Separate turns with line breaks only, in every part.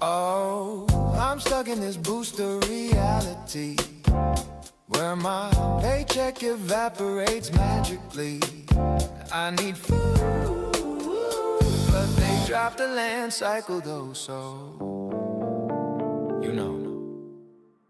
Oh, I'm stuck in this booster reality where my paycheck evaporates magically. I need food, but they dropped the land cycle though, so you know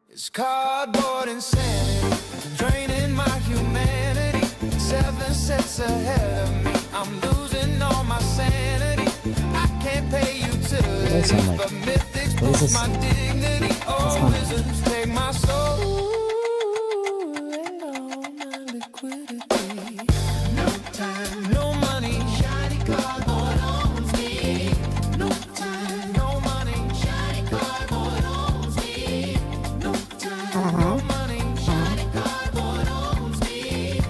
it's cardboard insanity, draining my humanity. 7 sets ahead of me, I'm losing all my sanity. I can't pay utilities, but mythics boost my dignity. Oh, wizards take my soul and all my liquidity. No time, no money, shiny cardboard owns me. No time, no money, shiny cardboard owns me. No time, no money, shiny cardboard owns me.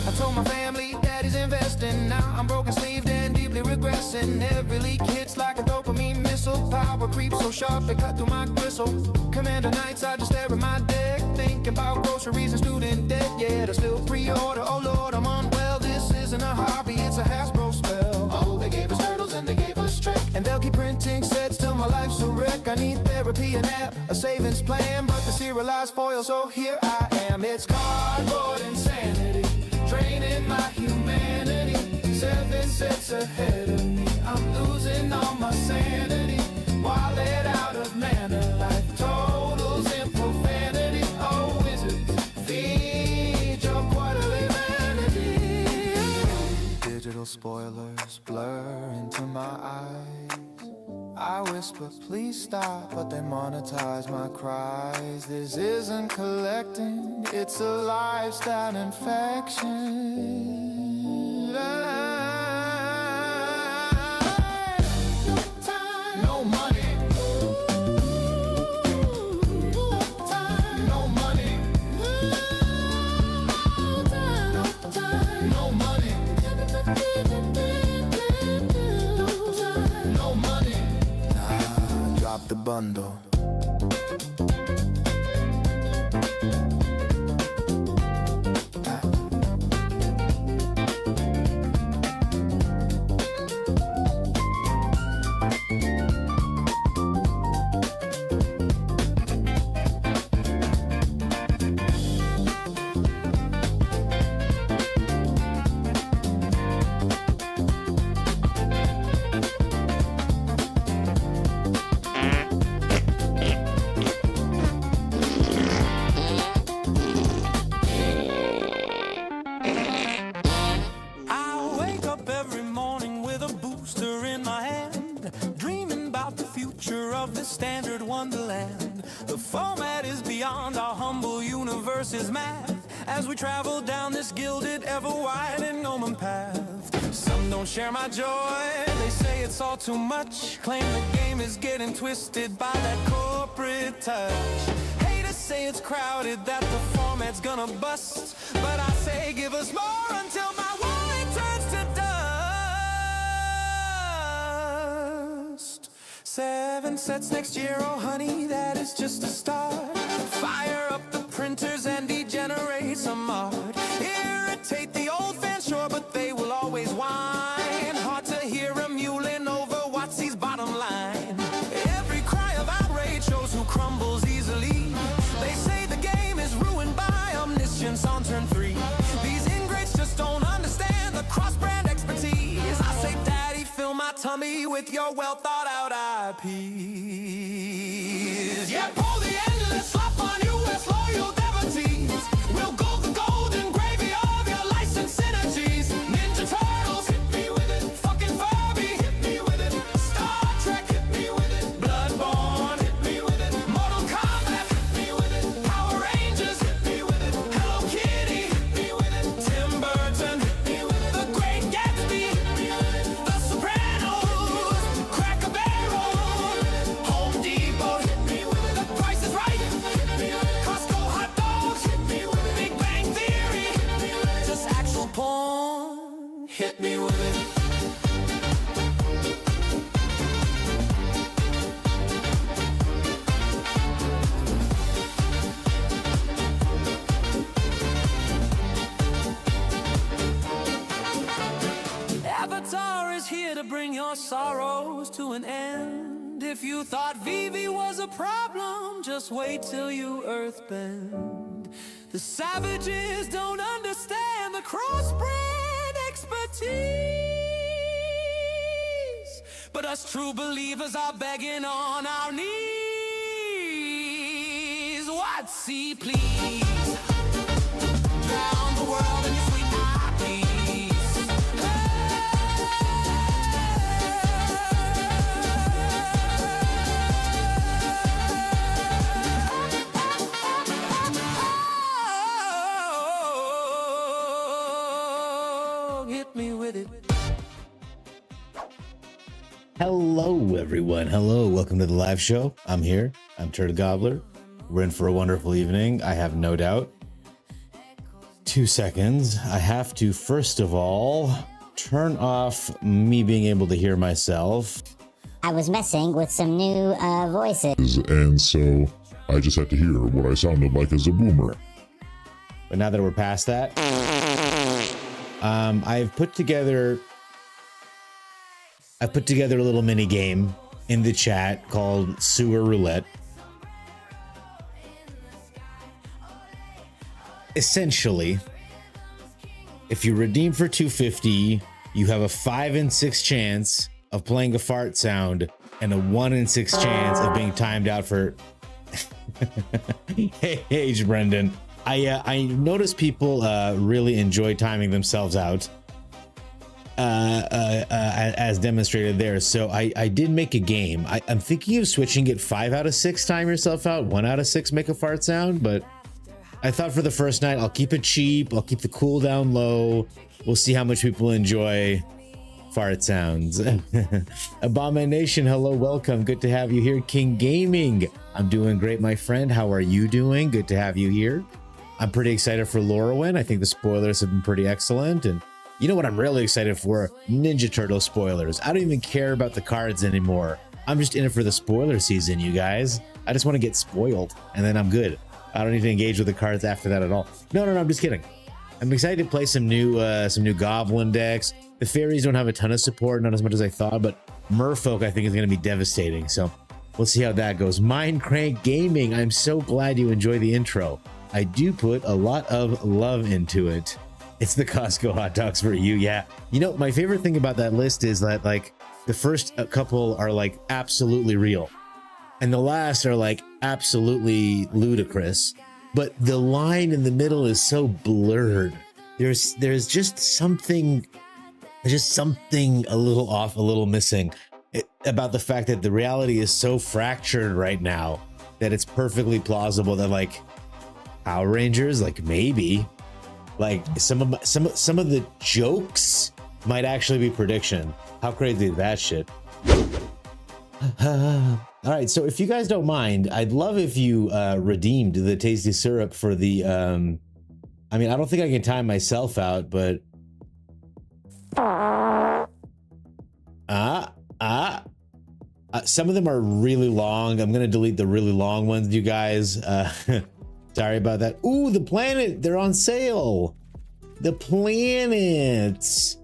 I told my family daddy's investing. Now I'm broken sleeved and deeply regressing. Every leak hits like a dopamine missile. Power creeps so sharp it cut through my gristle. Commander nights I just stare at my deck, thinking about groceries and student debt. Yet I still pre-order. Oh Lord, I'm unwell. This isn't a hobby, it's a Hasbro spell. Oh, they gave us turtles and they gave us Trek, and they'll keep printing sets till my life's a wreck. I need therapy, an app, a savings plan, but the serialized foil, so here I am. It's cardboard insanity, draining my humanity. 7 sets ahead of me, I'm losing all my sanity. Wallet out of mana, life totals in profanity. Oh, wizards, feed your quarterly vanity. Digital spoilers blur into my eyes. I whisper, please stop, but they monetize my cries. This isn't collecting, it's a lifestyle infection. No money, no money, no money, no money. Drop the bundle.
Standard wonderland. The format is beyond our humble universe's math as we travel down this gilded, ever-widening Gnomon path. Some don't share my joy, they say it's all too much. Claim the game is getting twisted by that corporate touch. Haters say it's crowded, that the format's gonna bust, but I say give us more until my wallet turns to dust. 7 sets next year, oh honey, that is just a start. Fire up the printers and degenerate some art. Irritate the old fans, sure, but they will always whine. Hard to hear a mulling over what's his bottom line. Every cry of outrage shows who crumbles easily. They say the game is ruined by omniscience on turn 3. These ingrates just don't understand the cross-brand expertise. I say, Daddy, fill my tummy with your well-thought-out IPs. Yeah, pull the endless slop on US loyal devotees. We'll go the golden gravy of your license synergies. Ninja Turtles, hit me with it. Fucking Furby, hit me with it. Star Trek, hit me with it. Bloodborne, hit me with it. Mortal Kombat, hit me with it. Power Rangers, hit me with it. Hello Kitty, hit me with it. Tim Burton, hit me with it. The Great Gatsby, hit me with it. The Sopranos, Cracker Barrel, Home Depot, hit me with it. The Price is Right, hit me with it. Costco hot dogs, hit me with it. Big Bang Theory, hit me with it. Just actual porn, hit me with it. is here to bring your sorrows to an end. If you thought Vivi was a problem, just wait till you earthbend. The savages don't understand the crossbred expertise, but us true believers are begging on our knees. What see, please? Drown the world in your sweet eye, please. Hit me with it.
Hello everyone, hello, welcome to the live show. I'm here, I'm Turd Gobbler. We're in for a wonderful evening, I have no doubt. 2 seconds, I have to first of all turn off me being able to hear myself.
I was messing with some new voices.
And so I just had to hear what I sounded like as a boomer.
But now that we're past that, I've put together a little mini game in the chat called Sewer Roulette. Essentially, if you redeem for $250, you have a 5 in 6 chance of playing a fart sound and a 1 in 6 chance of being timed out for hey Brendan. I noticed people really enjoy timing themselves out as demonstrated there. So I did make a game. I'm thinking of switching it 5 out of 6 time yourself out, 1 out of 6 make a fart sound, but I thought for the first night I'll keep it cheap, I'll keep the cooldown low. We'll see how much people enjoy fart sounds. Abomination, hello, welcome, good to have you here. King Gaming, I'm doing great, my friend. How are you doing? Good to have you here. I'm pretty excited for Lorwyn. I think the spoilers have been pretty excellent. And you know what I'm really excited for? Ninja Turtle spoilers. I don't even care about the cards anymore. I'm just in it for the spoiler season, you guys. I just want to get spoiled and then I'm good. I don't need to engage with the cards after that at all. No, I'm just kidding. I'm excited to play some new Goblin decks. The fairies don't have a ton of support, not as much as I thought, but Merfolk I think is going to be devastating. So we'll see how that goes. Mindcrank Gaming, I'm so glad you enjoy the intro. I do put a lot of love into it. It's the Costco hot dogs for you, yeah. You know, my favorite thing about that list is that like the first couple are like absolutely real. And the last are like absolutely ludicrous, but the line in the middle is so blurred. There's just something a little off, a little missing about the fact that the reality is so fractured right now that it's perfectly plausible that like Power Rangers, like maybe, like some of the jokes might actually be prediction. How crazy is that shit? All right, so if you guys don't mind, I'd love if you redeemed the tasty syrup for the, I mean, I don't think I can time myself out, but... some of them are really long. I'm gonna delete the really long ones, you guys. Sorry about that. Ooh, the planet, they're on sale. The planets.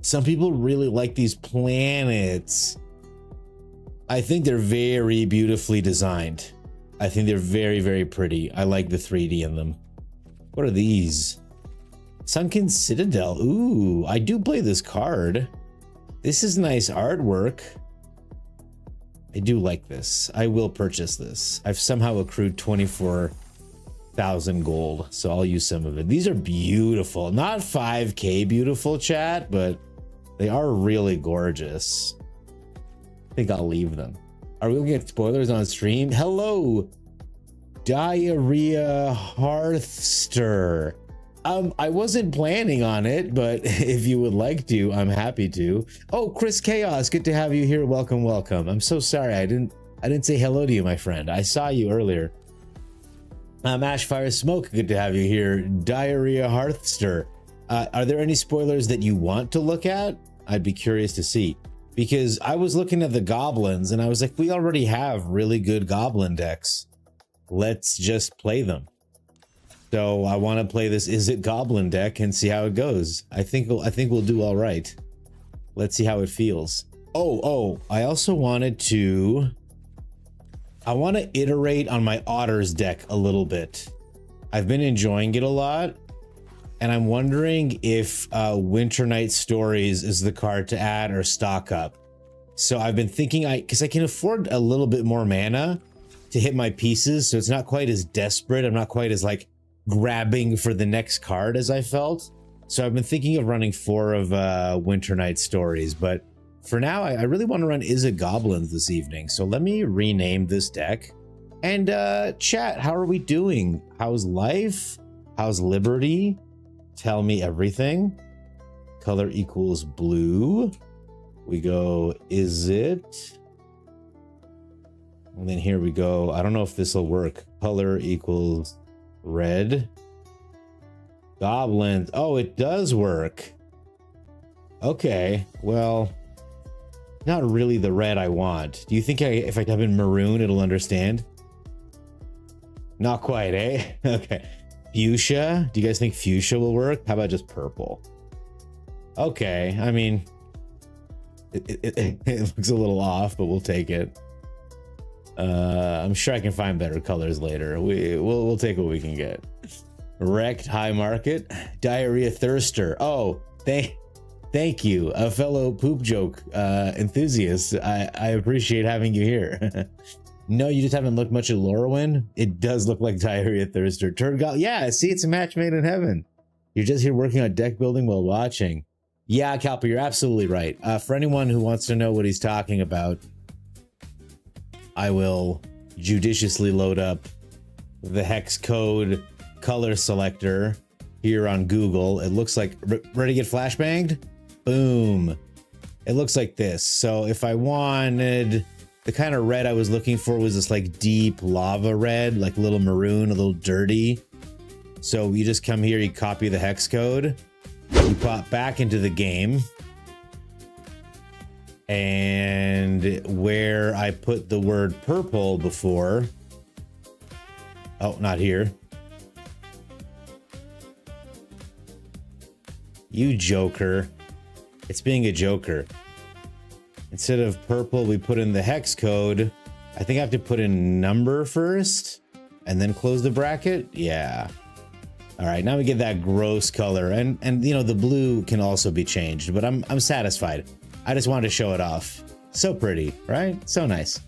Some people really like these planets. I think they're very beautifully designed. I think they're very, very pretty. I like the 3D in them. What are these? Sunken Citadel. Ooh, I do play this card. This is nice artwork. I do like this. I will purchase this. I've somehow accrued 24,000 gold, so I'll use some of it. These are beautiful. Not 5K beautiful, chat, but they are really gorgeous. I think I'll leave them. Are we looking at spoilers on stream? Hello, Diarrhea Hearthster. I wasn't planning on it, but if you would like to, I'm happy to. Oh, Chris Chaos, good to have you here. Welcome, welcome. I'm so sorry I didn't say hello to you, my friend. I saw you earlier. Ashfire Smoke, good to have you here. Diarrhea Hearthster. Are there any spoilers that you want to look at? I'd be curious to see. Because I was looking at the Goblins and I was like, we already have really good Goblin decks. Let's just play them. So I want to play this Is It Goblin deck and see how it goes. I think we'll do all right. Let's see how it feels. Oh, I also wanted to... I want to iterate on my Otters deck a little bit. I've been enjoying it a lot, and I'm wondering if Winter Night Stories is the card to add or stock up. So I've been thinking, because I can afford a little bit more mana to hit my pieces, so it's not quite as desperate. I'm not quite as like grabbing for the next card as I felt. So I've been thinking of running 4 of Winter Night Stories, but for now, I really want to run Is It Goblins this evening. So let me rename this deck. And chat, how are we doing? How's life? How's Liberty? Tell me everything. Color equals blue. We go, is it? And then here we go. I don't know if this will work. Color equals red. Goblins. Oh, it does work. Okay, well... not really the red I want. Do you think if I type in maroon, it'll understand? Not quite, eh? Okay. Fuchsia? Do you guys think fuchsia will work? How about just purple? Okay, I mean, it looks a little off, but we'll take it. I'm sure I can find better colors later. We'll take what we can get. Wrecked High Market. Diarrhea Thirster. Oh, thank you, a fellow poop joke enthusiast. I appreciate having you here. No, you just haven't looked much at Lorwyn. It does look like Diarrhea Thirster. Yeah, see, it's a match made in heaven. You're just here working on deck building while watching. Yeah, Calper, you're absolutely right. For anyone who wants to know what he's talking about, I will judiciously load up the hex code color selector here on Google. It looks like, ready to get flashbanged? Boom. It looks like this. So if I wanted, the kind of red I was looking for was this like deep lava red, like a little maroon, a little dirty. So you just come here, you copy the hex code, you pop back into the game, and where I put the word purple before, oh, not here. You joker. It's being a joker. Instead of purple, we put in the hex code. I think I have to put in number first and then close the bracket. Yeah. All right, now we get that gross color, and you know, the blue can also be changed, but I'm satisfied. I just wanted to show it off. So pretty, right? So nice.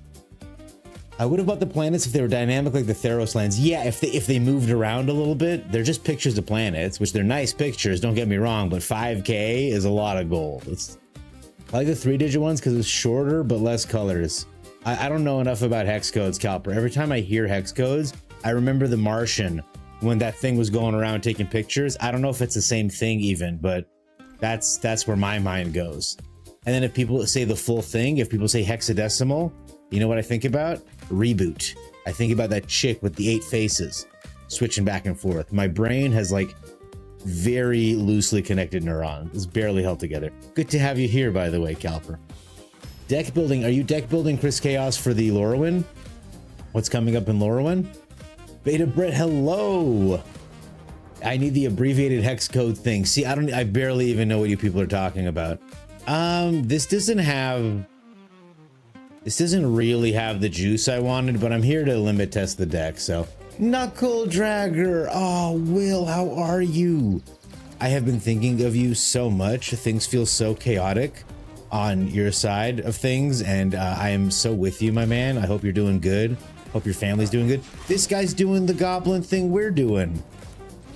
I would have bought the planets if they were dynamic like the Theros lands. Yeah, if they moved around a little bit. They're just pictures of planets, which they're nice pictures, don't get me wrong, but 5K is a lot of gold. I like the 3-digit ones because it's shorter but less colors. I don't know enough about hex codes, Calper. Every time I hear hex codes, I remember The Martian when that thing was going around taking pictures. I don't know if it's the same thing even, but that's where my mind goes. And then if people say the full thing, if people say hexadecimal, you know what I think about? Reboot. I think about that chick with the 8 faces switching back and forth. My brain has like very loosely connected neurons. It's barely held together. Good to have you here, by the way, Calper. Deck building. Are you deck building Chris Chaos for the Lorwyn? What's coming up in Lorwyn? Beta Brett, hello. I need the abbreviated hex code thing. See, I barely even know what you people are talking about. This doesn't really have the juice I wanted, but I'm here to limit test the deck, so. Knuckle Dragger. Oh, Will, how are you? I have been thinking of you so much. Things feel so chaotic on your side of things, and I am so with you, my man. I hope you're doing good. Hope your family's doing good. This guy's doing the goblin thing we're doing,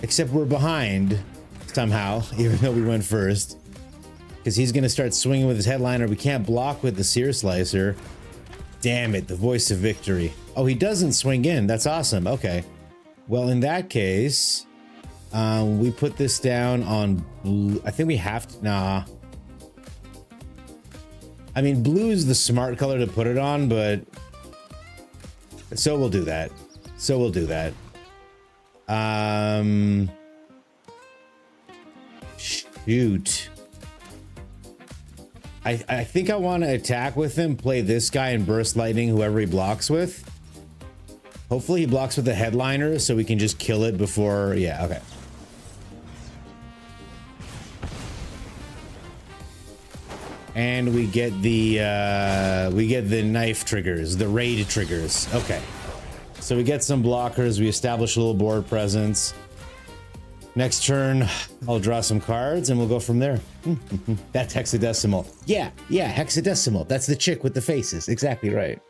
except we're behind somehow, even though we went first, because he's going to start swinging with his headliner. We can't block with the Sear Slicer. Damn it, the voice of victory. Oh, he doesn't swing in. That's awesome. Okay. Well, in that case, we put this down on blue. I think we have to. Nah. I mean, blue is the smart color to put it on, but so we'll do that. So we'll do that. Shoot. I think I want to attack with him, play this guy, and burst lightning whoever he blocks with. Hopefully he blocks with the headliner so we can just kill it before. Yeah, okay. And we get the knife triggers, the raid triggers. Okay. So we get some blockers, we establish a little board presence. Next turn, I'll draw some cards and we'll go from there. That's hexadecimal. Yeah, hexadecimal. That's the chick with the faces. Exactly right.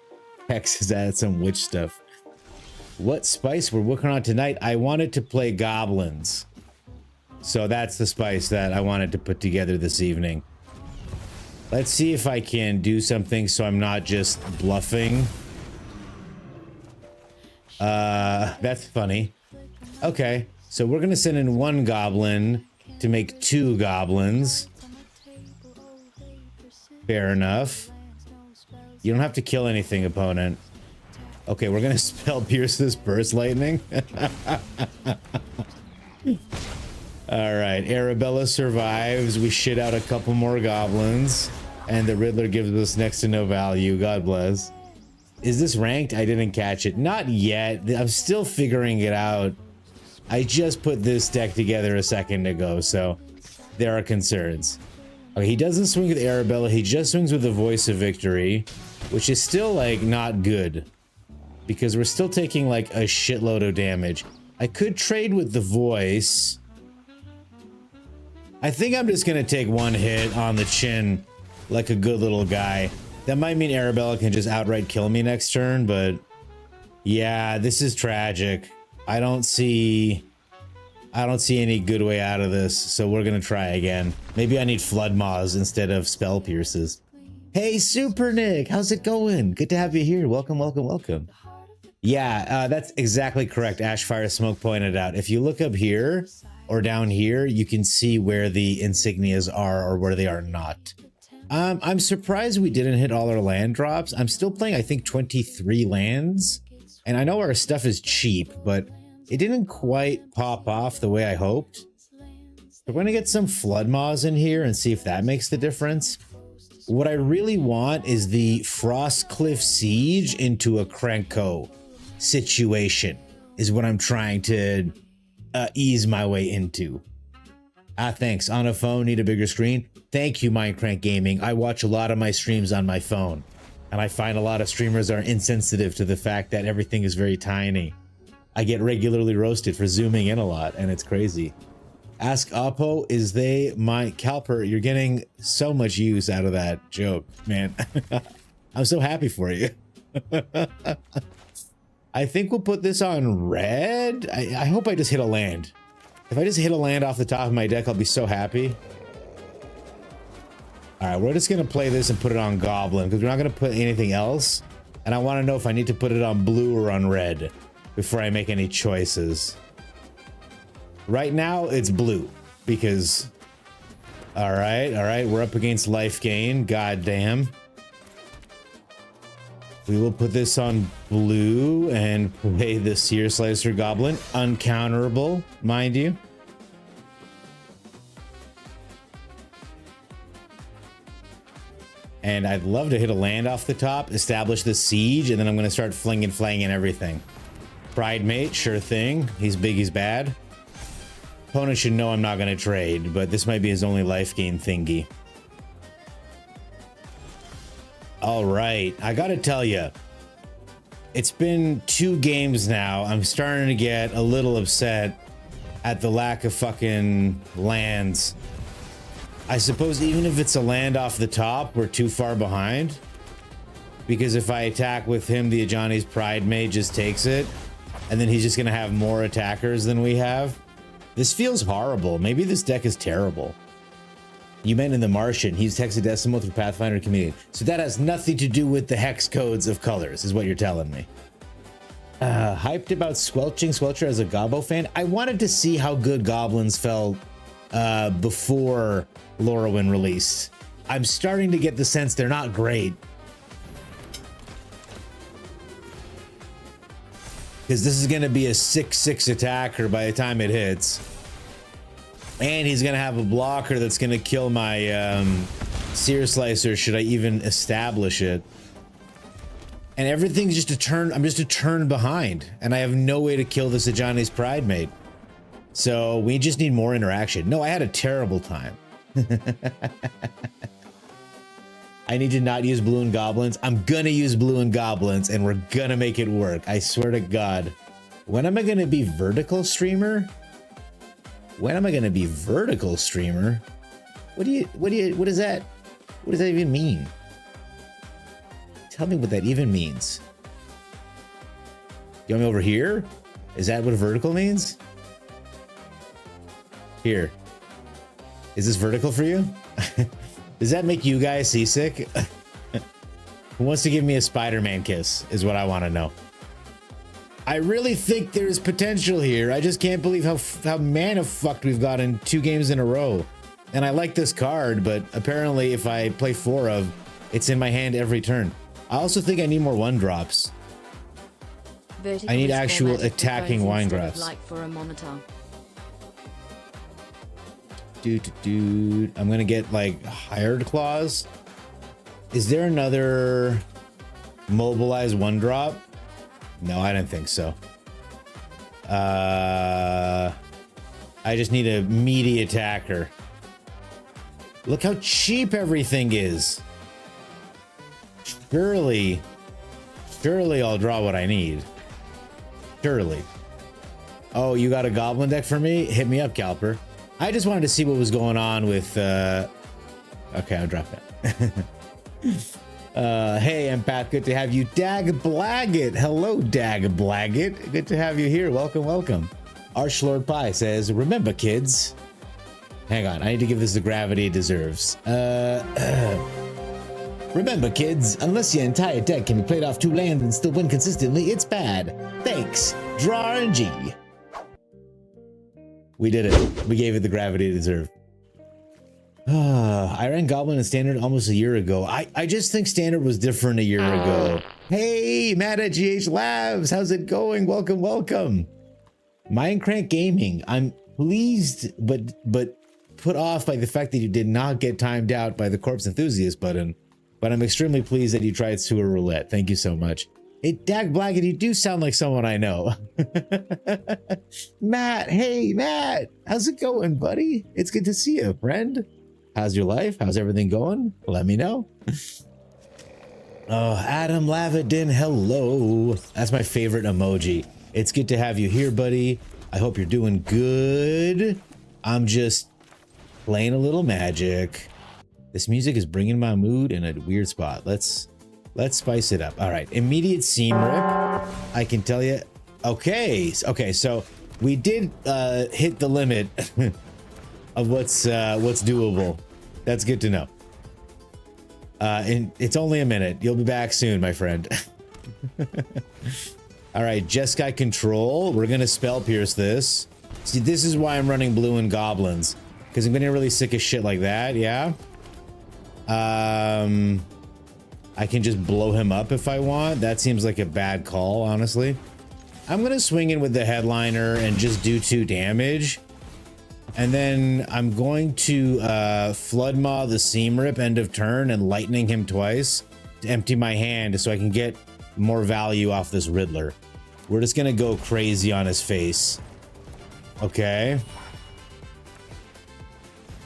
Hex is at some witch stuff. What spice we're working on tonight? I wanted to play Goblins. So that's the spice that I wanted to put together this evening. Let's see if I can do something so I'm not just bluffing. That's funny. Okay, so we're gonna send in one goblin to make 2 goblins. Fair enough. You don't have to kill anything, opponent. Okay, we're gonna spell pierce this burst lightning. All right, Arabella survives. We shit out a couple more goblins, and the Riddler gives us next to no value. God bless. Is this ranked? I didn't catch it. Not yet. I'm still figuring it out. I just put this deck together a second ago, so there are concerns. Okay, he doesn't swing with Arabella. He just swings with the Voice of Victory, which is still, like, not good. Because we're still taking, like, a shitload of damage. I could trade with the Voice. I think I'm just gonna take one hit on the chin like a good little guy. That might mean Arabella can just outright kill me next turn, but yeah, this is tragic. I don't see any good way out of this, so we're gonna try again. Maybe I need Flood Maws instead of Spell Pierces. Hey, Super Nick, how's it going? Good to have you here. Welcome, welcome, welcome. Yeah, that's exactly correct. Ashfire Smoke pointed out. If you look up here or down here, you can see where the insignias are or where they are not. I'm surprised we didn't hit all our land drops. I'm still playing, I think, 23 lands. And I know our stuff is cheap, but it didn't quite pop off the way I hoped. We're going to get some Flood Maws in here and see if that makes the difference. What I really want is the Frostcliff Siege into a Krenko situation is what I'm trying to ease my way into. Thanks. On a phone, need a bigger screen. Thank you, Minecraft Gaming. I watch a lot of my streams on my phone, and I find a lot of streamers are insensitive to the fact that everything is very tiny. I get regularly roasted for zooming in a lot, and it's crazy. Ask Oppo, is they my Calper? You're getting so much use out of that joke, man. I'm so happy for you. I think we'll put this on red. I hope I just hit a land. If I just hit a land off the top of my deck, I'll be so happy. All right, we're just gonna play this and put it on Goblin because we're not gonna put anything else. And I want to know if I need to put it on blue or on red before I make any choices. Right now, it's blue because... all right, we're up against life gain. God damn. We will put this on blue and play the Seer Slicer Goblin. Uncounterable, mind you. And I'd love to hit a land off the top, establish the siege, and then I'm going to start flinging everything. Pride Mate, sure thing. He's big, he's bad. Opponent should know I'm not going to trade, but this might be his only life gain thingy. All right, I gotta tell you, it's been 2 games now. I'm starting to get a little upset at the lack of fucking lands. I suppose even if it's a land off the top, we're too far behind. Because if I attack with him, the Ajani's Pride Mage just takes it. And then he's just gonna have more attackers than we have. This feels horrible. Maybe this deck is terrible. You meant in the Martian, he's hexadecimal through Pathfinder Community. So that has nothing to do with the hex codes of colors, is what you're telling me. Hyped about Squelcher as a Gobbo fan. I wanted to see how good Goblins felt before Lorwyn released. I'm starting to get the sense they're not great. Because this is going to be a 6/6 attacker by the time it hits. And he's going to have a blocker that's going to kill my Seer Slicer should I even establish it. And everything's just a turn. I'm just a turn behind. And I have no way to kill this Ajani's Pride Mate. So we just need more interaction. No, I had a terrible time. I need to not use blue and goblins. I'm gonna use blue and goblins and we're gonna make it work. I swear to God. When am I gonna be vertical streamer? When am I gonna be vertical streamer? What does that even mean? Tell me what that even means. You want me over here? Is that what vertical means? Here. Is this vertical for you? Does that make you guys seasick? Who wants to give me a Spider-Man kiss is what I want to know. I really think there's potential here. I just can't believe how mana fucked we've got in 2 games in a row. And I like this card, but apparently if I play 4 of, it's in my hand every turn. I also think I need more 1-drops. I need actual attacking wine drops.
Like for a monitor.
Dude, I'm gonna get like hired claws. Is there another mobilize 1-drop? No, I didn't think so. I just need a meaty attacker. Look how cheap everything is. Surely I'll draw what I need. Surely. Oh, you got a goblin deck for me? Hit me up, Calper. I just wanted to see what was going on with okay, I'll drop that. Hey, I'm Pat. Good to have you. Dag Blaggett. Hello, Dag Blaggett. Good to have you here. Welcome. Archlord Pie says, remember, kids. Hang on, I need to give this the gravity it deserves. Remember, kids, unless your entire deck can be played off 2 lands and still win consistently, it's bad. Thanks. Draw RNG. We did it. We gave it the gravity it deserved. I ran Goblin in Standard almost a year ago. I just think Standard was different a year ago. Hey, Matt at GH Labs. How's it going? Welcome. Minecraft Gaming. I'm pleased, but put off by the fact that you did not get timed out by the Corpse Enthusiast button. But I'm extremely pleased that you tried Sewer Roulette. Thank you so much. Hey, Dag Blackett, you do sound like someone I know. Matt, hey, Matt. How's it going, buddy? It's good to see you, friend. How's your life? How's everything going? Let me know. Oh, Adam Lavadin, hello. That's my favorite emoji. It's good to have you here, buddy. I hope you're doing good. I'm just playing a little Magic. This music is bringing my mood in a weird spot. Let's spice it up. All right, immediate seam rip. I can tell you. Okay, so we did hit the limit of what's doable. That's good to know. And it's only a minute. You'll be back soon, my friend. All right, Jeskai Control. We're gonna Spell Pierce this. See, this is why I'm running blue and goblins, because I'm getting really sick of shit like that. Yeah. I can just blow him up if I want. That seems like a bad call, honestly. I'm gonna swing in with the headliner and just do 2 damage. And then I'm going to Flood Maw the Seam Rip end of turn and lightning him twice to empty my hand so I can get more value off this Riddler. We're just gonna go crazy on his face. Okay.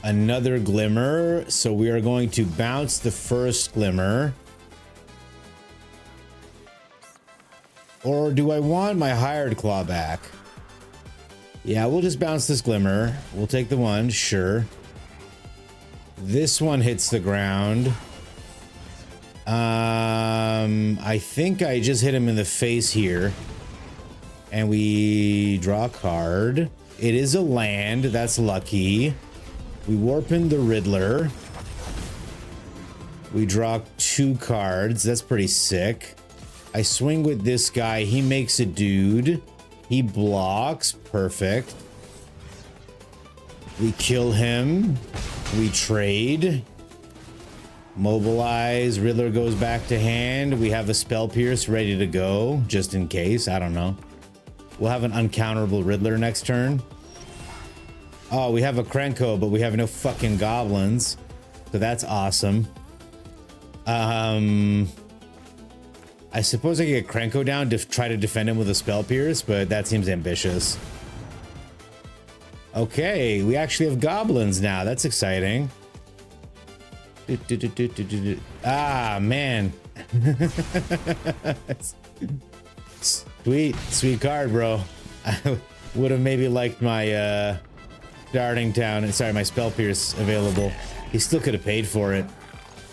Another Glimmer. So we are going to bounce the first Glimmer. Or do I want my Hired Claw back? Yeah, we'll just bounce this Glimmer. We'll take the 1, sure. This one hits the ground. I think I just hit him in the face here. And we draw a card. It is a land. That's lucky. We warp in the Riddler. We draw 2 cards. That's pretty sick. I swing with this guy. He makes a dude. He blocks. Perfect. We kill him. We trade. Mobilize. Riddler goes back to hand. We have a Spell Pierce ready to go, just in case. I don't know. We'll have an uncounterable Riddler next turn. Oh, we have a Krenko, but we have no fucking goblins. So that's awesome. I suppose I could get Krenko down to try to defend him with a Spell Pierce, but that seems ambitious. Okay, we actually have goblins now. That's exciting. Ah, man. Sweet card, bro. I would have maybe liked my starting town, sorry, my spell pierce available. He still could have paid for it.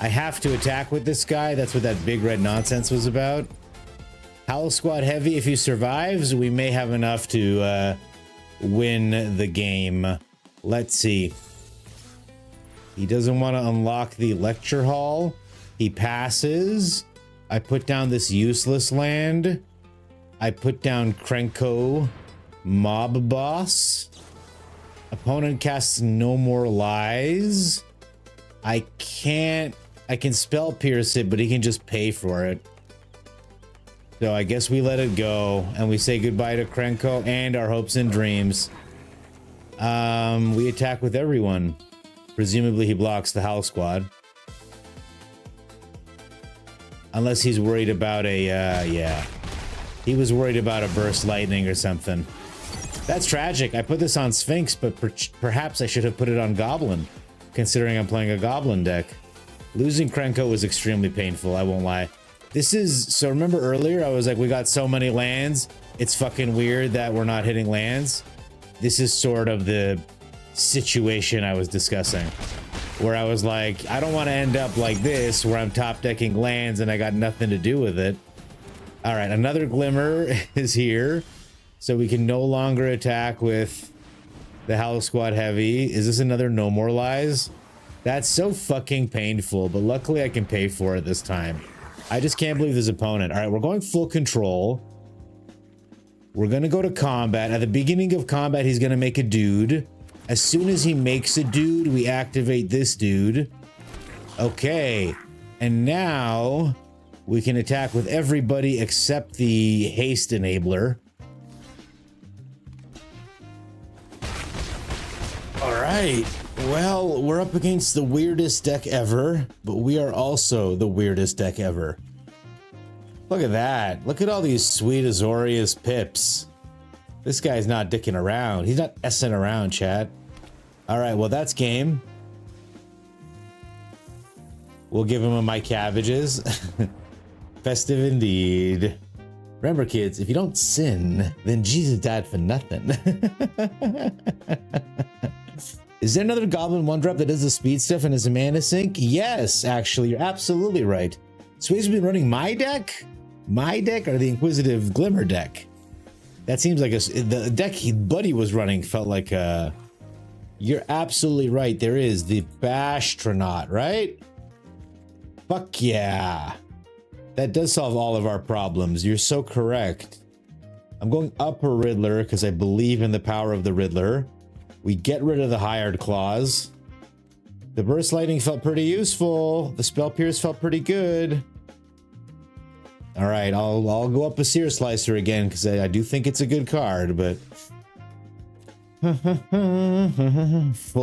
I have to attack with this guy. That's what that big red nonsense was about. Howl Squad Heavy, if he survives, we may have enough to win the game. Let's see. He doesn't want to unlock the lecture hall. He passes. I put down this useless land. I put down Krenko Mob Boss. Opponent casts No More Lies. I can spell pierce it, but he can just pay for it. So I guess we let it go and we say goodbye to Krenko and our hopes and dreams. We attack with everyone. Presumably he blocks the Howl Squad. Unless he's worried about a, yeah. He was worried about a burst lightning or something. That's tragic. I put this on Sphinx, but perhaps I should have put it on Goblin, considering I'm playing a Goblin deck. Losing Krenko was extremely painful, I won't lie. This is, so remember earlier I was like, we got so many lands, it's fucking weird that we're not hitting lands. This is sort of the situation I was discussing, where I was like, I don't want to end up like this, where I'm top decking lands and I got nothing to do with it. All right, another Glimmer is here, so we can no longer attack with the Howl Squad Heavy. Is this another No More Lies? That's so fucking painful, but luckily I can pay for it this time. I just can't believe this opponent. All right, we're going full control. We're gonna go to combat. At the beginning of combat, he's gonna make a dude. As soon as he makes a dude, we activate this dude. Okay, and now we can attack with everybody except the haste enabler. All right. Well, we're up against the weirdest deck ever, but we are also the weirdest deck ever. Look at that. Look at all these sweet Azorius pips. This guy's not dicking around. He's not essing around, chat. All right, well, that's game. We'll give him my cabbages. Festive indeed. Remember, kids, if you don't sin, then Jesus died for nothing. Is there another Goblin 1-drop that does the speed stuff and is a mana sink? Yes, actually, you're absolutely right. Sway's been running my deck? My deck or the Inquisitive Glimmer deck? That seems like the deck Buddy was running felt like you're absolutely right. There is the Bastronaut, right? Fuck yeah. That does solve all of our problems. You're so correct. I'm going Upper Riddler because I believe in the power of the Riddler. We get rid of the Hired Claws. The Burst Lightning felt pretty useful. The Spell Pierce felt pretty good. All right, I'll go up a Seer Slicer again because I do think it's a good card, but full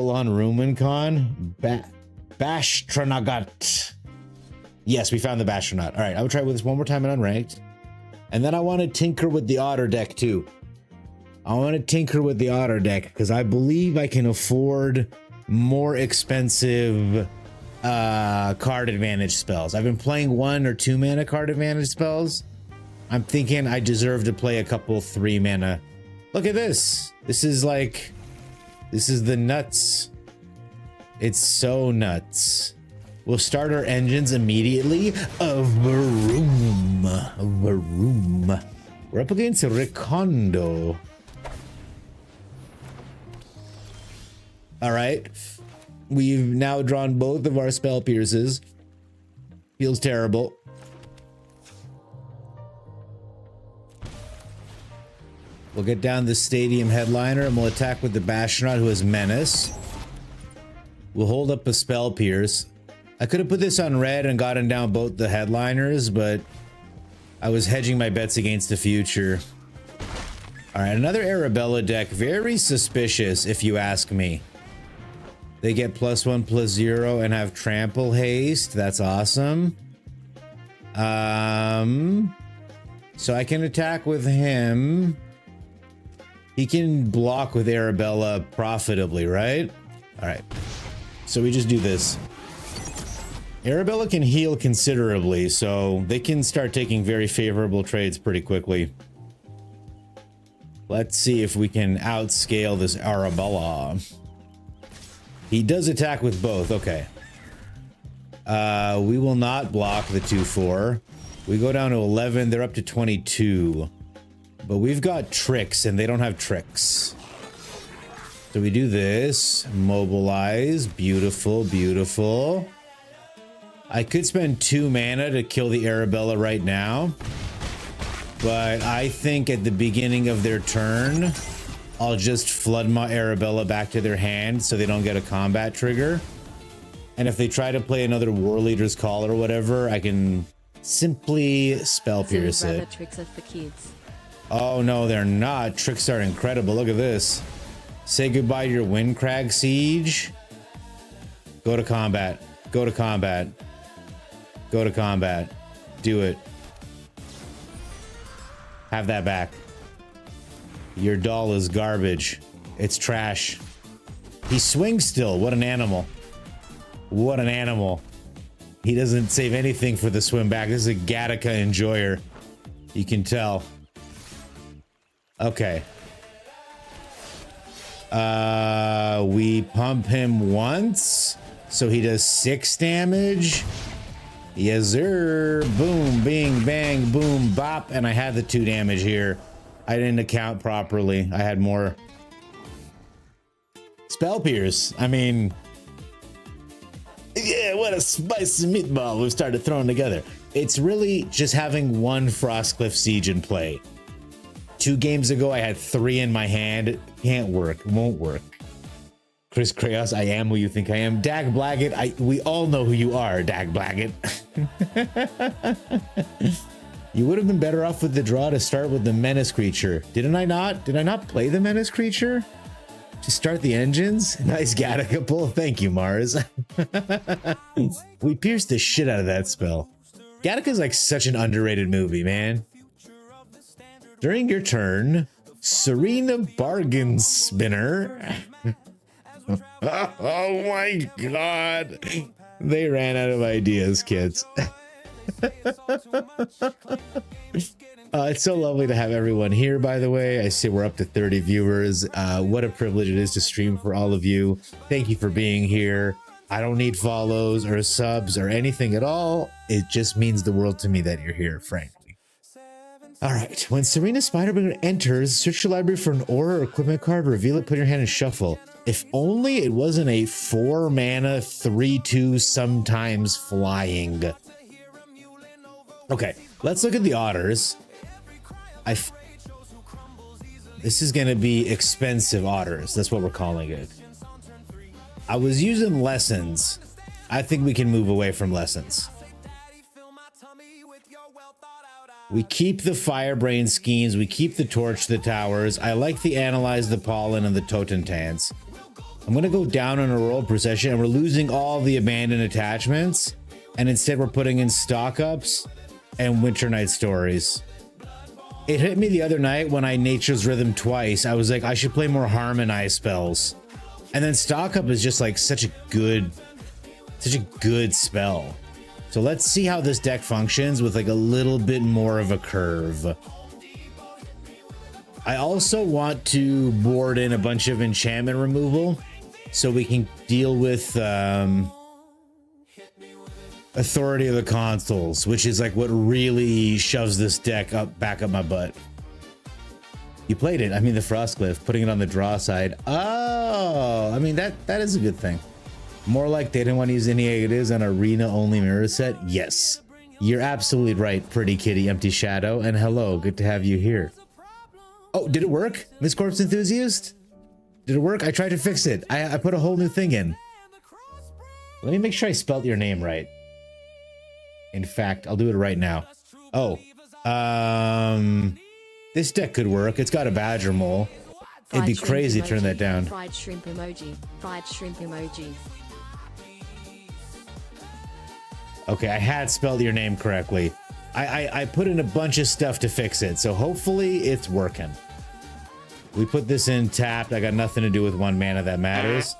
on Rumincon. Bastronaut. Yes, we found the Bastronaut. All right, I will try with this one more time in unranked, and then I want to tinker with the Otter deck too. I want to tinker with the Otter deck because I believe I can afford more expensive card advantage spells. I've been playing 1 or 2 mana card advantage spells. I'm thinking I deserve to play a couple 3 mana. Look at this. This is the nuts. It's so nuts. We'll start our engines immediately. Vroom. We're up against Recondo. All right. We've now drawn both of our spell pierces. Feels terrible. We'll get down the stadium headliner and we'll attack with the Bastronaut, who has Menace. We'll hold up a spell pierce. I could have put this on red and gotten down both the headliners, but I was hedging my bets against the future. All right, another Arabella deck. Very suspicious, if you ask me. They get +1/+0 and have trample haste. That's awesome. So I can attack with him. He can block with Arabella profitably, right? All right. So we just do this. Arabella can heal considerably, so they can start taking very favorable trades pretty quickly. Let's see if we can outscale this Arabella. He does attack with both. Okay. We will not block the 2-4. We go down to 11. They're up to 22. But we've got tricks, and they don't have tricks. So we do this. Mobilize. Beautiful, beautiful. I could spend 2 mana to kill the Arabella right now. But I think at the beginning of their turn, I'll just flood my Arabella back to their hand so they don't get a combat trigger. And if they try to play another War Leader's Call or whatever, I can simply Spell Pierce it.
Tricks are for kids.
Oh no, they're not. Tricks are incredible. Look at this. Say goodbye to your Windcrag Siege. Go to combat. Go to combat. Go to combat. Do it. Have that back. Your doll is garbage. It's trash. He swings still. What an animal. What an animal. He doesn't save anything for the swim back. This is a Gattaca enjoyer. You can tell. Okay. We pump him once. So he does 6 damage. Yes, sir. Boom, bing, bang, boom, bop. And I had the 2 damage here. I didn't account properly. I had more. Spell Pierce. I mean, yeah, what a spicy meatball we've started throwing together. It's really just having one Frostcliff Siege in play. 2 games ago, I had 3 in my hand. It can't work. It won't work. Chris Kraos, I am who you think I am. Dag Blaggett, we all know who you are, Dag Blaggett. You would have been better off with the draw to start with the Menace Creature. Didn't I not? Did I not play the Menace Creature? To start the engines? Nice Gattaca pull. Thank you, Mars. We pierced the shit out of that spell. Gattaca's like such an underrated movie, man. During your turn, Serena Bargain Spinner. Oh my god. They ran out of ideas, kids. It's so lovely to have everyone here, by the way. I see we're up to 30 viewers. What a privilege it is to stream for all of you. Thank you for being here. I don't need follows or subs or anything at all. It just means the world to me that you're here, frankly. All right. When Serena Spiderbringer enters, search your library for an aura or equipment card, reveal it, put in your hand, and shuffle. If only it wasn't a 4 mana 3/2 sometimes flying. Okay, let's look at the otters. This is gonna be expensive otters. That's what we're calling it. I was using lessons. I think we can move away from lessons. We keep the Firebrain schemes. We keep the Torch the towers. I like the Analyze the Pollen and the Totentans. I'm gonna go down on a roll procession, and we're losing all the abandoned attachments. And instead we're putting in stock ups and Winter Night Stories. It hit me the other night when I Nature's Rhythm twice. I was like, I should play more Harmonize spells. And then stock up is just like such a good spell. So let's see how this deck functions with like a little bit more of a curve. I also want to board in a bunch of enchantment removal so we can deal with Authority of the Consuls, which is like what really shoves this deck back up my butt. You played it. I mean, the Frostcliff, putting it on the draw side. Oh, I mean, that is a good thing. More like they didn't want to use any negatives on arena-only mirror set. Yes, you're absolutely right, pretty kitty, Empty Shadow. And hello, good to have you here. Oh, did it work, Miss Corpse Enthusiast? Did it work? I tried to fix it. I put a whole new thing in. Let me make sure I spelled your name right. In fact, I'll do it right now. Oh, this deck could work. It's got a Badger Mole. It'd be crazy to turn that down.
Fried shrimp emoji. Fried shrimp emoji.
Okay, I had spelled your name correctly. I put in a bunch of stuff to fix it, so hopefully it's working. We put this in tapped. I got nothing to do with 1 mana that matters.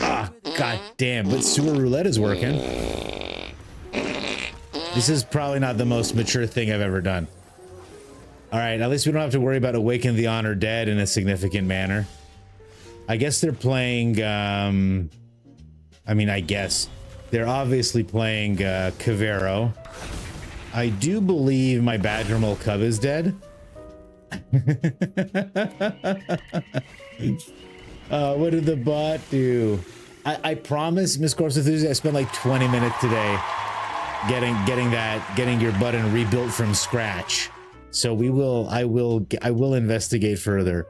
Ah, god God damn, but sewer roulette is working. This is probably not the most mature thing I've ever done. All right, at least we don't have to worry about awaken the honored dead in a significant manner. I guess they're playing, I mean, I guess. They're obviously playing Cavero. I do believe my Badgermole cub is dead. What did the bot do? I promise, Miss Corpse Enthusiast, I spent like 20 minutes today getting your button rebuilt from scratch. So I will investigate further.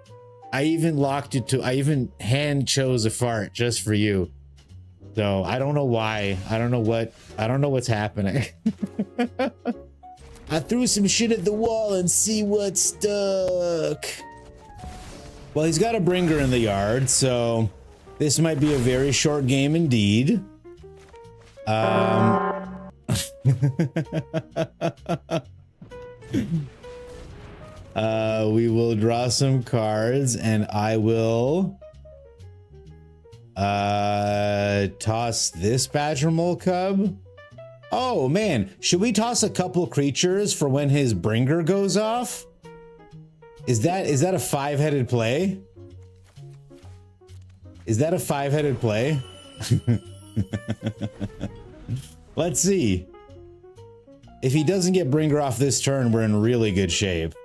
I even locked it to, I even hand chose a fart just for you. So I don't know why. I don't know what's happening. I threw some shit at the wall and see what stuck. Well, he's got a bringer in the yard, so this might be a very short game indeed. We will draw some cards and I will toss this Badgermole cub. Oh man, should we toss a couple creatures for when his bringer goes off? Is that a 5-headed play? Is that a 5-headed play? Let's see. If he doesn't get bringer off this turn, we're in really good shape.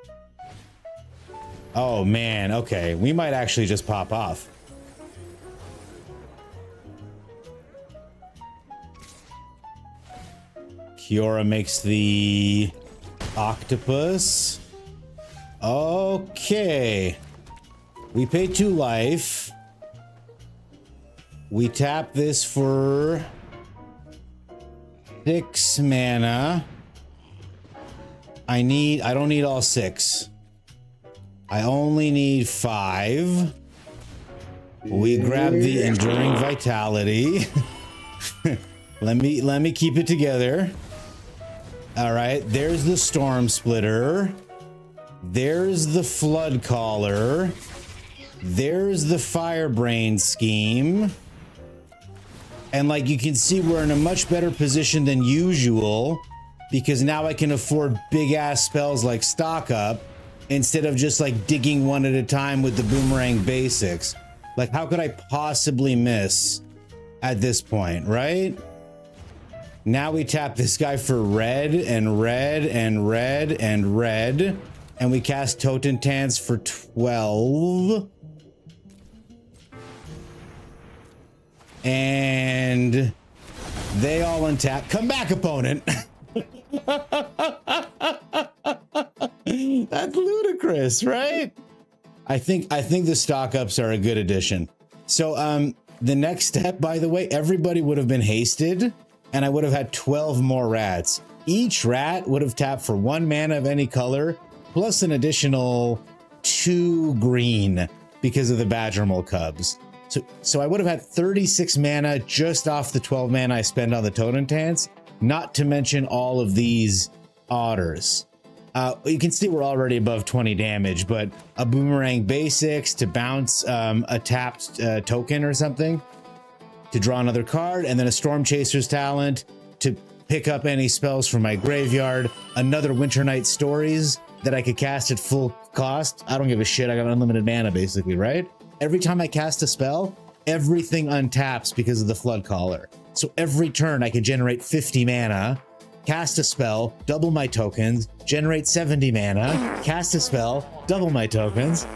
Oh man, okay. We might actually just pop off. Kiora makes the octopus. Okay. We pay 2 life. We tap this for 6 mana. I don't need all 6. I only need 5. We grab the enduring vitality. let me keep it together. All right, there's the storm splitter. There's the flood caller. There's the firebrain scheme. And like you can see, we're in a much better position than usual because now I can afford big ass spells like stock up instead of just like digging one at a time with the boomerang basics. Like how could I possibly miss at this point, right? Now we tap this guy for red and red and red and red. And we cast Totentance for 12. And they all untap. Come back, opponent. That's ludicrous, right? I think the stock ups are a good addition. So the next step, by the way, everybody would have been hasted and I would have had 12 more rats. Each rat would have tapped for 1 mana of any color plus an additional 2 green because of the Badgermole cubs. So I would have had 36 mana just off the 12 mana I spend on the Totentance, not to mention all of these otters. You can see we're already above 20 damage, but a boomerang basics to bounce a tapped token or something to draw another card, and then a storm chaser's talent to pick up any spells from my graveyard, another winter night stories that I could cast at full cost. I don't give a shit. I got unlimited mana basically, right? Every time I cast a spell, everything untaps because of the flood caller. So every turn I can generate 50 mana, cast a spell, double my tokens, generate 70 mana, cast a spell, double my tokens.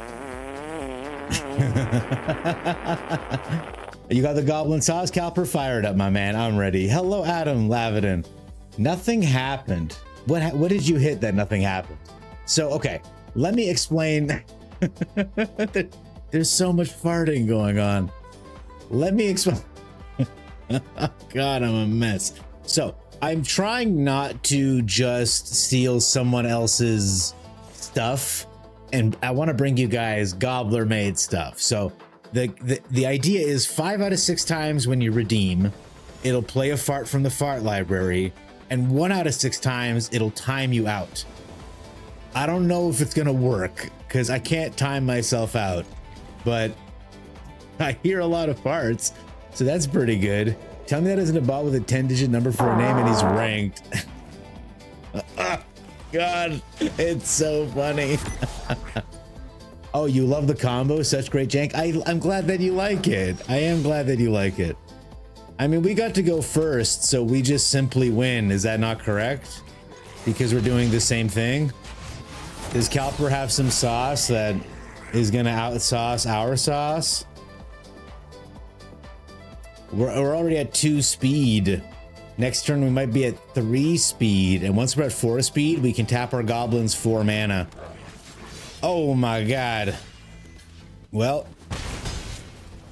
You got the Goblin sauce Calper fired up, my man. I'm ready. Hello, Adam Lavidin. Nothing happened. What did you hit that nothing happened? So, okay, let me explain. There's so much farting going on. Let me explain. Oh, God, I'm a mess. So I'm trying not to just steal someone else's stuff, and I want to bring you guys Gobbler made stuff. So the idea is 5 out of 6 times when you redeem, it'll play a fart from the fart library, and 1 out of 6 times it'll time you out. I don't know if it's gonna work because I can't time myself out, but I hear a lot of farts, So that's pretty good. Tell me that isn't a bot with a 10-digit number for a name and he's ranked. God, it's so funny. Oh, you love the combo? Such great jank. I'm glad that you like it. I am glad that you like it. I mean, we got to go first, so we just simply win. Is that not correct? Because we're doing the same thing? Does Calper have some sauce that is gonna outsauce our sauce? We're already at 2 speed. Next turn we might be at 3 speed, and once we're at 4 speed, we can tap our goblins 4 mana. Oh my god. Well,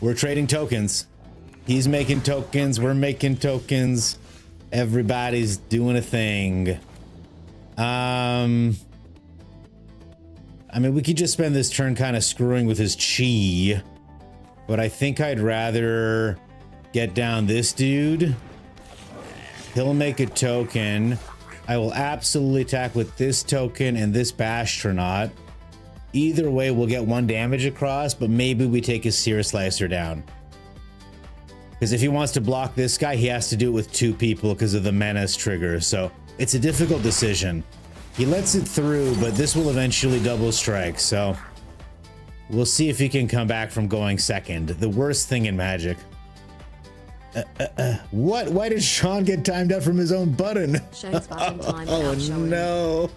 we're trading tokens. He's making tokens, we're making tokens. Everybody's doing a thing. I mean, we could just spend this turn kind of screwing with his chi, but I think I'd rather get down this dude. He'll make a token. I will absolutely attack with this token and this Bastronaut. Either way, we'll get 1 damage across, but maybe we take his Sear Slicer down. Because if he wants to block this guy, he has to do it with 2 people because of the Menace trigger. So it's a difficult decision. He lets it through, but this will eventually double strike. So we'll see if he can come back from going second. The worst thing in Magic. What? Why did Sean get timed out from his own button?
Shows button time
Oh
without showing.
no.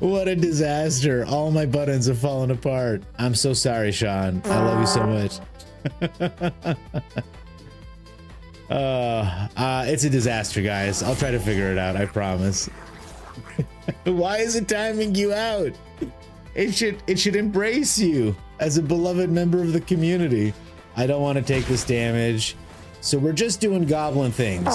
What a disaster. All my buttons have fallen apart. I'm so sorry, Sean. I love you so much. It's a disaster, guys. I'll try to figure it out, I promise. Why is it timing you out? It should embrace you as a beloved member of the community. I don't want to take this damage. So we're just doing goblin things.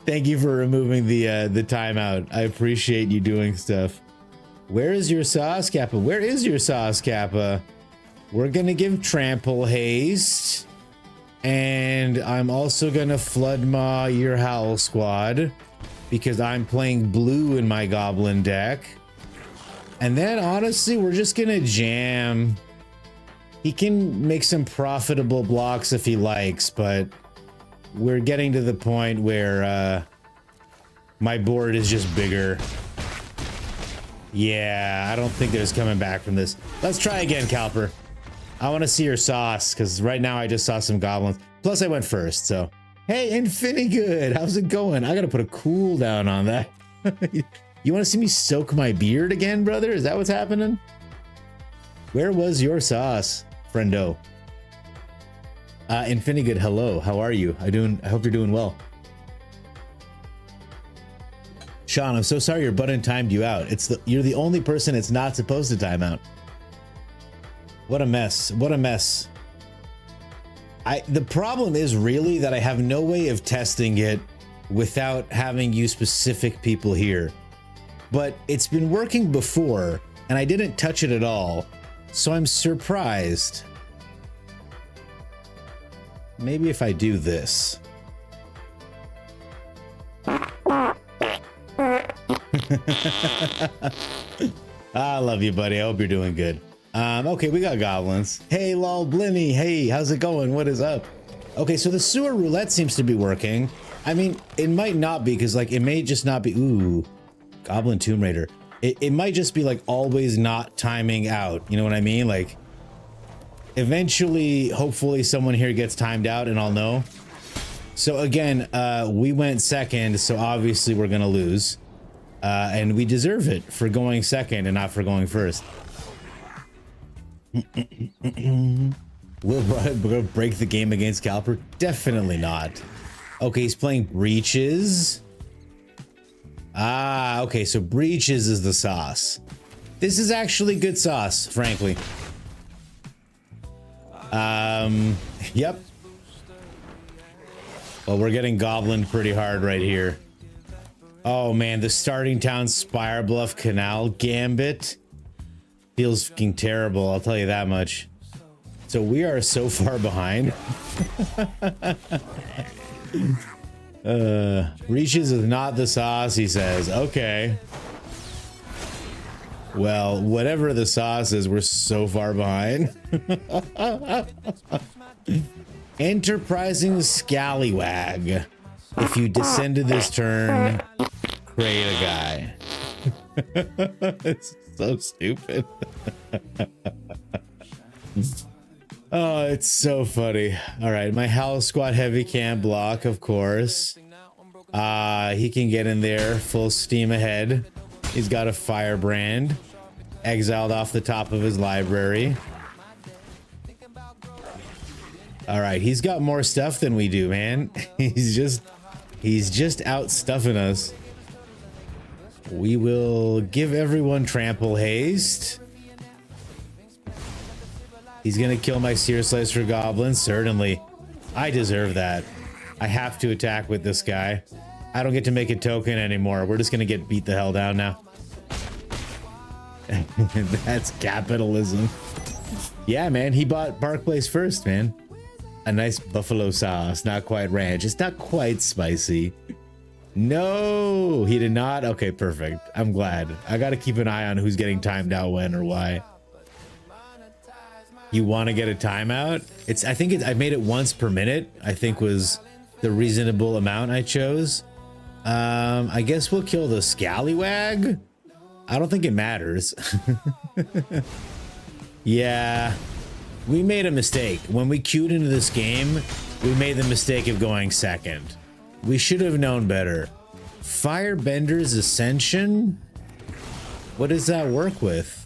Thank you for removing the timeout. I appreciate you doing stuff. Where is your sauce, Kappa? Where is your sauce, Kappa? We're gonna give Trample Haste. And I'm also gonna Flood Maw your Howl Squad because I'm playing blue in my goblin deck. And then honestly, we're just gonna jam. He can make some profitable blocks if he likes, but we're getting to the point where my board is just bigger. Yeah, I don't think there's coming back from this. Let's try again, Calper. I want to see your sauce, because right now I just saw some goblins. Plus I went first, so. Hey, Infinigood, how's it going? I gotta put a cooldown on that. You want to see me soak my beard again, brother? Is that what's happening? Where was your sauce, friendo? Infinigood, hello. How are you? I hope you're doing well. Sean, I'm so sorry your button timed you out. You're the only person it's not supposed to time out. What a mess. What a mess. The problem is really that I have no way of testing it without having you specific people here. But it's been working before, and I didn't touch it at all. So I'm surprised. Maybe if I do this. I love you, buddy. I hope you're doing good. Okay, we got goblins. Hey, lol, Blinny. Hey, how's it going? What is up? Okay, so the sewer roulette seems to be working. I mean, it might not be, because like it may just not be. Ooh, Goblin Tomb Raider. It might just be like always not timing out. You know what I mean? Like eventually, hopefully someone here gets timed out and I'll know. So again, we went second, so obviously we're gonna lose. And we deserve it for going second and not for going first. Will break the game against Calper? Definitely not. Okay, he's playing Breaches. Ah, okay, so Breaches is the sauce. This is actually good sauce, frankly. Yep. Well, we're getting goblined pretty hard right here. Oh man, the starting town Spire Bluff Canal Gambit feels fucking terrible, I'll tell you that much. So we are so far behind. Reaches is not the sauce, he says. Okay. Well, whatever the sauce is, we're so far behind. Enterprising scallywag. If you descended this turn, create a guy. It's so stupid. Oh, it's so funny. All right, my Howl Squad heavy can't block, of course. He can get in there full steam ahead. He's got a firebrand exiled off the top of his library. All right, he's got more stuff than we do, man. He's just out stuffing us. We will give everyone trample haste. He's gonna kill my Sear Slicer Goblin. Certainly. I deserve that. I have to attack with this guy. I don't get to make a token anymore. We're just gonna get beat the hell down now. That's capitalism. Yeah, man, he bought Bark Place first, man. A nice buffalo sauce, not quite ranch. It's not quite spicy. No, he did not. Okay, perfect. I'm glad. I gotta keep an eye on who's getting timed out when or why. You want to get a timeout? I made it once per minute, I think was the reasonable amount I chose. I guess we'll kill the scallywag. I don't think it matters. Yeah, we made a mistake. When we queued into this game, we made the mistake of going second. We should have known better. Firebender's Ascension? What does that work with?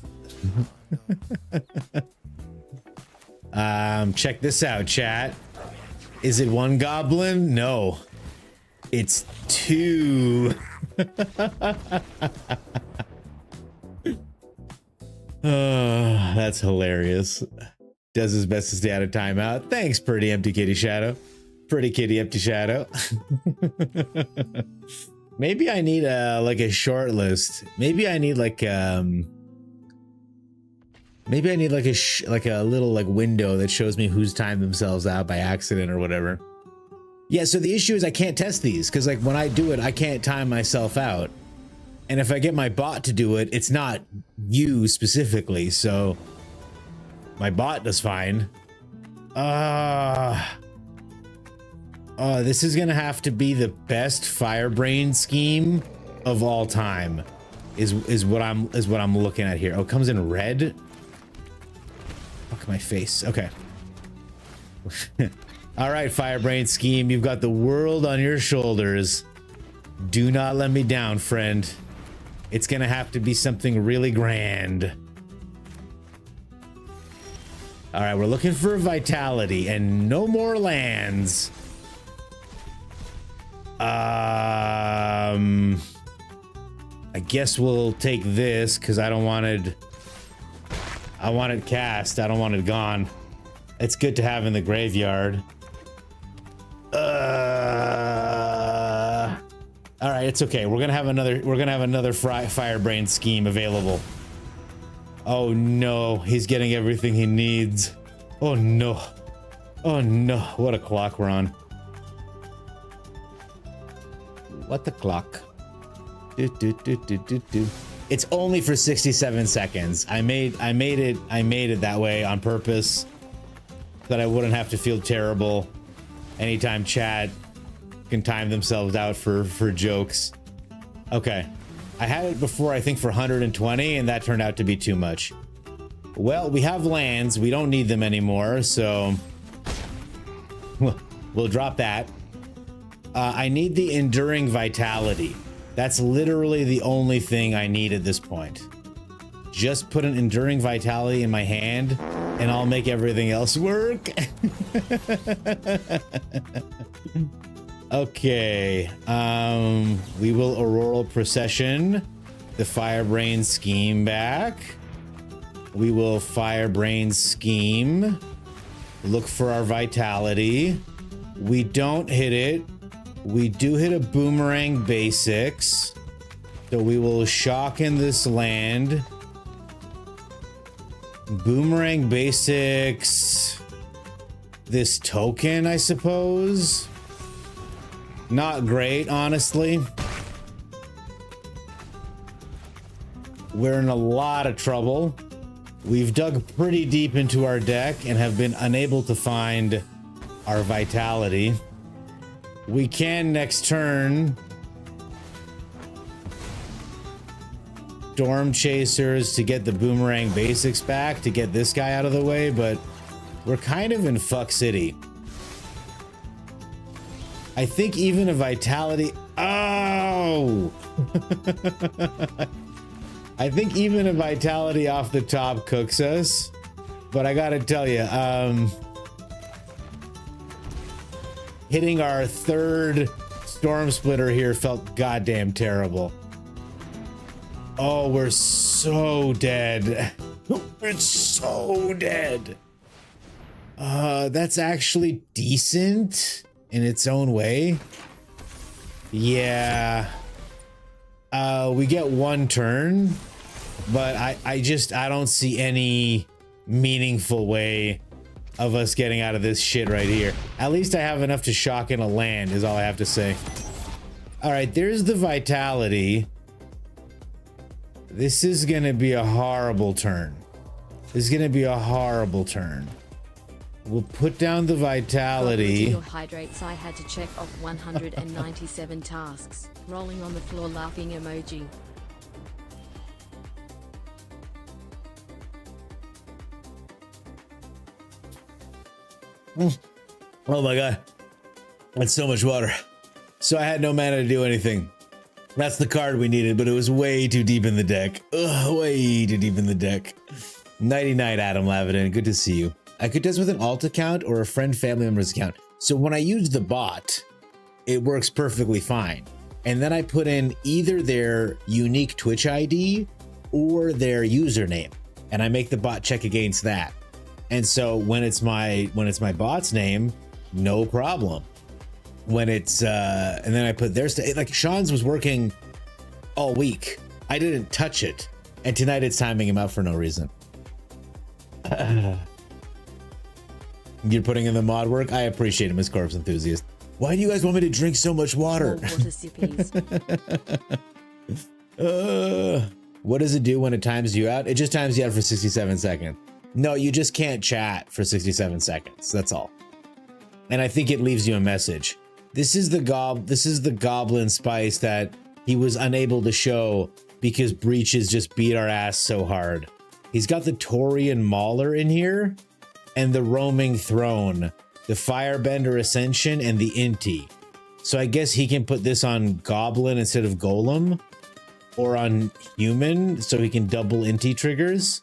Check this out, chat. Is it one goblin? No. It's two. Oh, that's hilarious. Does his best to stay out of timeout. Thanks, Pretty Empty Kitty Shadow. Pretty Kitty Empty Shadow. Maybe I need a short list. Maybe I need like a little like window that shows me who's timed themselves out by accident or whatever. Yeah, so the issue is I can't test these because like when I do it, I can't time myself out. And if I get my bot to do it, it's not you specifically, so my bot does fine. This is gonna have to be the best Firebrain scheme of all time, is what I'm looking at here. Oh, it comes in red. Fuck my face. Okay. All right, Firebrain scheme, you've got the world on your shoulders. Do not let me down, friend. It's gonna have to be something really grand. All right, we're looking for vitality and no more lands. I guess we'll take this because I want it cast. I don't want it gone. It's good to have in the graveyard. All right, it's okay. We're gonna have another Firebrain scheme available. Oh no, he's getting everything he needs. Oh no. Oh no, what a clock we're on. What the clock? It's only for 67 seconds. I made it that way on purpose so that I wouldn't have to feel terrible anytime chat can time themselves out for jokes. Okay. I had it before, I think, for 120, and that turned out to be too much. Well, we have lands. We don't need them anymore, so we'll drop that. I need the Enduring Vitality. That's literally the only thing I need at this point. Just put an Enduring Vitality in my hand, and I'll make everything else work. Okay, we will Auroral Procession the Firebrain scheme back. We will Firebrain scheme, look for our vitality. We don't hit it. We do hit a Boomerang Basics, so we will shock in this land. Boomerang Basics this token, I suppose. Not great, honestly. we're in a lot of trouble. We've dug pretty deep into our deck and have been unable to find our vitality. We can next turn Storm Chasers to get the Boomerang basics back to get this guy out of the way, but we're kind of in fuck city. I think even a vitality. Oh! I think even a vitality off the top cooks us, but I gotta tell you, hitting our third Storm Splitter here felt goddamn terrible. Oh, we're so dead. It's so dead. That's actually decent in its own way. Yeah. We get one turn, but I don't see any meaningful way of us getting out of this shit right here. At least I have enough to shock in a land is all I have to say. All right, there's the vitality. This is gonna be a horrible turn. This is gonna be a horrible turn. We'll put down the vitality.
Your hydrates. I had to check off 197 tasks. Rolling on the floor laughing emoji.
Oh my god. That's so much water. So I had no mana to do anything. That's the card we needed, but it was way too deep in the deck. Ugh, way too deep in the deck. Nighty night, Adam Lavidin. Good to see you. I could test with an alt account or a friend family member's account. So when I use the bot, it works perfectly fine. And then I put in either their unique Twitch ID or their username, and I make the bot check against that. And so when it's my bot's name, no problem. When it's and then I put their like Sean's was working all week. I didn't touch it, and tonight it's timing him out for no reason. You're putting in the mod work. I appreciate it, Miss Corpse Enthusiast. Why do you guys want me to drink so much water?
More water sippies.
What does it do when it times you out? It just times you out for 67 seconds. No, you just can't chat for 67 seconds. That's all. And I think it leaves you a message. This is the Goblin spice that he was unable to show because Breaches just beat our ass so hard. He's got the Taurian Mauler in here and the Roaming Throne, the Firebender Ascension, and the Inti. So I guess he can put this on Goblin instead of Golem, or on Human, so he can double Inti triggers.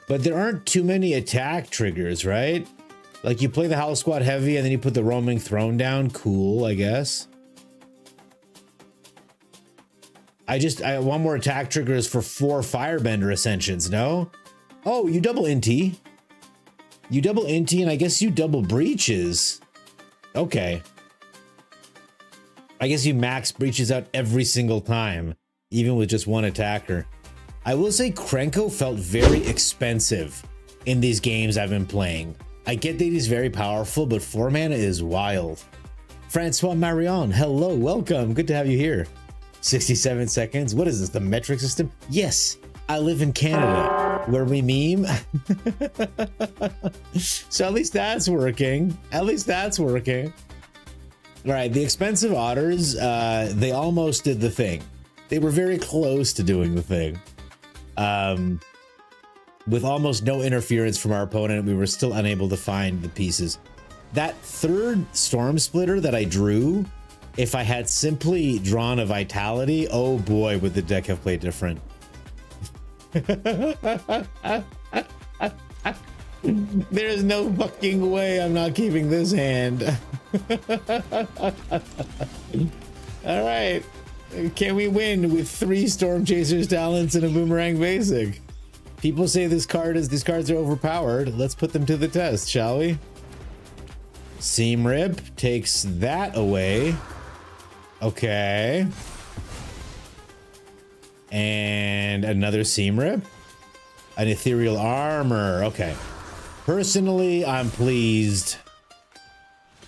But there aren't too many attack triggers, right? Like you play the Howl Squad heavy and then you put the Roaming Throne down. Cool, I guess. I want more attack triggers for 4 Firebender Ascensions, no? Oh, you double Inti. You double Inti and I guess you double Breaches. Okay. I guess you max Breaches out every single time, even with just one attacker. I will say Krenko felt very expensive in these games I've been playing. I get that he's very powerful, but 4 mana is wild. Francois Marion, hello, welcome. Good to have you here. 67 seconds. What is this, the metric system? Yes, I live in Canada, where we meme. So at least that's working. At least that's working. All right, the expensive otters, they almost did the thing. They were very close to doing the thing. With almost no interference from our opponent, we were still unable to find the pieces. That third Storm Splitter that I drew, if I had simply drawn a Vitality, oh boy, would the deck have played different. There's no fucking way I'm not keeping this hand. All right. Can we win with 3 Storm Chasers talents and a Boomerang basic? People say these cards are overpowered. Let's put them to the test, shall we? Seam Rip takes that away. Okay. And another Seam Rip. An Ethereal Armor. Okay. Personally, I'm pleased.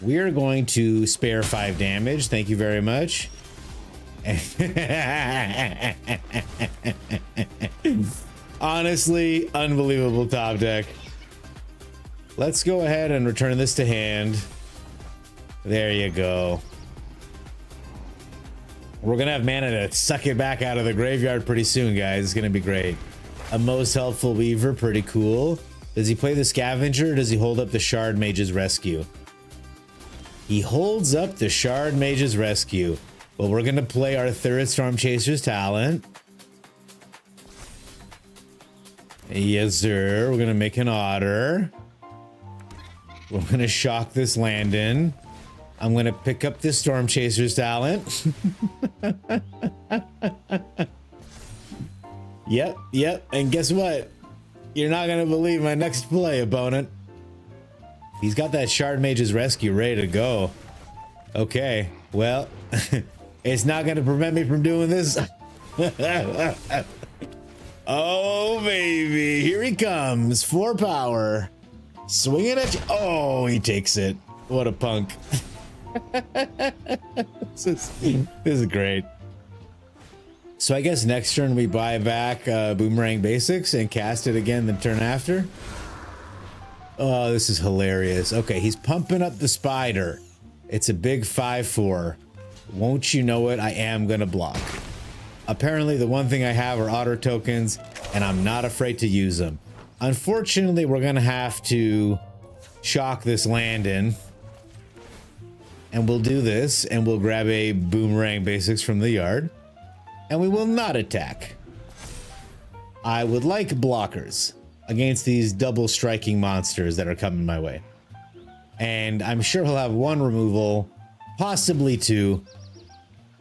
We're going to spare 5 damage. Thank you very much. Honestly, unbelievable top deck. Let's go ahead and return this to hand. There you go. We're gonna have mana to suck it back out of the graveyard pretty soon, guys. It's gonna be great. A most helpful weaver, pretty cool. Does he play the scavenger or does he hold up the shard mage's rescue? He holds up the shard mage's rescue. Well, we're gonna play our third Storm Chaser's talent. Yes, sir. We're gonna make an otter. We're gonna shock this Landon. I'm gonna pick up this Storm Chaser's talent. Yep. And guess what? You're not gonna believe my next play, opponent. He's got that Shard Mage's Rescue ready to go. Okay, well, it's not gonna prevent me from doing this. Oh, baby, here he comes. 4 power. Swing it at you. Oh, he takes it. What a punk. This is great. So I guess next turn we buy back Boomerang Basics and cast it again the turn after. Oh, this is hilarious. Okay, he's pumping up the spider. It's a big 5/4. Won't you know it? I am gonna block. Apparently the one thing I have are otter tokens, and I'm not afraid to use them. Unfortunately, we're gonna have to shock this Landon. And we'll do this, and we'll grab a Boomerang Basics from the yard. And we will not attack. I would like blockers against these double striking monsters that are coming my way. And I'm sure he'll have 1 removal, possibly 2.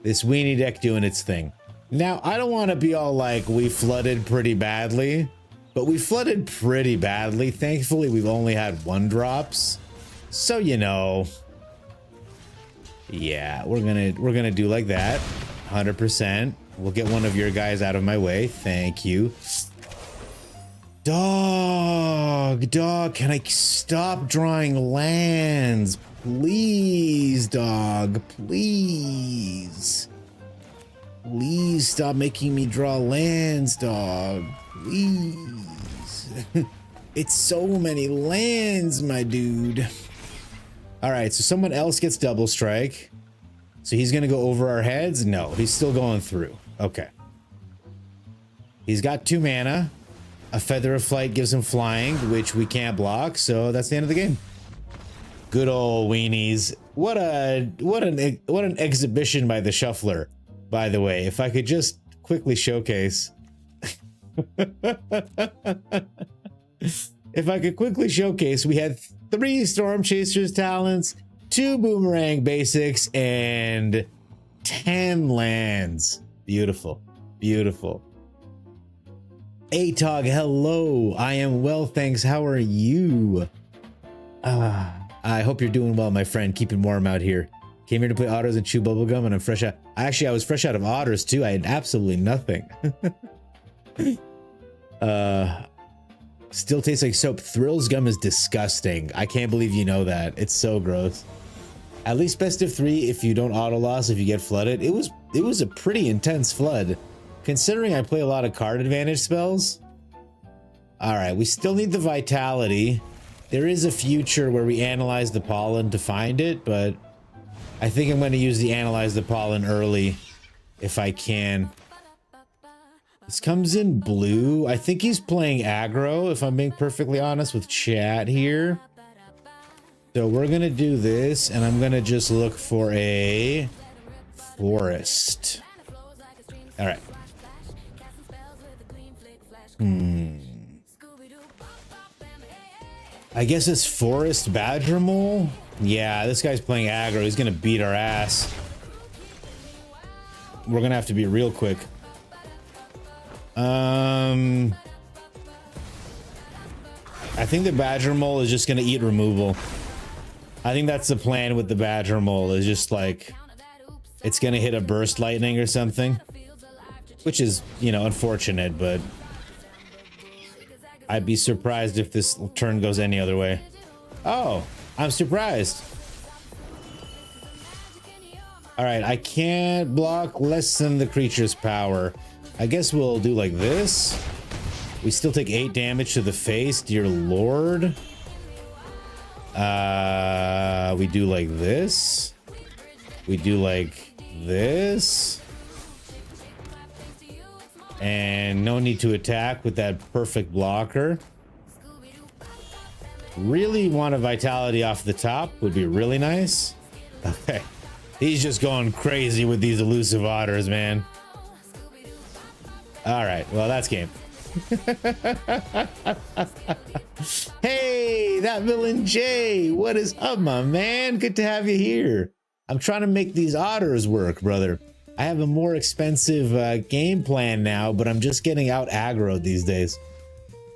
This weenie deck doing its thing. Now, I don't want to be all like, we flooded pretty badly, but we flooded pretty badly. Thankfully, we've only had 1 drops. So, you know, yeah, we're gonna do like that. 100%. We'll get one of your guys out of my way. Thank you. Dog, can I stop drawing lands? Please, dog, please. Please stop making me draw lands, dog. Please. It's so many lands, my dude. All right, so someone else gets double strike. So he's gonna go over our heads? No, he's still going through. Okay. He's got 2 mana. A Feather of Flight gives him flying, which we can't block, so that's the end of the game. Good old weenies. What an exhibition by the shuffler, by the way. If I could just quickly showcase. If I could quickly showcase, we had 3 Storm Chasers talents, 2 Boomerang Basics, and 10 lands. Beautiful. Beautiful. Atog, hello. I am well, thanks. How are you? I hope you're doing well, my friend. Keeping warm out here. Came here to play otters and chew bubblegum, and I'm fresh out. Actually, I was fresh out of otters, too. I had absolutely nothing. Still tastes like soap. Thrills gum is disgusting. I can't believe you know that. It's so gross. At least best of 3 if you don't auto loss if you get flooded. It was a pretty intense flood, considering I play a lot of card advantage spells. All right, we still need the vitality. There is a future where we analyze the pollen to find it, but I think I'm going to use the analyze the pollen early if I can. This comes in blue. I think he's playing aggro, if I'm being perfectly honest with chat here. So we're gonna do this, and I'm gonna just look for a forest. All right. I guess it's forest badger mole. Yeah, this guy's playing aggro. He's gonna beat our ass. We're gonna have to be real quick. I think the badger mole is just gonna eat removal. I think that's the plan with the badger mole, is just like it's gonna hit a burst lightning or something, which is, you know, unfortunate, but I'd be surprised if this turn goes any other way. Oh, I'm surprised. All right, I can't block less than the creature's power. I guess we'll do like this. We still take 8 damage to the face, dear lord. We do like this. We do like this. And no need to attack with that perfect blocker. Really want a vitality off the top, would be really nice. Okay. He's just going crazy with these elusive otters, man. All right, well, that's game. Hey, that villain Jay, what is up, my man? Good to have you here. I'm trying to make these otters work, brother. I have a more expensive game plan now, but I'm just getting out aggroed these days.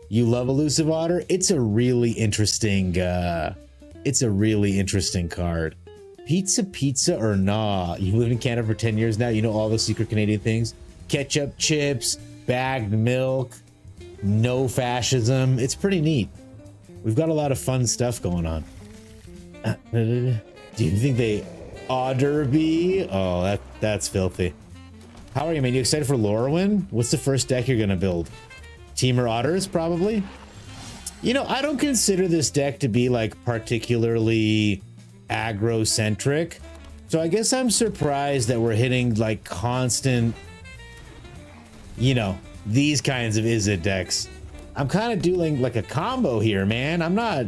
You love elusive otter? It's a really interesting card. Pizza or nah? You lived in Canada for 10 years now. You know all the secret Canadian things. Ketchup, chips, bagged milk, no fascism. It's pretty neat. We've got a lot of fun stuff going on. Do you think they otter be? Oh, that's filthy. How are you, man? You excited for Lorwyn? What's the first deck you're gonna build? Teamer otters, probably? You know, I don't consider this deck to be like particularly aggro-centric. So I guess I'm surprised that we're hitting like constant, you know, these kinds of Izzet decks. I'm kind of doing like a combo here, man. I'm not,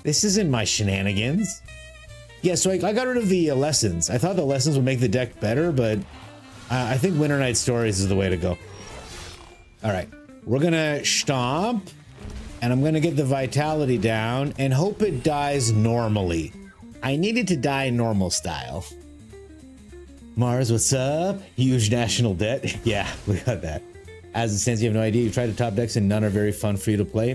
this isn't my shenanigans. Yeah, so I got rid of the lessons. I thought the lessons would make the deck better, but I think Winter Night Stories is the way to go. All right, we're gonna stomp, and I'm gonna get the vitality down and hope it dies normally. I need it to die normal style. Mars, what's up? Huge national debt. Yeah, we got that. As it stands, you have no idea. You tried to top decks and none are very fun for you to play.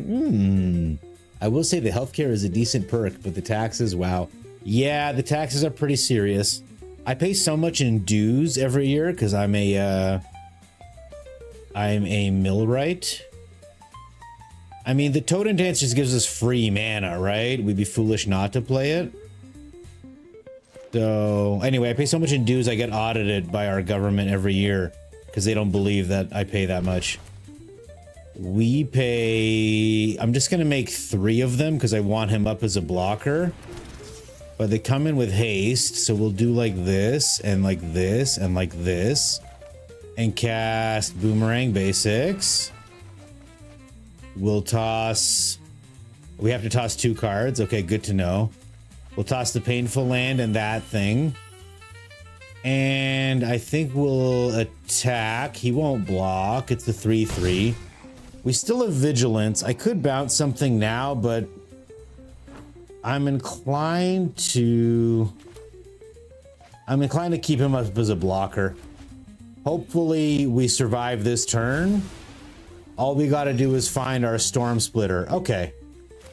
I will say the healthcare is a decent perk, but the taxes, wow. Yeah, the taxes are pretty serious. I pay so much in dues every year because I'm a millwright. I mean, the Totem Dance just gives us free mana, right? We'd be foolish not to play it. So anyway, I pay so much in dues, I get audited by our government every year because they don't believe that I pay that much. We pay, I'm just going to make 3 of them because I want him up as a blocker. But they come in with haste, so we'll do like this, and like this, and like this. And cast Boomerang Basics. We'll toss... We have to toss 2 cards. Okay, good to know. We'll toss the Painful Land and that thing. And I think we'll attack. He won't block. It's the 3/3. We still have Vigilance. I could bounce something now, but... I'm inclined to keep him up as a blocker. Hopefully we survive this turn. All we got to do is find our Storm Splitter. Okay.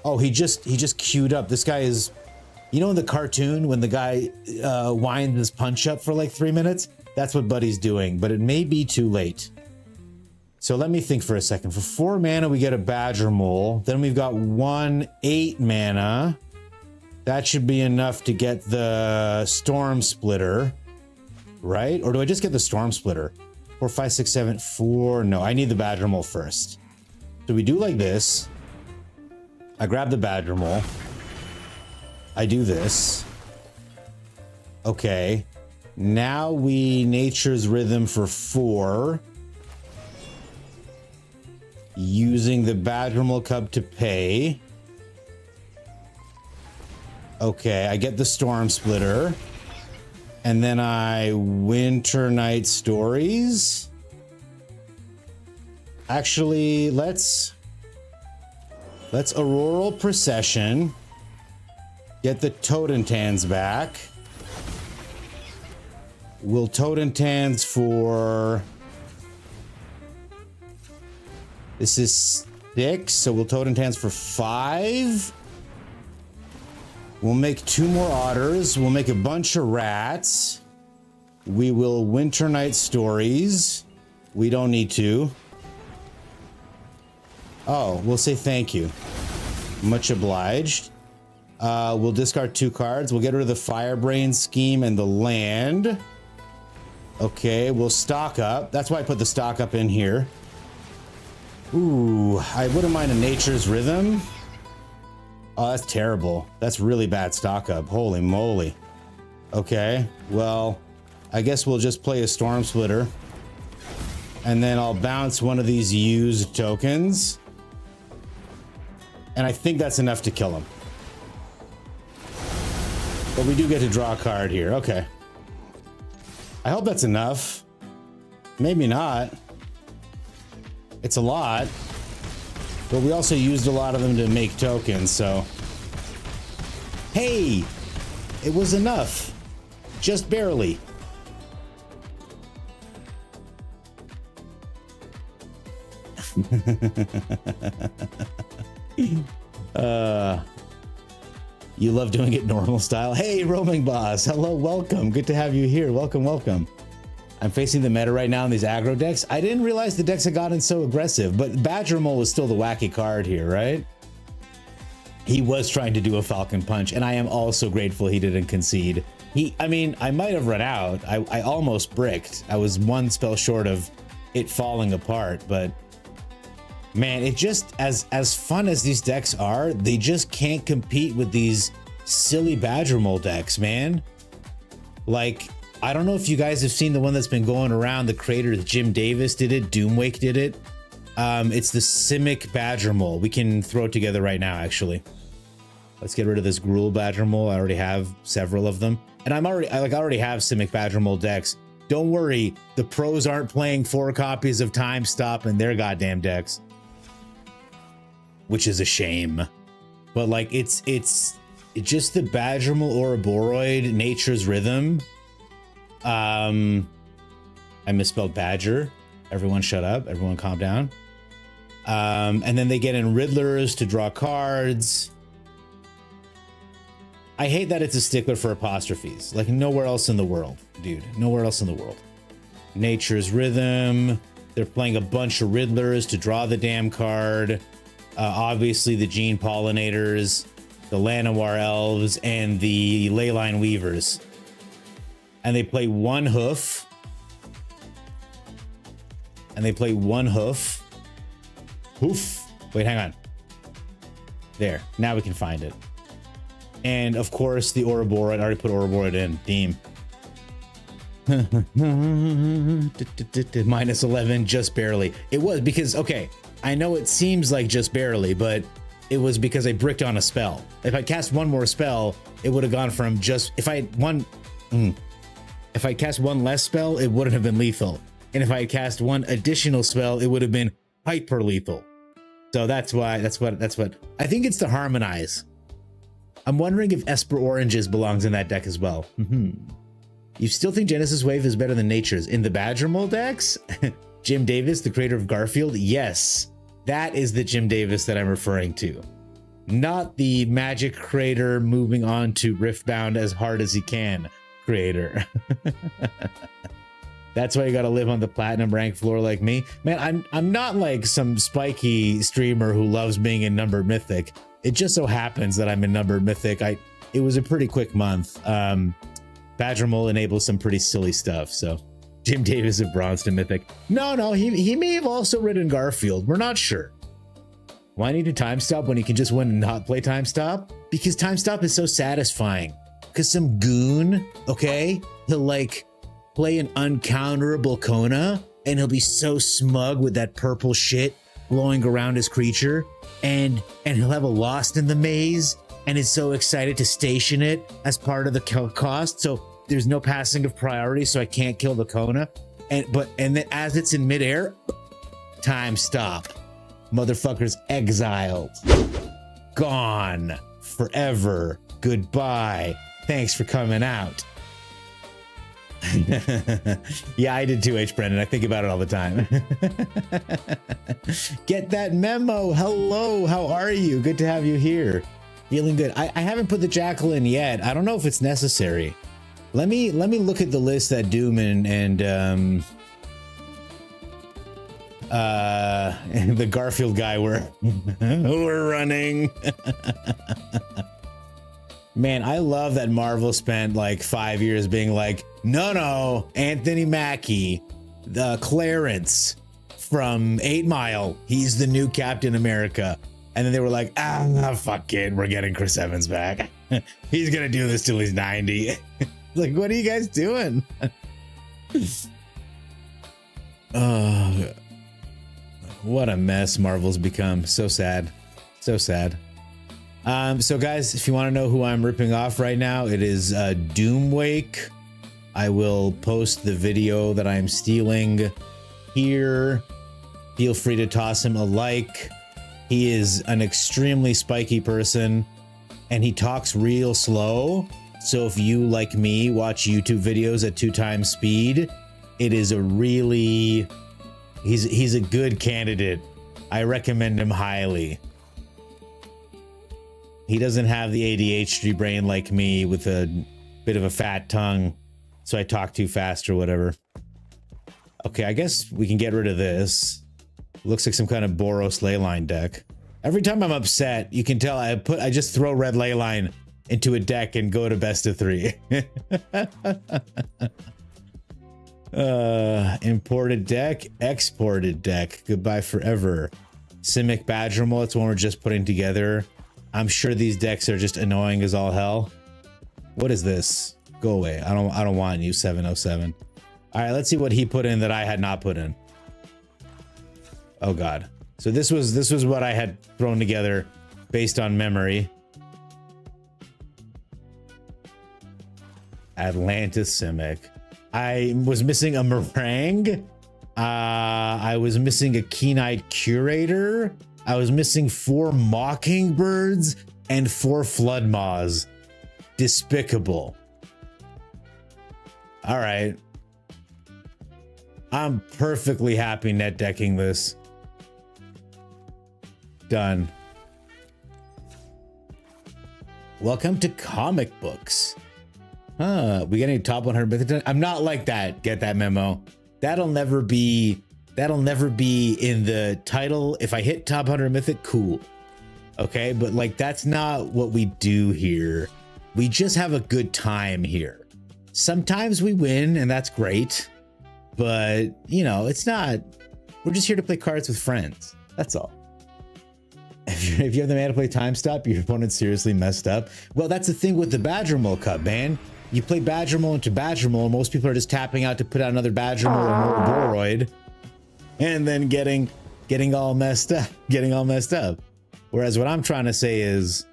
Oh, he just queued up. This guy is, you know, in the cartoon when the guy winds his punch up for like 3 minutes? That's what Buddy's doing, but it may be too late. So let me think for a second. For 4 mana, we get a Badger Mole. Then we've got 1 8 mana. That should be enough to get the Storm Splitter, right? Or do I just get the Storm Splitter? 4, 5, 6, 7, 4. No, I need the Badger Mole first. So we do like this. I grab the Badger Mole. I do this. Okay. Now we Nature's Rhythm for 4. Using the Badger Mole Cub to pay. Okay, I get the Storm Splitter. And then I Winter Night Stories. Actually, let's Auroral Procession. Get the Totentans back. We'll Totentans for... This is 6, so we'll Totentans for 5. We'll make 2 more otters. We'll make a bunch of rats. We will Winter Night Stories. We don't need to. Oh, we'll say thank you. Much obliged. We'll discard 2 cards. We'll get rid of the Firebrain Scheme and the land. Okay, we'll stock up. That's why I put the stock up in here. Ooh, I wouldn't mind a Nature's Rhythm. Oh, that's terrible. That's really bad stock up. Holy moly. Okay, well, I guess we'll just play a Storm Splitter. And then I'll bounce one of these used tokens. And I think that's enough to kill him. But we do get to draw a card here. Okay. I hope that's enough. Maybe not. It's a lot. But we also used a lot of them to make tokens, so... Hey! It was enough. Just barely. You love doing it normal style. Hey, Roaming Boss. Hello, welcome. Good to have you here. Welcome, welcome. I'm facing the meta right now in these aggro decks. I didn't realize the decks had gotten so aggressive, but Badger Mole is still the wacky card here, right? He was trying to do a Falcon Punch, and I am also grateful he didn't concede. I mean, I might have run out. I almost bricked. I was 1 spell short of it falling apart, but man, it just, as fun as these decks are, they just can't compete with these silly Badger Mole decks, man. Like, I don't know if you guys have seen the one that's been going around. The creator, Jim Davis, did it. Doomwake did it. It's the Simic Badger Mole. We can throw it together right now, actually. Let's get rid of this Gruul Badger Mole. I already have several of them. And I already have Simic Badger Mole decks. Don't worry, the pros aren't playing 4 copies of Time Stop in their goddamn decks. Which is a shame. But like, it's just the Badger Mole Ouroboros, Nature's Rhythm. I misspelled Badger. Everyone shut up. Everyone calm down. And then they get in Riddlers to draw cards. I hate that it's a stickler for apostrophes. Like nowhere else in the world, dude. Nowhere else in the world. Nature's Rhythm. They're playing a bunch of Riddlers to draw the damn card. Obviously the Gene Pollinators, the Llanowar Elves, and the Leyline Weavers. And they play 1 hoof. And they play 1 hoof. Hoof. Wait, hang on. There. Now we can find it. And of course, the Ouroboros. I already put Ouroboros in. Theme. Minus 11, just barely. It was because, okay, I know it seems like just barely, but it was because I bricked on a spell. If I cast 1 more spell, it would have gone from just... If I cast 1 less spell, it wouldn't have been lethal. And if I had cast 1 additional spell, it would have been hyper lethal. So that's what I think it's to harmonize. I'm wondering if Esper Oranges belongs in that deck as well. You still think Genesis Wave is better than Nature's in the Badger Mole decks? Jim Davis, the creator of Garfield? Yes, that is the Jim Davis that I'm referring to. Not the Magic creator moving on to Riftbound as hard as he can creator. That's why you gotta live on the platinum rank floor like me. Man, I'm not like some spiky streamer who loves being in Numbered Mythic. It just so happens that I'm in Numbered Mythic. It was a pretty quick month. Badger Mole enables some pretty silly stuff, so Jim Davis of Bronze to Mythic. No, he may have also written Garfield. We're not sure. Why need a Time Stop when you can just win and not play Time Stop? Because Time Stop is so satisfying. Because some goon, okay, he'll like play an uncounterable Kona, and he'll be so smug with that purple shit blowing around his creature, and he'll have a Lost in the Maze, and is so excited to station it as part of the cost, so there's no passing of priority, so I can't kill the Kona. And then as it's in midair, Time Stop. Motherfucker's exiled. Gone. Forever. Goodbye. Thanks for coming out. Yeah, I did too, H. Brendan. I think about it all the time. Get that memo. Hello, how are you? Good to have you here. Feeling good. I haven't put the Jackal in yet. I don't know if it's necessary. Let me look at the list that Doom and the Garfield guy were running. Man, I love that Marvel spent like 5 years being like, no, Anthony Mackie, the Clarence from 8 Mile, he's the new Captain America. And then they were like, fuck it, we're getting Chris Evans back. He's gonna do this till he's 90. Like, what are you guys doing? What a mess Marvel's become. So sad. So sad. So guys, if you want to know who I'm ripping off right now, it is Doomwake. I will post the video that I'm stealing here. Feel free to toss him a like. He is an extremely spiky person and he talks real slow. So if you, like me, watch YouTube videos at 2 times speed, it is a really, he's a good candidate. I recommend him highly. He doesn't have the ADHD brain like me with a bit of a fat tongue, so I talk too fast or whatever. Okay, I guess we can get rid of this. Looks like some kind of Borelose leyline deck. Every time I'm upset, you can tell I just throw red leyline into a deck and go to best of 3. Imported deck, exported deck. Goodbye forever. Simic Badgermole, that's one we're just putting together. I'm sure these decks are just annoying as all hell. What is this? Go away. I don't want you, 707. All right, let's see what he put in that I had not put in. Oh god. So this was what I had thrown together based on memory. Atlantis Simic. I was missing a meringue. I was missing a keen-eyed curator. I was missing 4 mockingbirds and 4 flood maws. Despicable. All right. I'm perfectly happy net decking this. Done. Welcome to comic books. We get any top 100 mythic? I'm not like that. Get that memo. That'll never be in the title. If I hit top 100 mythic, cool. Okay, but like that's not what we do here. We just have a good time here. Sometimes we win and that's great, but you know, it's not, we're just here to play cards with friends. That's all. If you have the mana to play time stop, your opponent's seriously messed up. Well, that's the thing with the Badgermole Cup, man. You play Badgermole into Badgermole, and most people are just tapping out to put out another Badgermole or more Boroid, and then getting all messed up. Whereas what I'm trying to say is,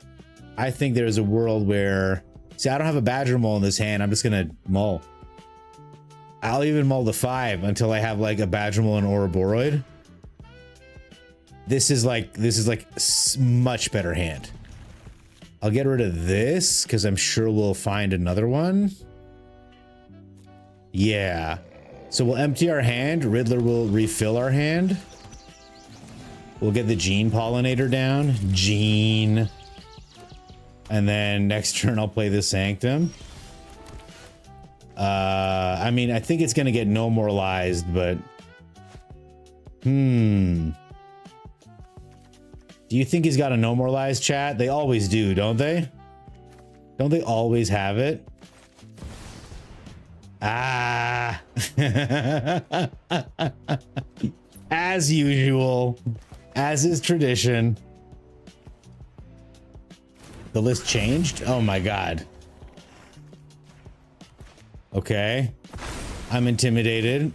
I think there's a world where, see, I don't have a Badgermole in this hand. I'm just gonna mull. I'll even mull the 5 until I have like a Badgermole and Ouroboros. This is like much better hand. I'll get rid of this because I'm sure we'll find another one. Yeah. So we'll empty our hand. Riddler will refill our hand. We'll get the Gene Pollinator down. Gene. And then next turn I'll play the Sanctum. I mean, I think it's gonna get no moralized, but do you think he's got a no moralized, chat? They always do, don't they? Don't they always have it? Ah. As usual, as is tradition. The list changed? Oh my god. Okay. I'm intimidated.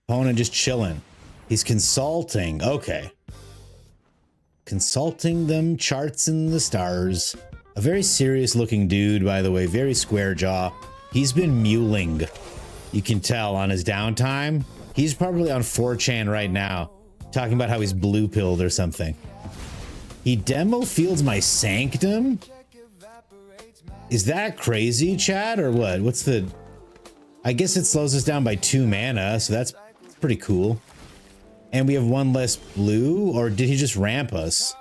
Opponent just chilling. He's consulting. Okay. Consulting them charts in the stars. A very serious looking dude, by the way. Very square jaw. He's been muling. You can tell on his downtime. He's probably on 4chan right now, talking about how he's blue pilled or something. He demo fields my Sanctum? Is that crazy, chat, or what? What's the... I guess it slows us down by 2 mana, so that's pretty cool. And we have 1 less blue, or did he just ramp us?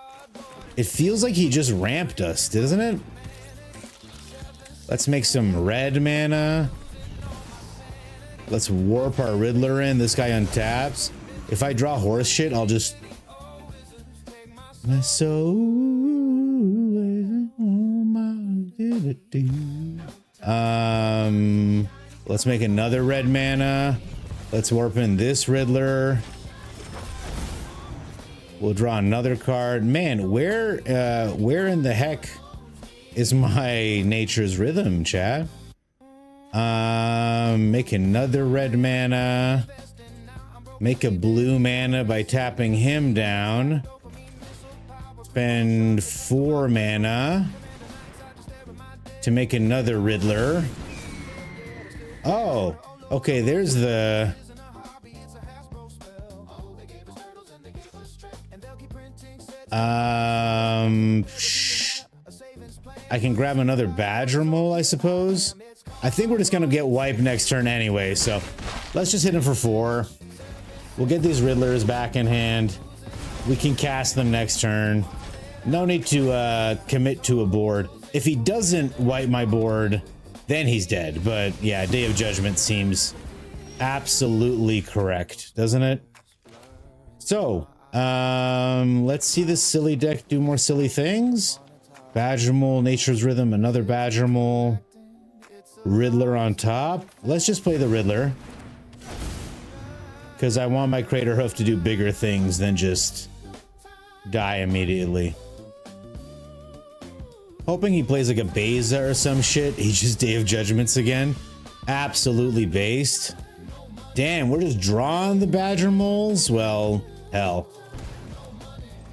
It feels like he just ramped us, doesn't it? Let's make some red mana. Let's warp our Riddler in. This guy untaps. If I draw horse shit, I'll just My soul. Let's make another red mana. Let's warp in this Riddler. We'll draw another card. Man, where in the heck is my Nature's Rhythm, chat? Make another red mana. Make a blue mana by tapping him down. Spend 4 mana to make another Riddler. Oh, okay, there's the... I can grab another Badger Mole, I suppose. I think we're just gonna get wiped next turn anyway, so let's just hit him for 4. We'll get these Riddlers back in hand. We can cast them next turn. No need to commit to a board. If he doesn't wipe my board, then he's dead. But yeah, Day of Judgment seems absolutely correct, doesn't it? So, let's see this silly deck do more silly things. Badger Mole, Nature's Rhythm, another Badger Mole, Riddler on top. Let's just play the Riddler, because I want my Crater Hoof to do bigger things than just die immediately. Hoping he plays like a Beza or some shit. He just Day of Judgments again. Absolutely based. Damn, we're just drawing the Badger Moles? Well, hell.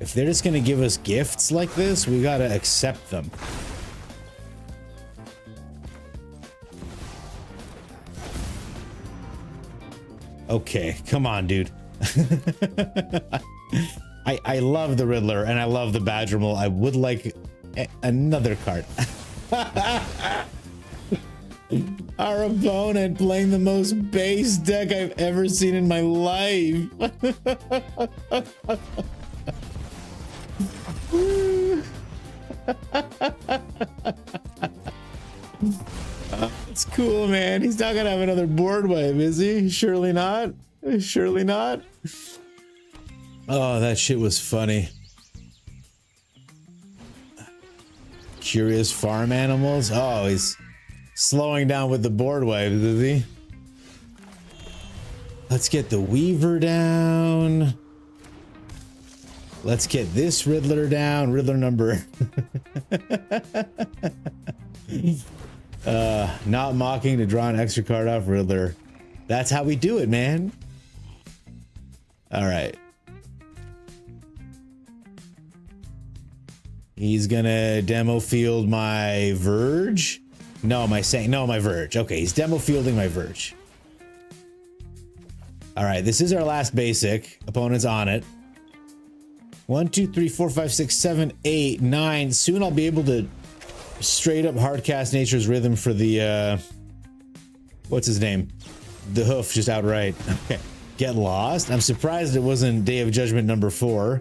If they're just gonna give us gifts like this, we gotta accept them. Okay, come on, dude. I love the Riddler and I love the Badger Mole. I would like another card. Our opponent playing the most base deck I've ever seen in my life. It's cool, man. He's not gonna have another board wipe, is he? Surely not. Surely not. Oh, that shit was funny. Curious farm animals. Oh, he's slowing down with the board wipes, is he? Let's get the Weaver down. Let's get this Riddler down. Riddler number. Not mocking to draw an extra card off Riddler. That's how we do it, man. All right. He's gonna demo field my Verge. No, my Verge. Okay, he's demo fielding my Verge. All right, this is our last basic. Opponent's on it. 1, 2, 3, 4, 5, 6, 7, 8, 9. Soon I'll be able to straight up hardcast Nature's Rhythm for the what's his name? The Hoof, just outright. Okay. Get Lost. I'm surprised it wasn't Day of Judgment number 4,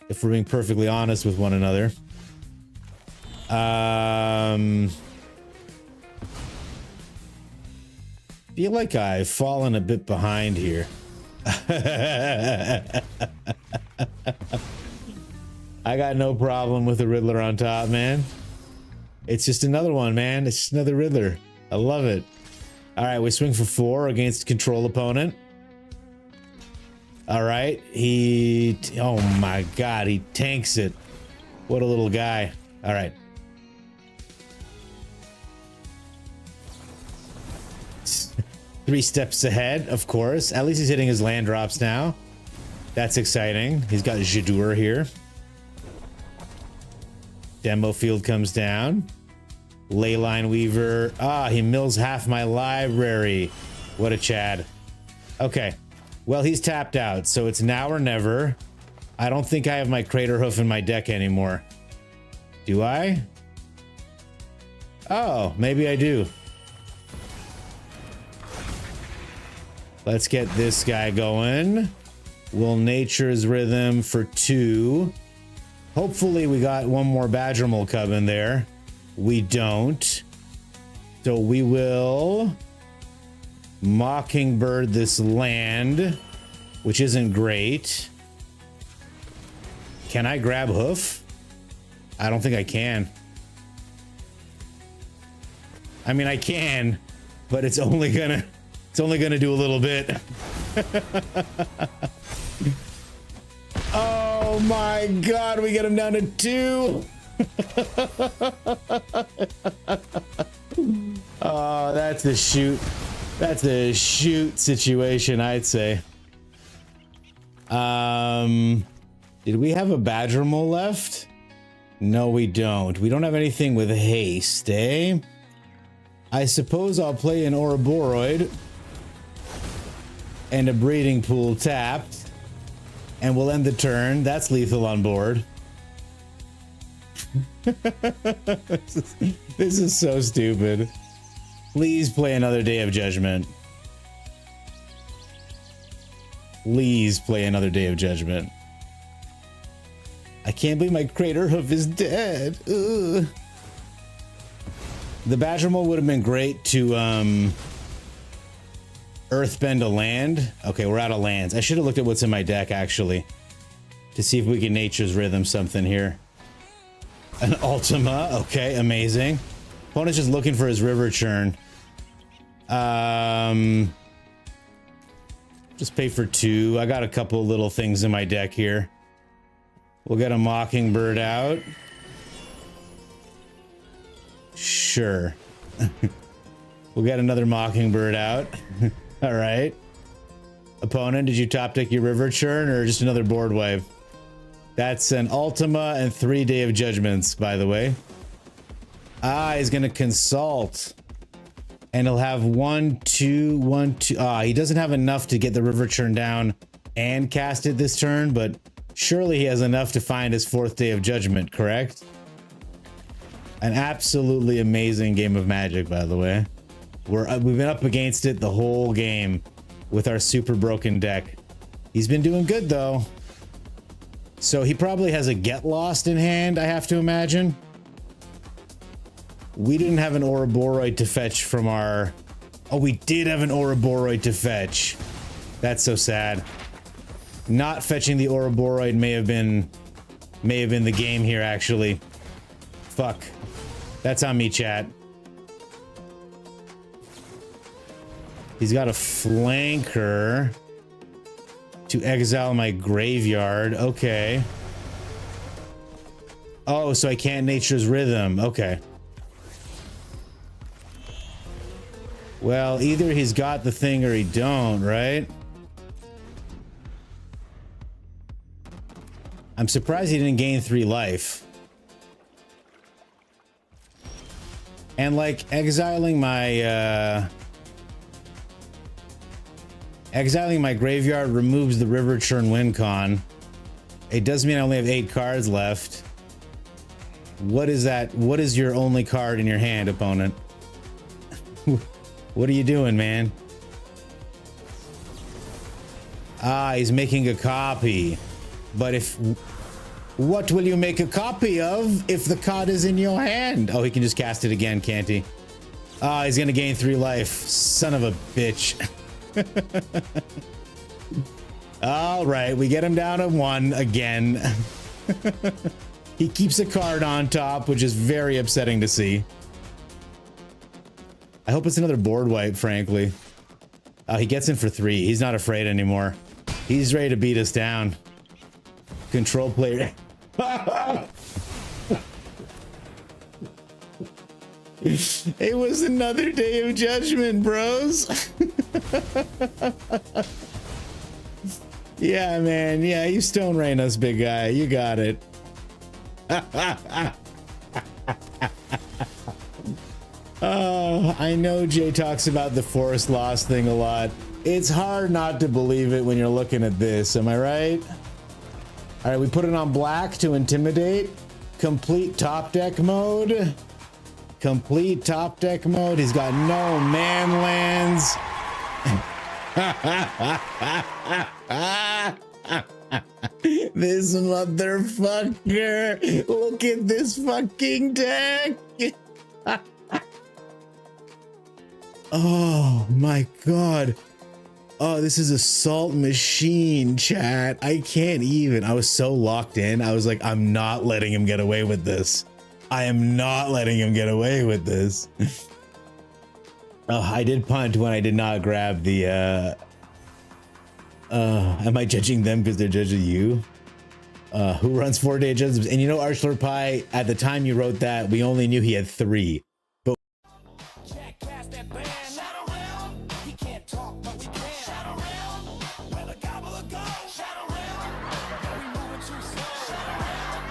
if we're being perfectly honest with one another. Feel like I've fallen a bit behind here. I got no problem with the Riddler on top, man. It's just another one, man. It's just another Riddler. I love it. All right, we swing for 4 against control opponent. All right, oh my God, he tanks it. What a little guy. All right. Three steps ahead, of course. At least he's hitting his land drops now. That's exciting. He's got Jadur here. Demo field comes down. Leyline Weaver. Ah, he mills half my library. What a Chad. Okay. Well, he's tapped out, so it's now or never. I don't think I have my Crater Hoof in my deck anymore. Do I? Oh, maybe I do. Let's get this guy going. Will Nature's Rhythm for 2. Hopefully we got one more Badger Mole Cub in there. We don't. So we will Mockingbird this land, which isn't great. Can I grab hoof? I don't think I can. I mean, I can, but it's only gonna do a little bit. Oh my god, we get him down to 2. Oh, that's a shoot. That's a shoot situation, I'd say. Did we have a badger mole left? No, we don't. We don't have anything with haste, eh? I suppose I'll play an Ouroboros and a breeding pool tapped, and we'll end the turn. That's lethal on board. This is so stupid. Please play another Day of Judgment. Please play another Day of Judgment. I can't believe my crater hoof is dead. Ugh. The badger mole would have been great to earthbend a land. Okay, we're out of lands. I should have looked at what's in my deck actually to see if we can Nature's Rhythm something here. An Ultima. Okay, amazing. Opponent's just looking for his river churn. Just pay for 2. I got a couple little things in my deck here. We'll get a Mockingbird out. Sure. We'll get another Mockingbird out. All right. Opponent, did you top deck your river churn or just another board wipe? That's an Ultima and 3 Day of Judgments, by the way. Ah, he's gonna consult. And he'll have 1, 2, 1, 2. Ah, he doesn't have enough to get the river churn down and cast it this turn, but surely he has enough to find his 4th Day of Judgment, correct? An absolutely amazing game of Magic, by the way. We've been up against it the whole game with our super broken deck. He's been doing good though. So he probably has a Get Lost in hand, I have to imagine. We didn't have an Ouroboros to fetch from our... Oh, we did have an Ouroboros to fetch. That's so sad. Not fetching the Ouroboros may have been the game here, actually. Fuck. That's on me, chat. He's got a flanker to exile my graveyard. Okay. Oh, so I can't Nature's Rhythm. Okay. Well, either he's got the thing or he don't, right? I'm surprised he didn't gain 3 life. And like exiling my graveyard removes the river churn win con. It does mean I only have 8 cards left. What is that? What is your only card in your hand, opponent? What are you doing, man? Ah, he's making a copy. But what will you make a copy of if the card is in your hand? Oh, he can just cast it again, can't he? Ah, he's gonna gain 3 life. Son of a bitch. All right, we get him down to 1 again. He keeps a card on top, which is very upsetting to see. I hope it's another board wipe, frankly. He gets in for 3. He's not afraid anymore. He's ready to beat us down. Control player. It was another Day of Judgment, bros. Yeah, man. Yeah, you stone rain us, big guy. You got it. I know Jay talks about the Forest Lost thing a lot. It's hard not to believe it when you're looking at this. Am I right? All right, we put it on black to intimidate. Complete top deck mode. Complete top deck mode. He's got no man lands. This motherfucker. Look at this fucking deck. Oh my god. Oh, this is assault machine, chat. I can't even. I was so locked in. I was like, I'm not letting him get away with this. I am not letting him get away with this. Oh, I did punt when I did not grab the am I judging them because they're judging you? Who runs 4-day judges? And you know, Archlord Pie, at the time you wrote that, we only knew he had 3. But
Jackass that band. Shout around. He can't talk, but we can. Shout around. Where the gobbler go. Shout around. We moving too slow. Shout around.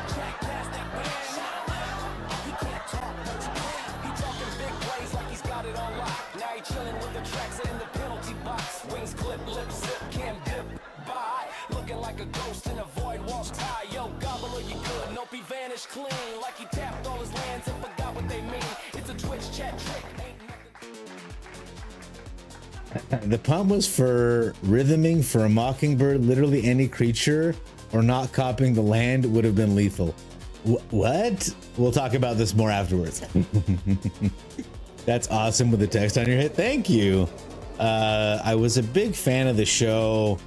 Jackass that band. Shout around. He can't talk, but we can. He talking big plays like he's got it on lock. Now he chilling with the tracks in the penalty box. Wings clip, lip zip, can't dip by. Looking like a ghost in a void walls tie. Yo, gobbler, you good? Nope, he vanished clean. Like he tapped all his lands and forgot what they mean. It's a Twitch chat trick. Ain't nothing.
the punt was for rhythming for a mockingbird. Literally any creature or not copying the land would have been lethal. What? We'll talk about this more afterwards. That's awesome with the text on your hit. Thank you. I was a big fan of the show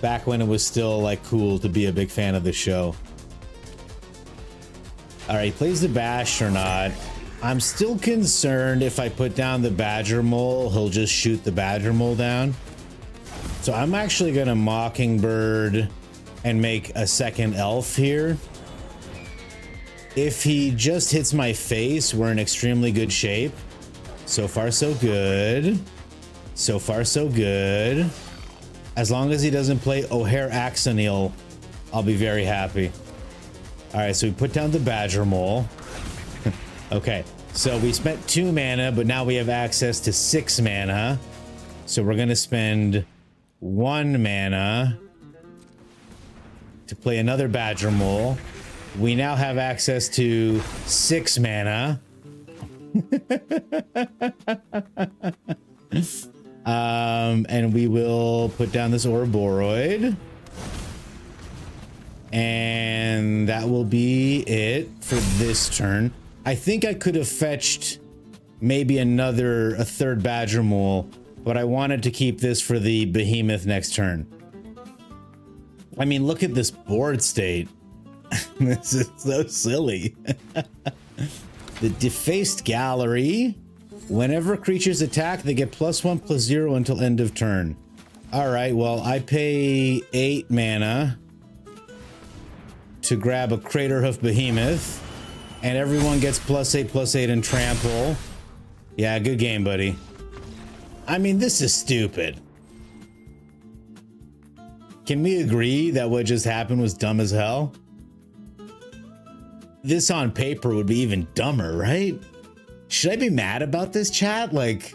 back when it was still like cool to be a big fan of the show. All right, plays the bash or not. I'm still concerned if I put down the badger mole, he'll just shoot the badger mole down. So I'm actually gonna mockingbird and make a second elf here. If he just hits my face, we're in extremely good shape. So far, so good. So far, so good. As long as he doesn't play O'Hare Axonil, I'll be very happy. All right, so we put down the badger mole. Okay, so we spent 2 mana, but now we have access to 6 mana. So we're gonna spend 1 mana to play another badger mole. We now have access to 6 mana. And we will put down this Ouroboros. And that will be it for this turn. I think I could have fetched maybe a third badger mole, but I wanted to keep this for the behemoth next turn. I mean, look at this board state. This is so silly. The defaced gallery. Whenever creatures attack, they get +1/+0 until end of turn. All right, well, I pay 8 mana to grab a Craterhoof Behemoth, and everyone gets +8/+8 and trample. Yeah, good game, buddy. I mean, this is stupid. Can we agree that what just happened was dumb as hell? This on paper would be even dumber, right? Should I be mad about this, chat? Like,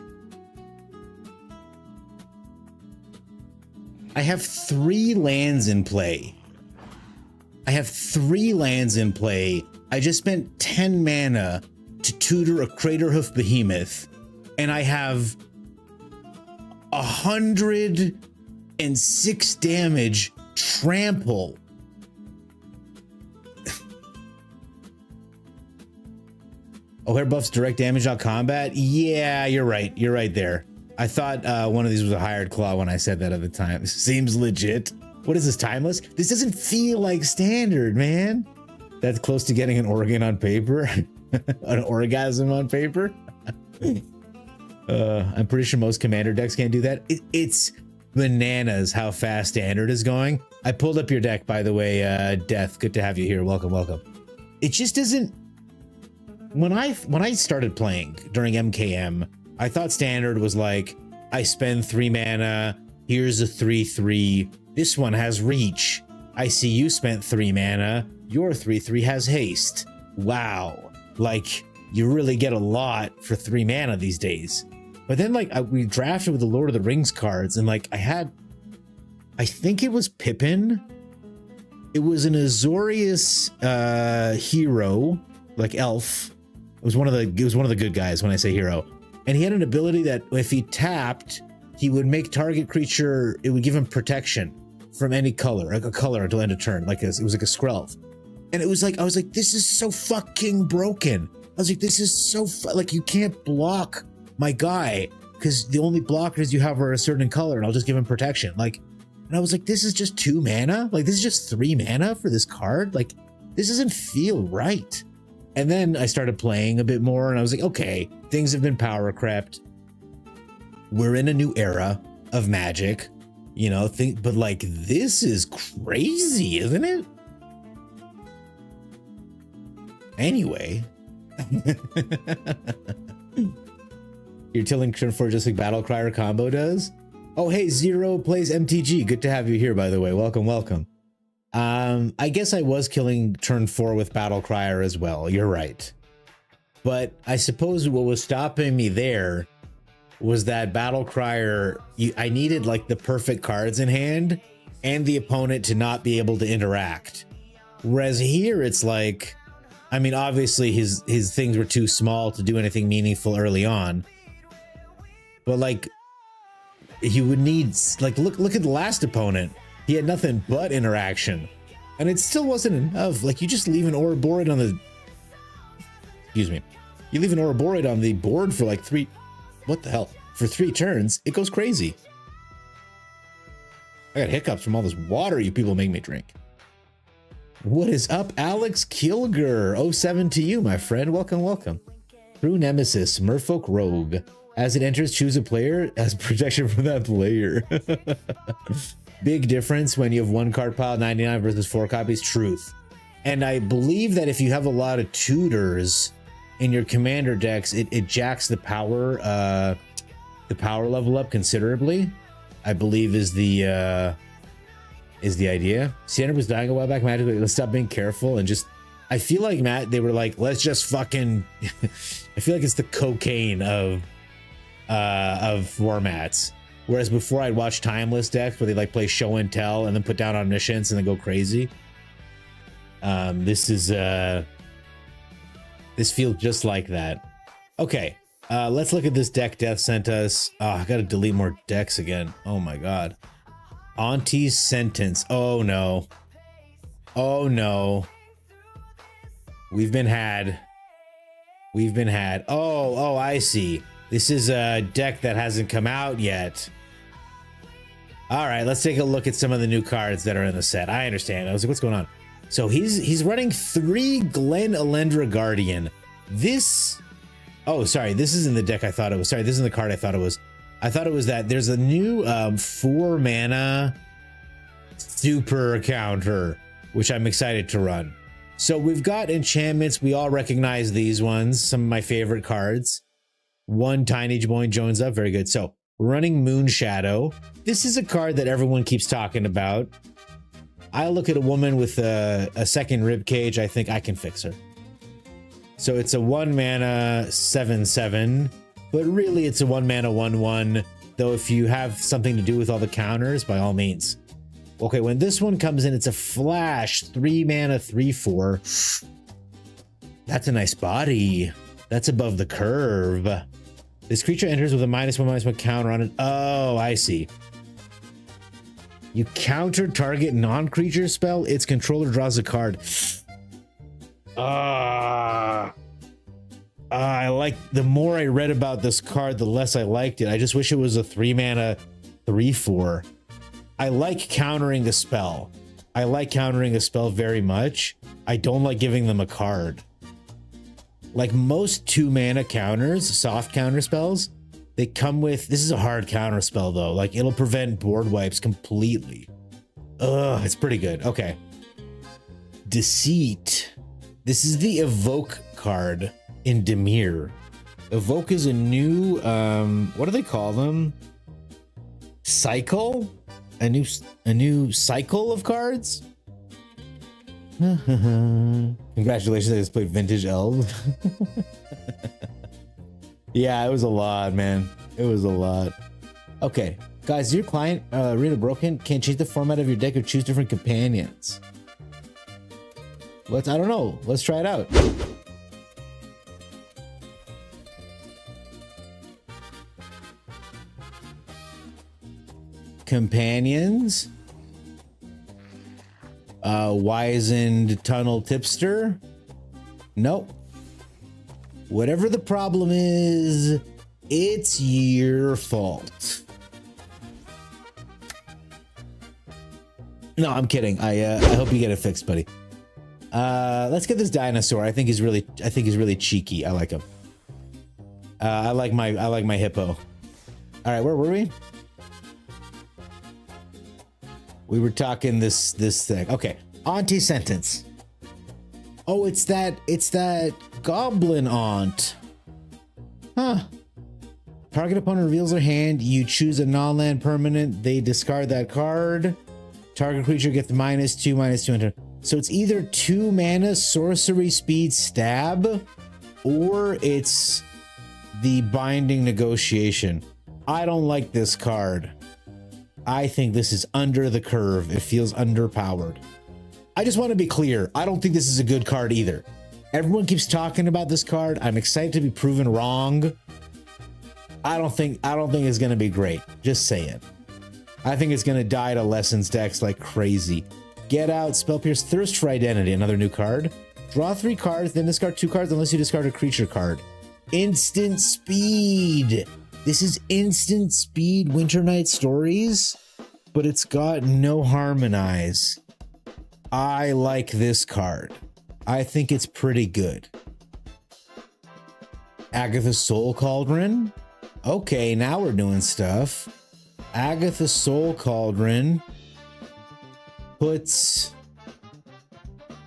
I have 3 lands in play. I have 3 lands in play. I just spent 10 mana to tutor a Craterhoof Behemoth, and I have 106 damage trample. O'Hare buffs direct damage on combat. Yeah, you're right. You're right there. I thought one of these was a hired claw when I said that at the time. Seems legit. What is this, timeless? This doesn't feel like standard, man. That's close to getting an organ on paper. An orgasm on paper. I'm pretty sure most commander decks can't do that. It's bananas how fast standard is going. I pulled up your deck, by the way, Death. Good to have you here. Welcome, welcome. It just doesn't. When I started playing during MKM, I thought standard was like, I spend 3 mana, here's a 3/3. This one has reach. I see you spent 3 mana, your 3/3 has haste. Wow. Like, you really get a lot for 3 mana these days. But then, like, we drafted with the Lord of the Rings cards, and like, I think it was Pippin. It was an Azorius hero, like elf. It was one of the good guys when I say hero. And he had an ability that if he tapped, he would make target creature, it would give him protection from any color, like a color until end of turn. Like it was like a Skrelv. And it was like, I was like, this is so fucking broken. I was like, this is so like, you can't block my guy. because the only blockers you have are a certain color, and I'll just give him protection. Like, and I was like, this is just 2 mana? Like, this is just 3 mana for this card? Like, this doesn't feel right. And then I started playing a bit more, and I was like, okay, things have been power crept. We're in a new era of Magic, you know, but like, this is crazy, isn't it? Anyway. You're telling turn 4 just like Battle Crier combo does? Oh, hey, Zero plays MTG. Good to have you here, by the way. Welcome, welcome. I guess I was killing turn 4 with Battle Crier as well. You're right. But I suppose what was stopping me there was that Battle Crier, I needed like the perfect cards in hand and the opponent to not be able to interact. Whereas here it's like, I mean, obviously his things were too small to do anything meaningful early on. But like, he would need, like, look at the last opponent. He had nothing but interaction. And it still wasn't enough. Like, you just leave an Ouroboros on the, excuse me. You leave an Ouroboros on the board for like 3, what the hell? For 3 turns, it goes crazy. I got hiccups from all this water you people make me drink. What is up, Alex Kilger? 07 to you, my friend. Welcome, welcome. True Nemesis, Merfolk Rogue. As it enters, choose a player as protection from that player. Big difference when you have 1 card pile, 99 versus 4 copies. Truth. And I believe that if you have a lot of tutors in your commander decks, it jacks the power level up considerably. I believe is the idea. Standard was dying a while back. Magic, let's stop being careful and just. I feel like Matt, they were like, let's just fucking. I feel like it's the cocaine of formats. Whereas before I'd watch timeless decks where they like play show and tell and then put down omniscience and then go crazy. This feels just like that. Okay, let's look at this deck Death sent us. Oh, I gotta delete more decks again. Oh my god. Auntie's Sentence. Oh no. Oh no. We've been had. Oh, I see. This is a deck that hasn't come out yet. All right, let's take a look at some of the new cards that are in the set. I understand. I was like, what's going on? So he's running 3 Glen Elendra Guardian. This, oh, sorry, this is in the deck I thought it was. Sorry, this is in the card I thought it was. I thought it was that there's a new 4 mana super counter, which I'm excited to run. So we've got enchantments. We all recognize these ones. Some of my favorite cards. 1 Tiny Boy Jones up. Very good. So we're running Moonshadow. This is a card that everyone keeps talking about. I look at a woman with a second rib cage. I think I can fix her. So it's a 1 mana 7/7, but really it's a 1 mana 1/1. Though if you have something to do with all the counters, by all means. Okay, when this one comes in, it's a flash 3 mana 3/4. That's a nice body. That's above the curve. This creature enters with a -1/-1 counter on it. Oh, I see. You counter target non-creature spell, its controller draws a card. I like, the more I read about this card, the less I liked it. I just wish it was a 3 mana 3/4. I like countering a spell. I like countering a spell very much. I don't like giving them a card. Like most 2 mana counters, soft counter spells, they come with, this is a hard counter spell though. Like it'll prevent board wipes completely. Ugh, it's pretty good. Okay. Deceit. This is the Evoke card in Dimir. Evoke is a new, what do they call them? Cycle? A new cycle of cards? Congratulations, I just played Vintage Elves. Yeah, it was a lot, man. It was a lot. Okay, guys, your client, Arena Broken, can't change the format of your deck or choose different companions. I don't know. Let's try it out. Companions. Wizened Tunnel Tipster. Nope. Whatever the problem is, It's your fault. No, I'm kidding. I hope you get it fixed, buddy. Let's get this dinosaur. I think he's really cheeky. I like him. I like my hippo. All right, where were we? We were talking this thing. Okay, auntie sentence. Oh, it's that goblin aunt. Huh. Target opponent reveals their hand. You choose a non-land permanent. They discard that card. Target creature gets -2/-2. So it's either 2 mana sorcery speed stab, or it's the binding negotiation. I don't like this card. I think this is under the curve. It feels underpowered. I just want to be clear. I don't think this is a good card either. Everyone keeps talking about this card. I'm excited to be proven wrong. I don't think it's gonna be great. Just saying. I think it's gonna die to Lessons decks like crazy. Get out, Spell Pierce, Thirst for Identity, another new card. Draw 3 cards, then discard 2 cards unless you discard a creature card. Instant speed. This is instant speed Winter Night Stories, but it's got no harmonize. I like this card. I think it's pretty good. Agatha's Soul Cauldron. Okay, now we're doing stuff. Agatha's Soul Cauldron puts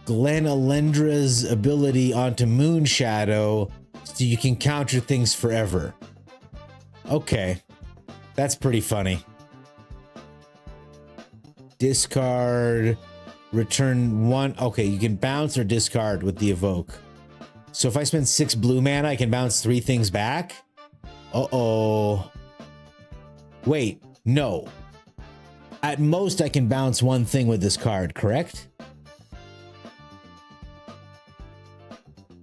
Glen Elendra's ability onto Moonshadow so you can counter things forever. Okay, that's pretty funny. Discard, return 1. Okay, you can bounce or discard with the evoke. So if I spend 6 blue mana, I can bounce 3 things back? Uh-oh. Wait, no. At most, I can bounce 1 thing with this card, correct?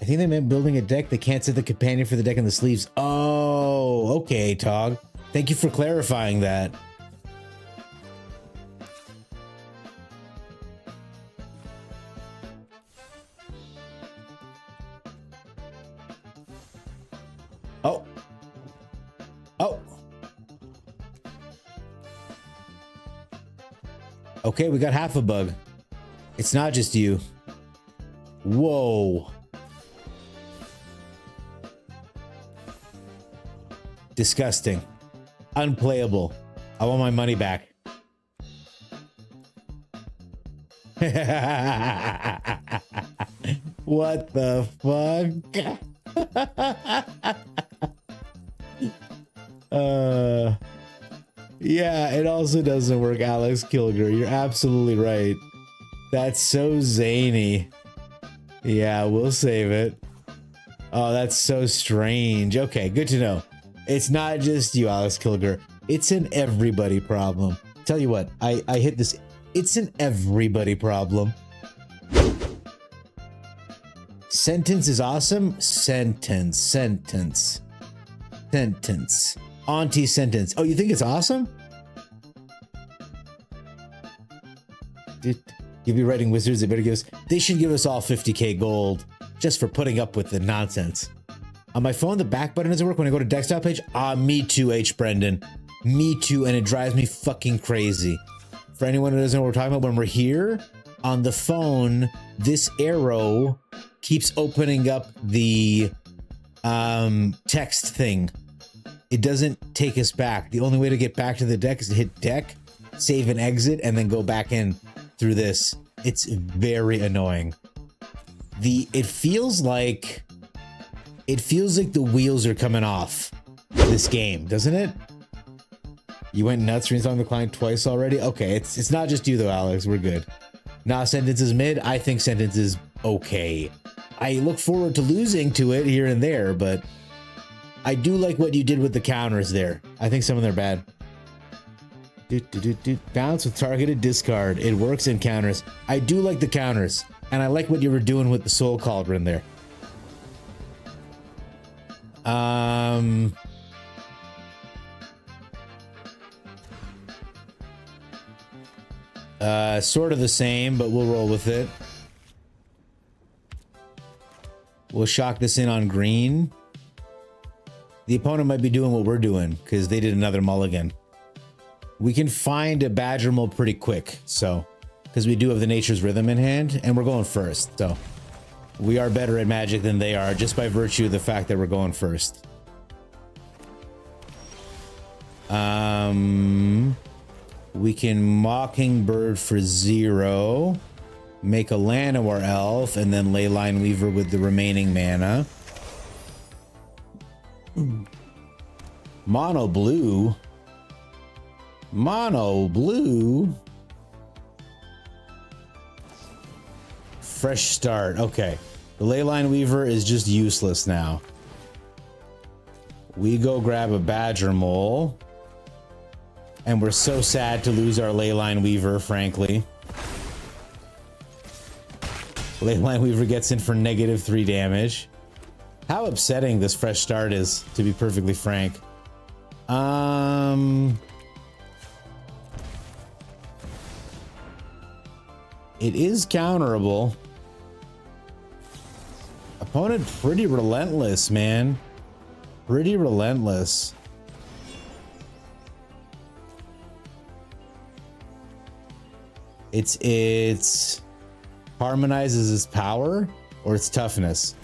I think they meant building a deck that can't set the companion for the deck in the sleeves. Oh, okay, Tog. Thank you for clarifying that. Oh. Oh. Okay, we got half a bug. It's not just you. Whoa. Disgusting. Unplayable. I want my money back. What the fuck? Yeah, it also doesn't work, Alex Kilger. You're absolutely right. That's so zany. Yeah, we'll save it. Oh, that's so strange. Okay, good to know. It's not just you, Alex Kilger. It's an everybody problem. Tell you what, I hit this. It's an everybody problem. Sentence is awesome. Sentence. Auntie sentence. Oh, you think it's awesome? You'll be writing wizards. They better give us. They should give us all 50k gold just for putting up with the nonsense. On my phone, the back button doesn't work when I go to desktop page. Me too, H. Brendan. Me too, and it drives me fucking crazy. For anyone who doesn't know what we're talking about, when we're here on the phone, this arrow keeps opening up the text thing. It doesn't take us back. The only way to get back to the deck is to hit deck, save and exit, and then go back in through this. It's very annoying. It feels like the wheels are coming off this game, doesn't it? You went nuts reinstalling the client twice already? Okay, it's not just you though, Alex. We're good. Nah, sentence is mid. I think sentence is okay. I look forward to losing to it here and there, but I do like what you did with the counters there. I think some of them are bad. Bounce with targeted discard. It works in counters. I do like the counters, and I like what you were doing with the Soul Cauldron there. Sort of the same, but we'll roll with it. We'll shock this in on green. The opponent might be doing what we're doing because they did another mulligan. We can find a Badger Mole pretty quick, so because we do have the Nature's Rhythm in hand, and we're going first, so we are better at Magic than they are just by virtue of the fact that we're going first. We can Mockingbird for 0, make a Llanowar Elf, and then Leyline Weaver with the remaining mana. Mono blue. Mono blue. Fresh start. Okay. The Leyline Weaver is just useless now. We go grab a Badger Mole. And we're so sad to lose our Leyline Weaver, frankly. Leyline Weaver gets in for -3 damage. How upsetting this fresh start is, to be perfectly frank. It is counterable. Opponent pretty relentless, man. Pretty relentless. It's harmonizes its power or its toughness.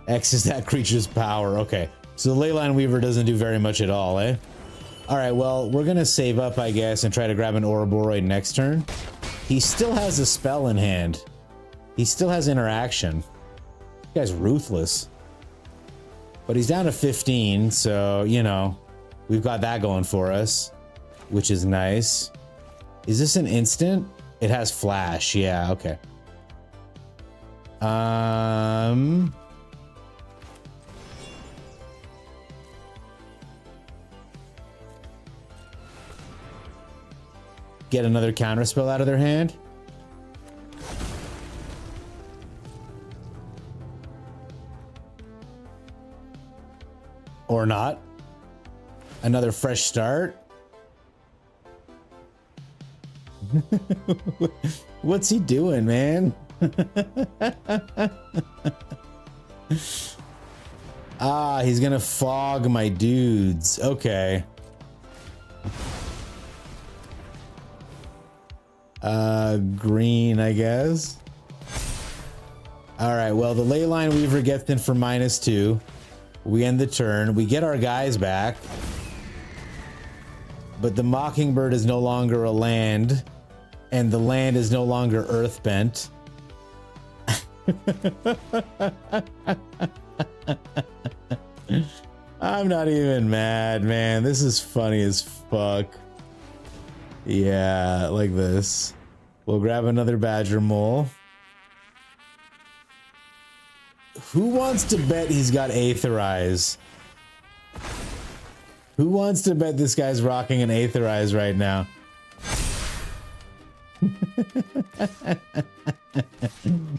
X is that creature's power. Okay, so the Leyline Weaver doesn't do very much at all, eh? All right, well, we're gonna save up, I guess, and try to grab an Ouroboros next turn. He still has a spell in hand. He still has interaction. This guy's ruthless. But he's down to 15, so, you know, we've got that going for us, which is nice. Is this an instant? It has flash. Yeah, okay. Get another counterspell out of their hand. Or not. Another fresh start. What's he doing, man? Ah, he's gonna fog my dudes. Okay. Green, I guess. All right, well, the Leyline Weaver gets in for -2. We end the turn. We get our guys back. But the Mockingbird is no longer a land, and the land is no longer earthbent. I'm not even mad, man. This is funny as fuck. Yeah, like this. We'll grab another Badger Mole. Who wants to bet he's got Aetherize? Who wants to bet this guy's rocking an Aetherize right now?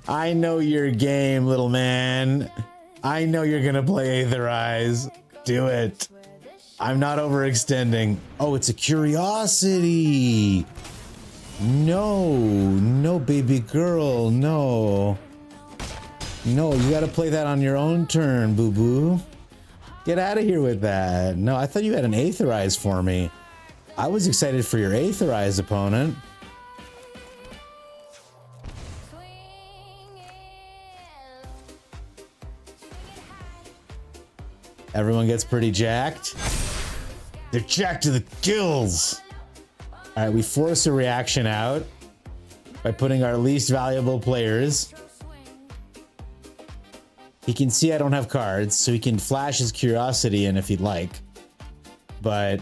I know your game, little man. I know you're gonna play Aetherize. Do it. I'm not overextending. Oh, it's a curiosity. No, baby girl, no. No, you gotta play that on your own turn, boo-boo. Get out of here with that. No, I thought you had an Aetherize for me. I was excited for your Aetherize, opponent. Everyone gets pretty jacked. They're jacked to the gills. All right, we force a reaction out by putting our least valuable players. He can see I don't have cards, so he can flash his Curiosity in if he'd like. But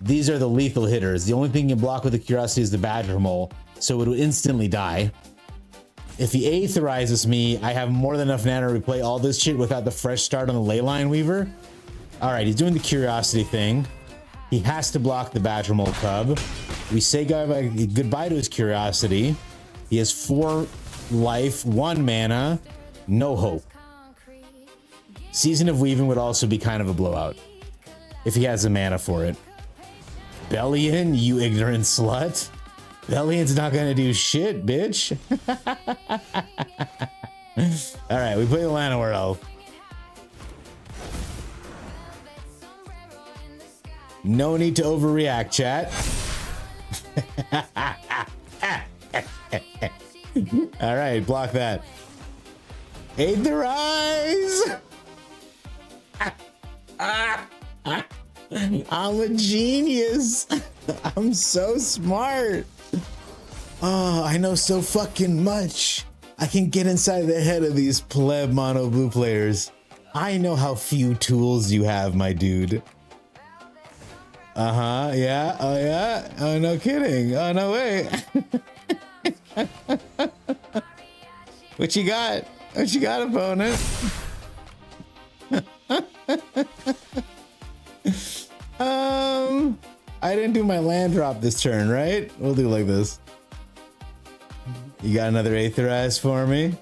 these are the lethal hitters. The only thing you can block with the Curiosity is the Badger Mole, so it would instantly die. If he Aetherizes me, I have more than enough mana to replay all this shit without the fresh start on the Leyline Weaver. All right, he's doing the Curiosity thing. He has to block the Badger Mole Cub. We say goodbye to his Curiosity. He has 4 life, 1 mana, no hope. Season of Weaving would also be kind of a blowout if he has the mana for it. Bellion, you ignorant slut. Bellion's not gonna do shit, bitch. All right, we play the Llanowar Elf. No need to overreact, chat. All right, block that. Aetherize! I'm a genius. I'm so smart. Oh, I know so fucking much. I can get inside the head of these pleb mono blue players. I know how few tools you have, my dude. Uh-huh, yeah, oh yeah, oh no kidding, oh no way. What you got? What you got, opponent? I didn't do my land drop this turn, right? We'll do like this. You got another Aetherize for me?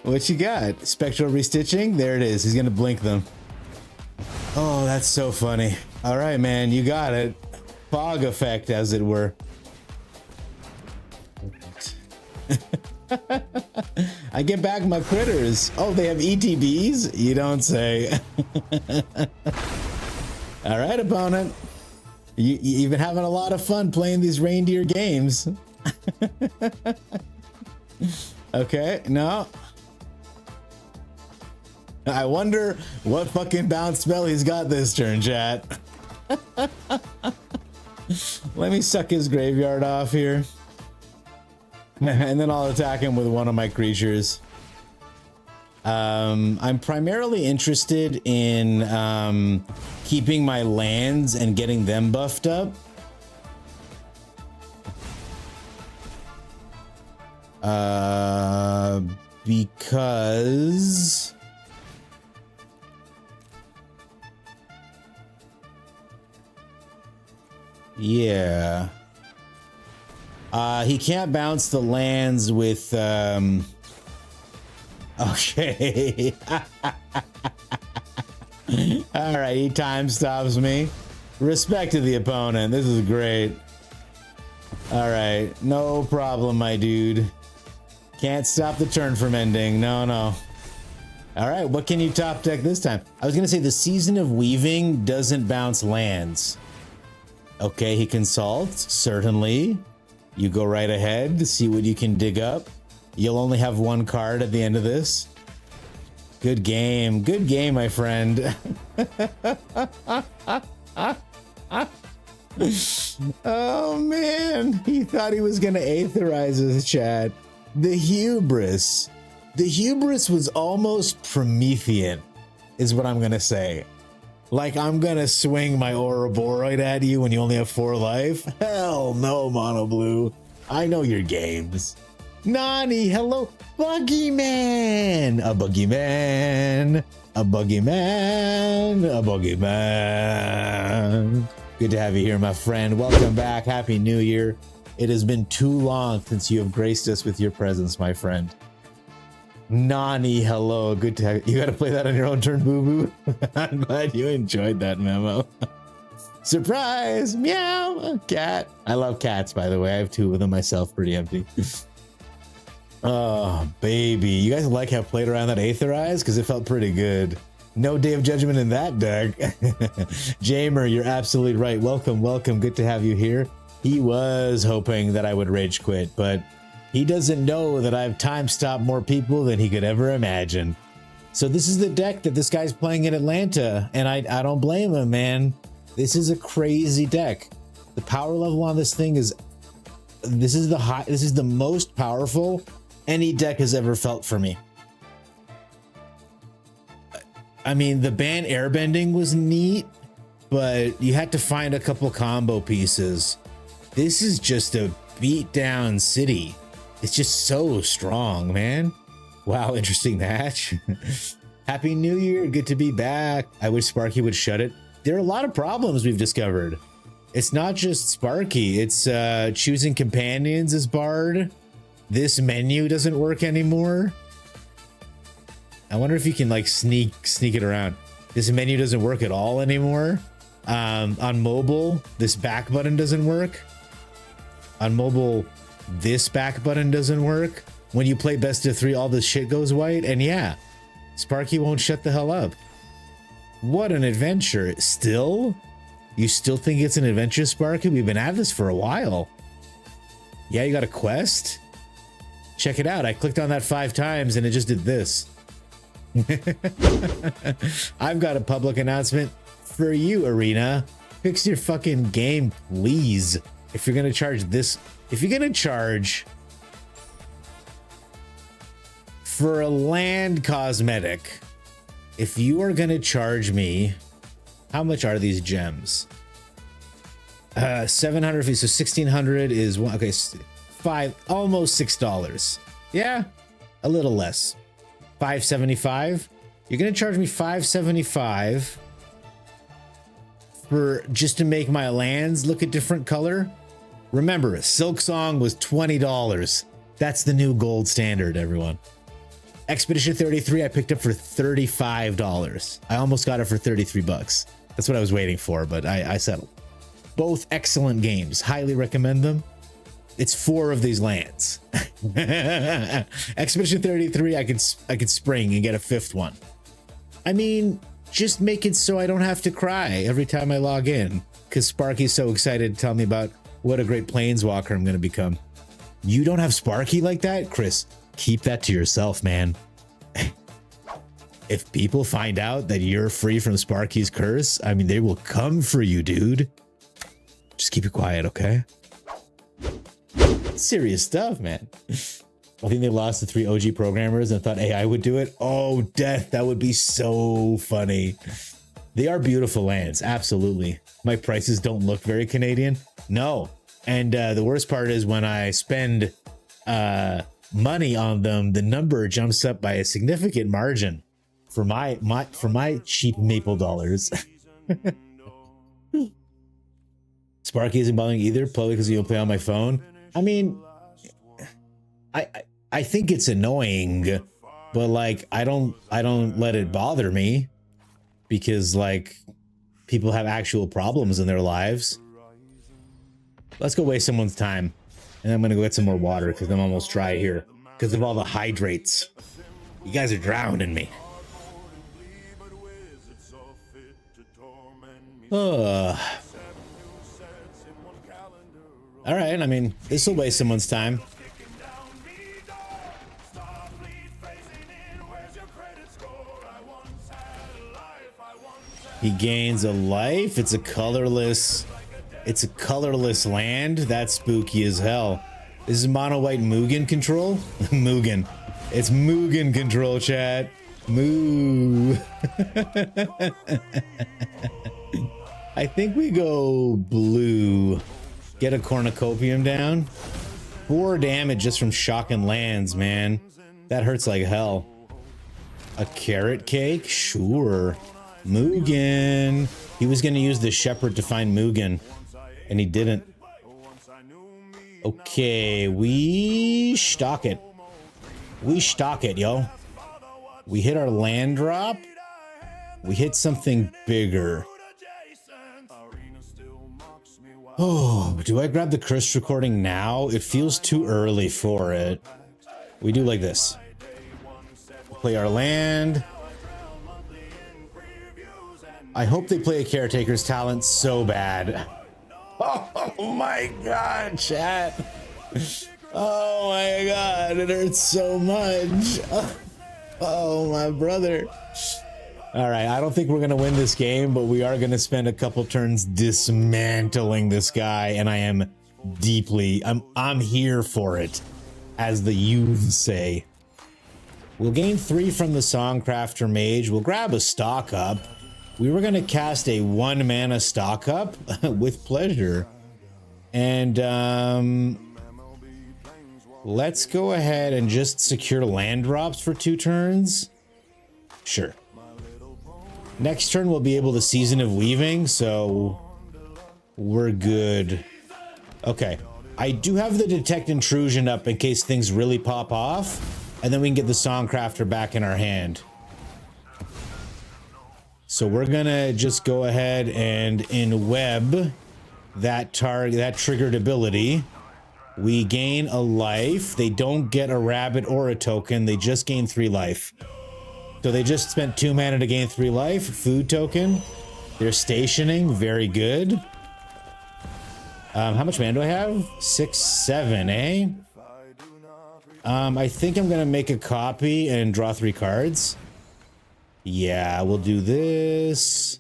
What you got? Spectral restitching? There it is. He's gonna blink them. Oh, that's so funny. All right, man, you got it. Fog effect, as it were. I get back my critters. Oh, they have ETBs? You don't say. All right, opponent. You've been having a lot of fun playing these reindeer games. Okay, no. I wonder what fucking bounce spell he's got this turn, chat. Let me suck his graveyard off here. And then I'll attack him with one of my creatures. I'm primarily interested in keeping my lands and getting them buffed up. Because yeah, he can't bounce the lands with okay. All right, he time stops me. Respect to the opponent. This is great. All right, no problem, my dude. Can't stop the turn from ending. No, no. All right, what can you top deck this time? I was gonna say the Season of Weaving doesn't bounce lands. Okay, he consults, certainly. You go right ahead to see what you can dig up. You'll only have one card at the end of this. Good game, my friend. Oh man, he thought he was gonna Aetherize his chat. The hubris. The hubris was almost Promethean, is what I'm gonna say. Like, I'm gonna swing my Ouroboros at you when you only have 4 life? Hell no, Mono Blue. I know your games. Nani, hello, Buggyman. A Buggyman. A Buggyman. A Buggyman. Good to have you here, my friend. Welcome back. Happy New Year. It has been too long since you have graced us with your presence, my friend. Nani, hello. Good to have you. Got to play that on your own turn, boo boo. I'm glad you enjoyed that memo. Surprise! Meow! Cat. I love cats, by the way. I have 2 of them myself, pretty empty. Oh, baby. You guys like how I played around that Aetherize? Because it felt pretty good. No Day of Judgment in that deck. Jamer, you're absolutely right. Welcome, welcome. Good to have you here. He was hoping that I would rage quit, but he doesn't know that I've time stopped more people than he could ever imagine. So this is the deck that this guy's playing in Atlanta, and I don't blame him, man. This is a crazy deck. The power level on this thing is this is the most powerful any deck has ever felt for me. I mean, the ban airbending was neat, but you had to find a couple combo pieces. This is just a beat down city. It's just so strong, man. Wow, interesting match. Happy New Year, good to be back. I wish Sparky would shut it. There are a lot of problems we've discovered. It's not just Sparky, it's choosing companions as Bard. This menu doesn't work anymore. I wonder if you can like sneak it around. This menu doesn't work at all anymore. On mobile, this back button doesn't work. On mobile, this back button doesn't work. When you play best of 3, all this shit goes white. And yeah, Sparky won't shut the hell up. What an adventure. Still, You still think it's an adventure, Sparky? We've been at this for a while. Yeah, you got a quest? Check it out. I clicked on that 5 times and it just did this. I've got a public announcement for you, Arena. Fix your fucking game, please. If you're gonna charge this, if you're gonna charge for a land cosmetic, if you are gonna charge me, how much are these gems? 700 feet, so 1600 is one. Okay, almost $6. Yeah, a little less. 575. You're gonna charge me 575 for just to make my lands look a different color. Remember, Silk Song was $20. That's the new gold standard, everyone. Expedition 33 I picked up for $35. I almost got it for 33 bucks. That's what I was waiting for, but I settled. Both excellent games. Highly recommend them. It's 4 of these lands. Expedition 33 I could spring and get a 5th one. I mean, just make it so I don't have to cry every time I log in, because Sparky's so excited to tell me about what a great planeswalker I'm gonna become. You don't have Sparky like that? Chris, keep that to yourself, man. If people find out that you're free from Sparky's curse, I mean, they will come for you, dude. Just keep it quiet, okay? Serious stuff, man. I think they lost the 3 OG programmers and thought AI would do it. Oh, death. That would be so funny. They are beautiful lands. Absolutely. My prices don't look very Canadian. No. And the worst part is when I spend money on them, the number jumps up by a significant margin for my cheap maple dollars. Sparky isn't bothering either, probably because you don't play on my phone. I mean, I think it's annoying, but like I don't let it bother me, because like people have actual problems in their lives. Let's go waste someone's time, and I'm gonna go get some more water because I'm almost dry here because of all the hydrates. You guys are drowning me. All right, I mean, this will waste someone's time. He gains a life. It's a colorless land. That's spooky as hell. This is mono white Mugen control. Mugen. It's Mugen control, chat. Moo. I think we go blue. Get a cornucopium down. 4 damage just from shocking lands, man. That hurts like hell. A carrot cake? Sure. Mugen. He was going to use the shepherd to find Mugen, and he didn't. Okay, we stock it. We stock it, yo. We hit our land drop. We hit something bigger. Oh, do I grab the curse recording now? It feels too early for it. We do like this. Play our land. I hope they play a caretaker's talent so bad. Oh my god, chat. Oh my god, it hurts so much. Oh my brother. All right, I don't think we're gonna win this game, but we are gonna spend a couple turns dismantling this guy, and I am deeply, I'm here for it, as the youths say. We'll gain 3 from the Songcrafter Mage. We'll grab a stock up. We were gonna cast a 1 mana stock up with pleasure. And let's go ahead and just secure land drops for 2 turns. Sure. Next turn we'll be able to Season of Weaving, so we're good. Okay, I do have the Detect Intrusion up in case things really pop off, and then we can get the Songcrafter back in our hand. So we're gonna just go ahead and in web that triggered ability. We gain a life. They don't get a rabbit or a token. They just gain 3 life. So they just spent 2 mana to gain 3 life. Food token. They're stationing. Very good. How much mana do I have? 6, 7, eh? I think I'm gonna make a copy and draw 3 cards. Yeah, we'll do this.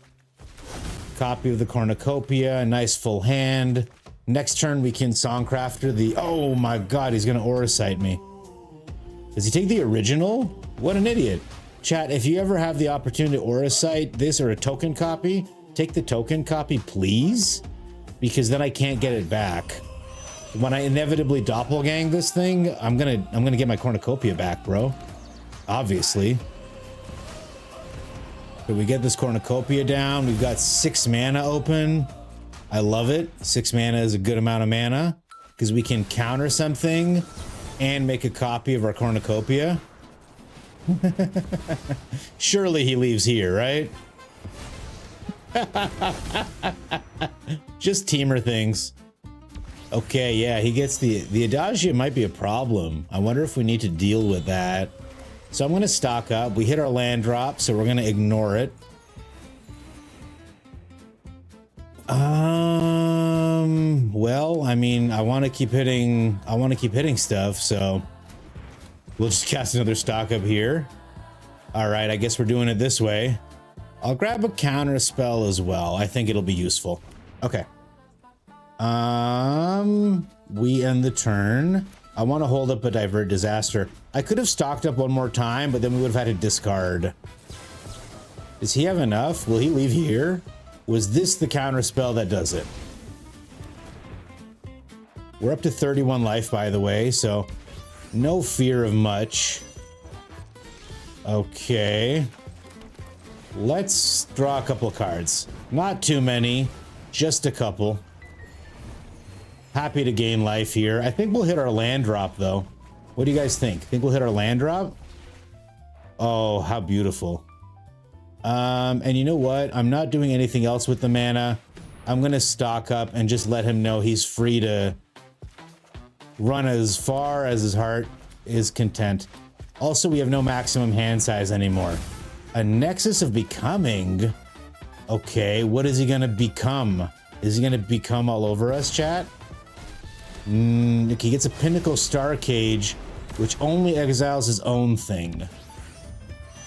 Copy of the cornucopia, a nice full hand. Next turn we can Songcrafter the... Oh my god, he's gonna Auracite me. Does he take the original? What an idiot. Chat, if you ever have the opportunity to Auracite this or a token copy, take the token copy, please. Because then I can't get it back. When I inevitably doppelgang this thing, I'm gonna get my cornucopia back, bro. Obviously. But we get this cornucopia down. We've got 6 mana open. I love it. 6 mana is a good amount of mana because we can counter something and make a copy of our cornucopia. Surely he leaves here, right? Just teamer things. Okay, yeah, he gets the Adagia might be a problem. I wonder if we need to deal with that. So I'm gonna stock up. We hit our land drop, so we're gonna ignore it. Well, I mean, I want to keep hitting stuff, so we'll just cast another stock up here. All right, I guess we're doing it this way. I'll grab a counter spell as well. I think it'll be useful. Okay. We end the turn. I want to hold up a Divert Disaster. I could have stocked up one more time, but then we would have had to discard. Does he have enough? Will he leave here? Was this the counter spell that does it? We're up to 31 life, by the way, so no fear of much. Okay. Let's draw a couple of cards. Not too many, just a couple. Happy to gain life here. I think we'll hit our land drop, though. What do you guys think? Think we'll hit our land drop? Oh, how beautiful. And you know what? I'm not doing anything else with the mana. I'm gonna stock up and just let him know he's free to run as far as his heart is content. Also, we have no maximum hand size anymore. A Nexus of Becoming. Okay, what is he gonna become? Is he gonna become all over us, chat? He gets a Pinnacle Star Cage, which only exiles his own thing.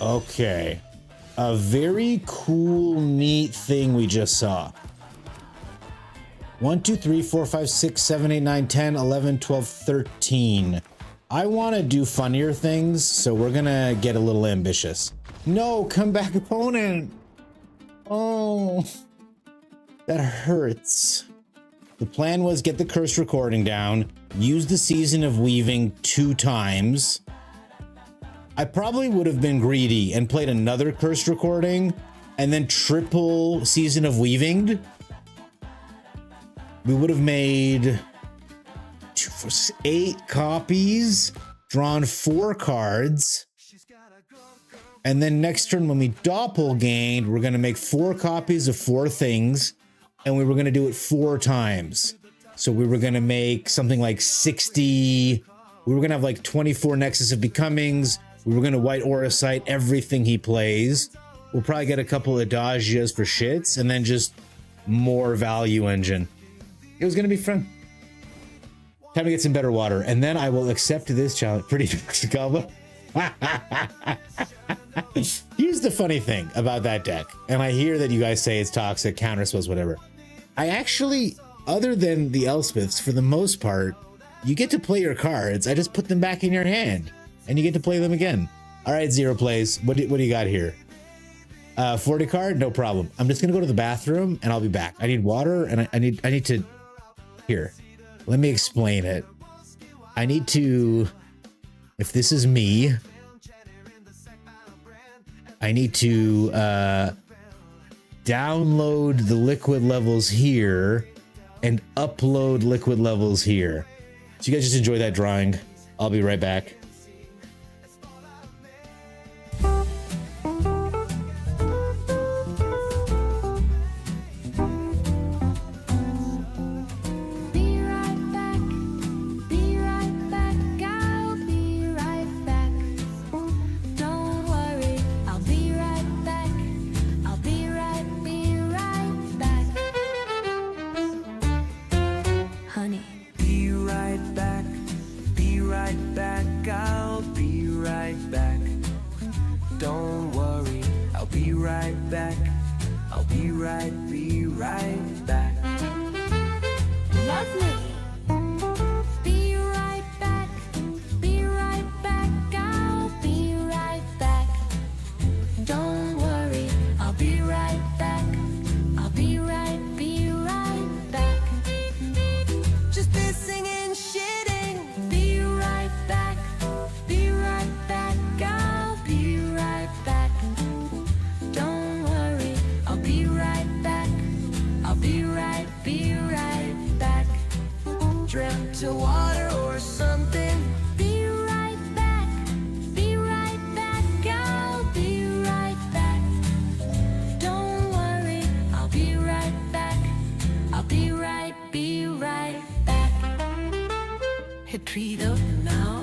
Okay. A very cool, neat thing we just saw. 1, 2, 3, 4, 5, 6, 7, 8, 9, 10, 11, 12, 13. I want to do funnier things, so we're gonna get a little ambitious. No, come back, opponent. Oh, that hurts. The plan was get the Curse Recording down, use the Season of Weaving 2 times. I probably would have been greedy and played another Curse Recording and then triple Season of Weaving. We would have made 8 copies, drawn 4 cards. And then next turn when we doppelganged, we're gonna make 4 copies of 4 things. And we were going to do it 4 times. So we were going to make something like 60. We were going to have like 24 Nexus of Becomings. We were going to white Auracite everything he plays. We'll probably get a couple of Adagias for shits. And then just more value engine. It was going to be fun. Time to get some better water. And then I will accept this challenge. Pretty Gobbler. Here's the funny thing about that deck. And I hear that you guys say it's toxic, counter spells, whatever. I actually, other than the Elspeths, for the most part, you get to play your cards. I just put them back in your hand and you get to play them again. All right, Zero Plays. What do you got here? 40 card? No problem. I'm just going to go to the bathroom and I'll be back. I need water and I need to, here, let me explain it. I need to, if this is me, I need to download the liquid levels here and upload liquid levels here. So you guys just enjoy that drawing. I'll be right back.
Be right back. Be right back. I'll be right back. Don't worry, I'll be right back. I'll be right
dreamt to water or something.
Be right back. Be right back. I'll be right back. Don't worry, I'll be right back. I'll be right back.
Hit tree up now.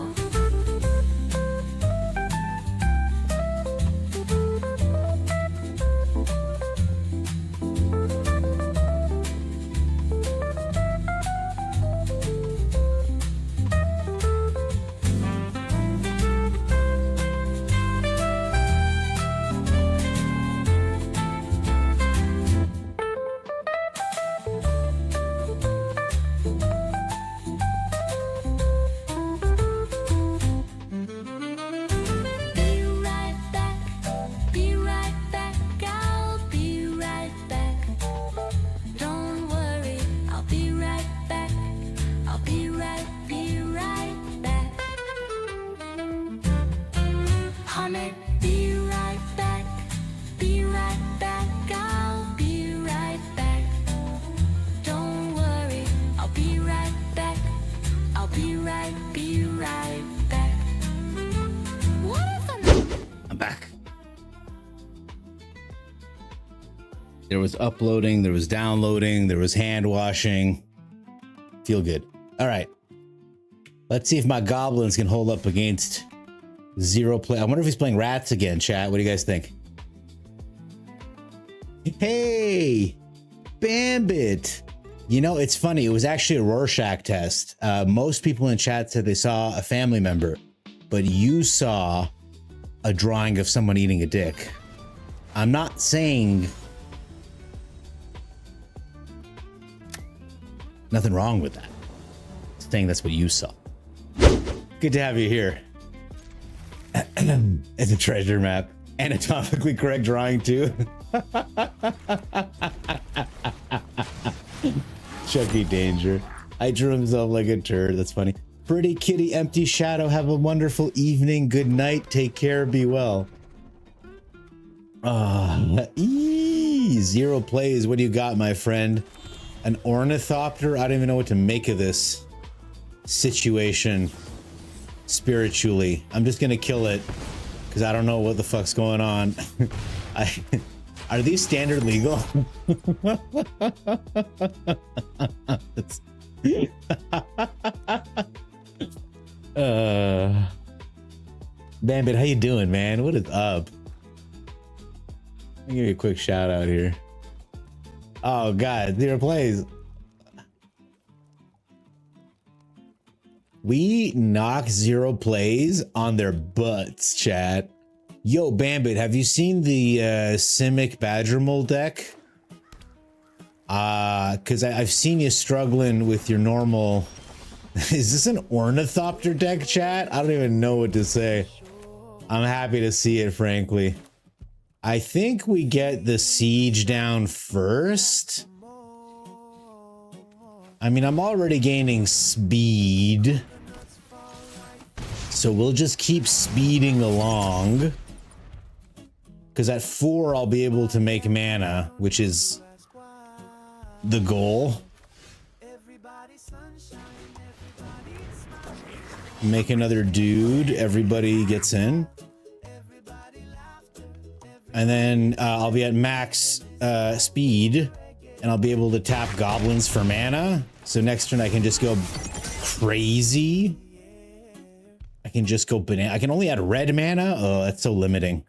Be right back. Be right back. I'll be right back. Don't worry, I'll be right back. I'll be right back. Honey, be right back. Be right back. I'll be right back. Don't worry, I'll be right back. I'll be right back. What if
I'm back. There was uploading, there was downloading, there was hand washing. Feel good. All right. Let's see if my goblins can hold up against zero play. I wonder if he's playing rats again, chat. What do you guys think? Hey, Bambit. You know, it's funny. It was actually a Rorschach test. Most people in chat said they saw a family member, but you saw a drawing of someone eating a dick. I'm not saying nothing wrong with that. I'm saying that's what you saw. Good to have you here. It's a treasure map. Anatomically correct drawing too. Chucky Danger. I drew himself like a turd. That's funny. Pretty Kitty Empty Shadow. Have a wonderful evening. Good night. Take care. Be well. Zero plays. What do you got, my friend? An ornithopter? I don't even know what to make of this situation spiritually. I'm just gonna kill it because I don't know what the fuck's going on. Are these standard legal? Bambit, how you doing, man? What is up? Let me give you a quick shout out here. Oh god, zero plays. We knock zero plays on their butts, chat. Yo, Bambit, have you seen the Simic Badger Mold deck? Because I've seen you struggling with your normal... Is this an ornithopter deck, chat? I don't even know what to say. I'm happy to see it, frankly. I think we get the siege down first. I mean, I'm already gaining speed. So we'll just keep speeding along. Because at 4, I'll be able to make mana, which is the goal. Make another dude. Everybody gets in. And then I'll be at max speed. And I'll be able to tap goblins for mana. So next turn I can just go crazy. I can just go banana. I can only add red mana? Oh, that's so limiting.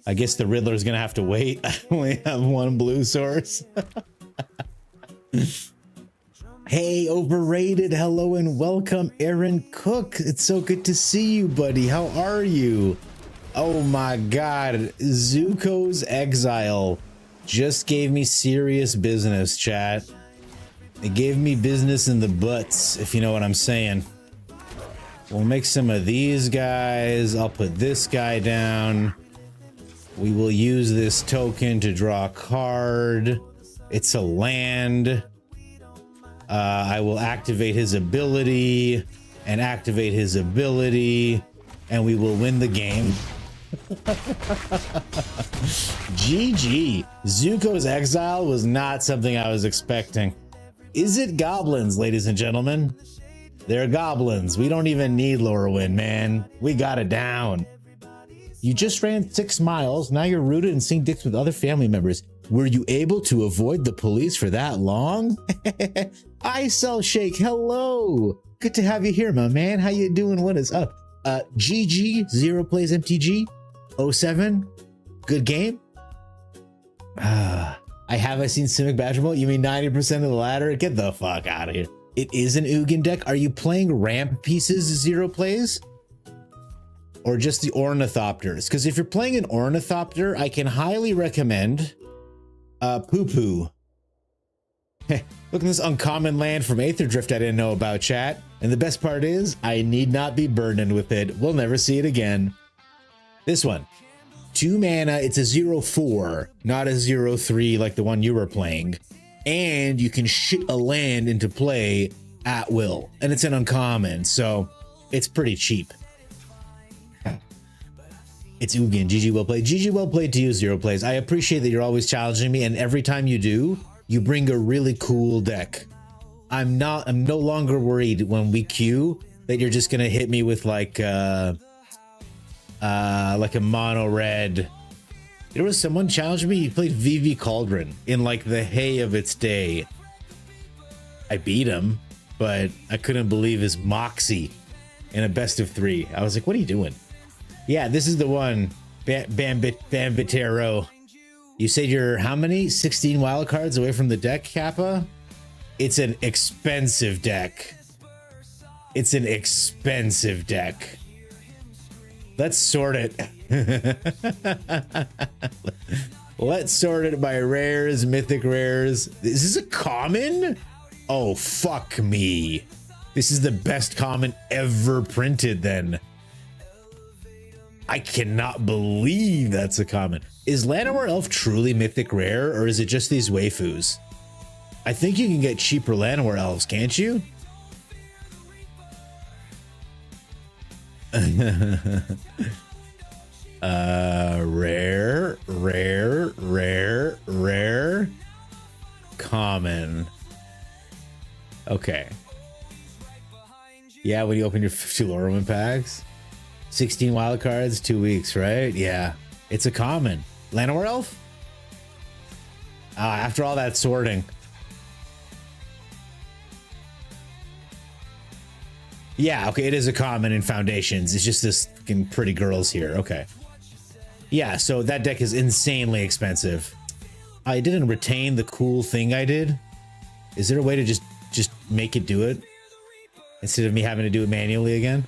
I guess the Riddler's gonna have to wait. I only have one blue source. Hey, overrated. Hello and welcome, Aaron Cook. It's so good to see you, buddy. How are you? Oh my god. Zuko's Exile just gave me serious business, chat. It gave me business in the butts, if you know what I'm saying. We'll make some of these guys. I'll put this guy down. We will use this token to draw a card. It's a land. I will activate his ability and activate his ability, and we will win the game. GG. Zuko's Exile was not something I was expecting. Is it goblins, ladies and gentlemen? They're goblins. We don't even need Lorwyn, man. We got it down. You just ran 6 miles. Now you're rooted and seeing dicks with other family members. Were you able to avoid the police for that long? I sell shake. Hello. Good to have you here, my man. How you doing? What is up? GG, 0 plays MTG, 07. Good game. I seen Simic Badger Mode. You mean 90% of the ladder? Get the fuck out of here. It is an Ugin deck. Are you playing ramp pieces 0 plays? Or just the Ornithopters? Because if you're playing an Ornithopter, I can highly recommend Poo Poo. Look at this uncommon land from Aether Drift I didn't know about, chat. And the best part is, I need not be burdened with it. We'll never see it again. This one. 2 mana, it's a 0/4, not a 0/3 like the one you were playing. And you can shit a land into play at will. And it's an uncommon, so it's pretty cheap. It's Ugin. GG well played. GG well played to you, 0 plays. I appreciate that you're always challenging me, and every time you do, you bring a really cool deck. I'm no longer worried when we queue that you're just gonna hit me with like a mono red. There was someone challenged me. He played VV Cauldron in like the hay of its day. I beat him, but I couldn't believe his moxie in a best of 3. I was like, what are you doing? Yeah, this is the one. Bambitero. You said you're how many? 16 wild cards away from the deck, Kappa? It's an expensive deck. It's an expensive deck. Let's sort it. Let's sort it by rares, mythic rares. Is this a common? Oh, fuck me. This is the best common ever printed then. I cannot believe that's a common. Is Llanowar Elf truly mythic rare, or is it just these waifus? I think you can get cheaper Llanowar Elves, can't you? Rare. Common. Okay. Yeah, when you open your 50 Lorwyn packs. 16 wild cards, 2 weeks, right? Yeah, it's a common. Llanowar Elf? After all that sorting. Yeah, okay, it is a common in Foundations. It's just this fucking pretty girls here. Okay. Yeah, so that deck is insanely expensive. I didn't retain the cool thing I did. Is there a way to just make it do it? Instead of me having to do it manually again?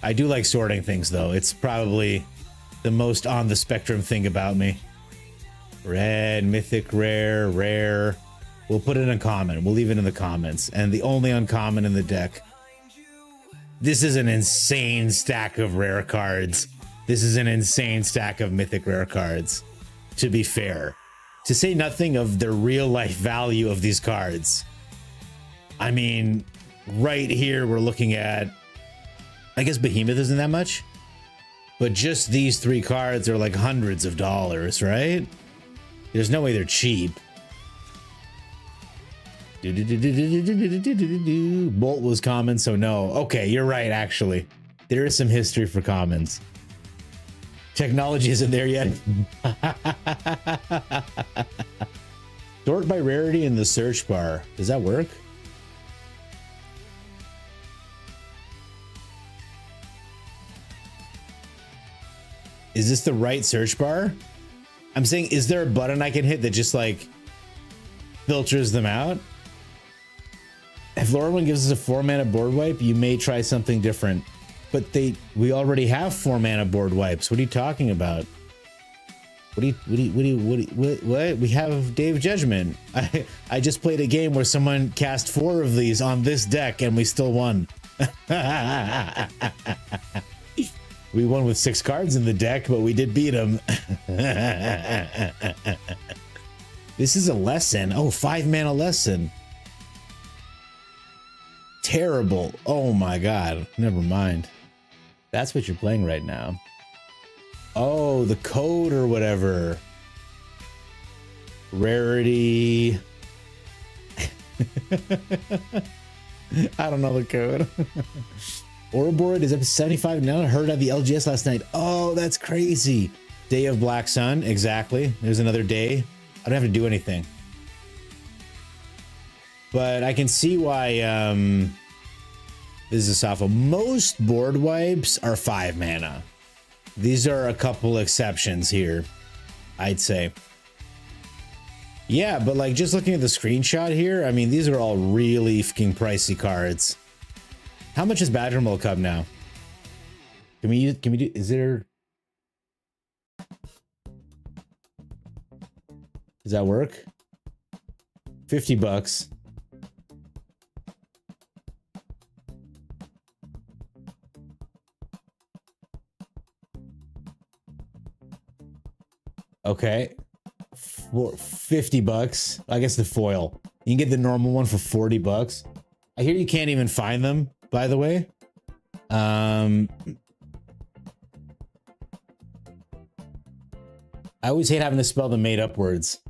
I do like sorting things, though. It's probably the most on the spectrum thing about me. Red, mythic, rare. We'll put it in common. We'll leave it in the comments. And the only uncommon in the deck. This is an insane stack of rare cards. This is an insane stack of mythic rare cards, to be fair. To say nothing of the real life value of these cards. I mean, right here we're looking at, I guess Behemoth isn't that much, but just these 3 cards are like hundreds of dollars, right? There's no way they're cheap. Bolt was common, so no. Okay, you're right, actually. There is some history for commons. Technology isn't there yet. Sort by rarity in the search bar. Does that work? Is this the right search bar? I'm saying, is there a button I can hit that just like filters them out? If Lorwyn gives us a 4 mana board wipe, you may try something different. But we already have 4 mana board wipes. What are you talking about? What? We have Dave Judgment. I just played a game where someone cast 4 of these on this deck and we still won. We won with 6 cards in the deck, but we did beat him. This is a lesson. Oh, 5 mana lesson. Terrible. Oh my god. Never mind. That's what you're playing right now. Oh, the code or whatever. Rarity. I don't know the code. Ouroboros is up to 75 now. I heard of the LGS last night. Oh, that's crazy. Day of Black Sun. Exactly. There's another day. I don't have to do anything. But I can see why this is a soft one. Most board wipes are 5 mana. These are a couple exceptions here, I'd say. Yeah, but like just looking at the screenshot here, I mean, these are all really fucking pricey cards. How much is Badger World Cup now? Can we do, is there... Does that work? 50 bucks. Okay. For 50 bucks. I guess the foil. You can get the normal one for 40 bucks. I hear you can't even find them, by the way. I always hate having to spell the made up words.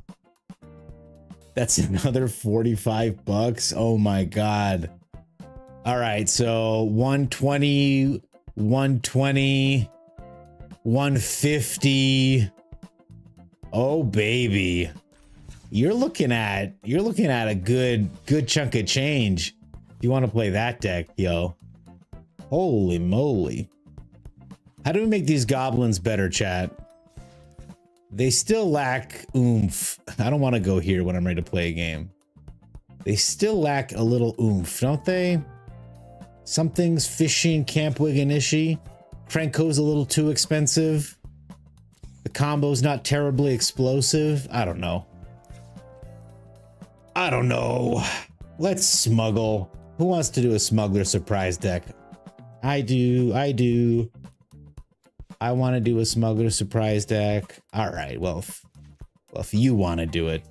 That's another 45 bucks. Oh my god. All right, so 120, 120, 150. Oh baby. You're looking at a good chunk of change. If you want to play that deck, yo. Holy moly. How do we make these goblins better, chat? They still lack oomph. I don't want to go here when I'm ready to play a game. They still lack a little oomph, don't they? Something's fishy in Camp Wiganishi. Krenko's a little too expensive. The combo's not terribly explosive. I don't know. I don't know. Let's smuggle. Who wants to do a smuggler surprise deck? I do. I want to do a smuggler surprise deck. All right. Well, if you want to do it.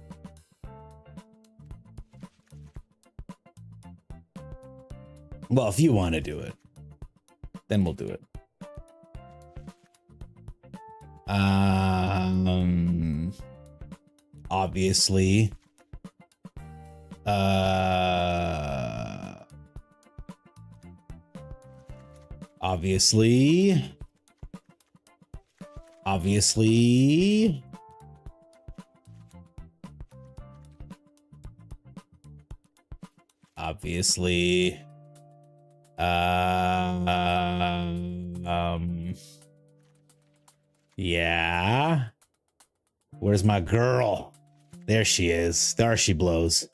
Well, if you want to do it, then we'll do it. Obviously. Obviously. Yeah. Where's my girl? There she is. There she blows.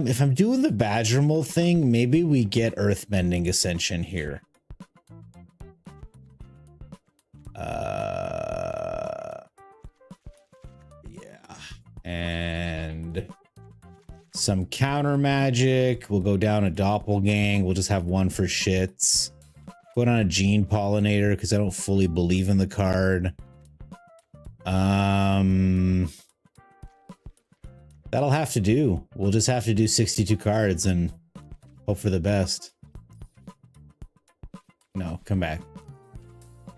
If I'm doing the Badger Mold thing, maybe we get Earthbending Ascension here. Yeah. And some counter magic. We'll go down a Doppelgang. We'll just have one for shits. Put on a Gene Pollinator because I don't fully believe in the card. That'll have to do. We'll just have to do 62 cards and hope for the best. No, come back.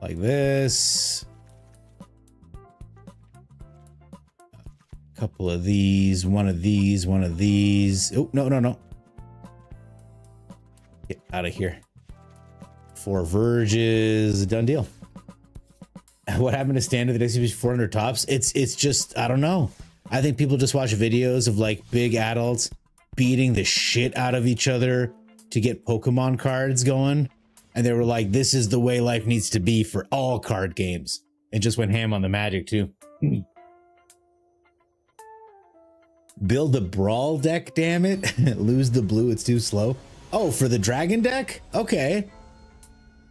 Like this. A couple of these, one of these, one of these. Oh, no. Get out of here. 4 Verges, done deal. What happened to standard that XP 400 tops? It's just, I don't know. I think people just watch videos of like big adults beating the shit out of each other to get Pokemon cards going. And they were like, this is the way life needs to be for all card games. And just went ham on the Magic too. Build the Brawl deck, damn it. Lose the blue, it's too slow. Oh, for the Dragon deck? Okay.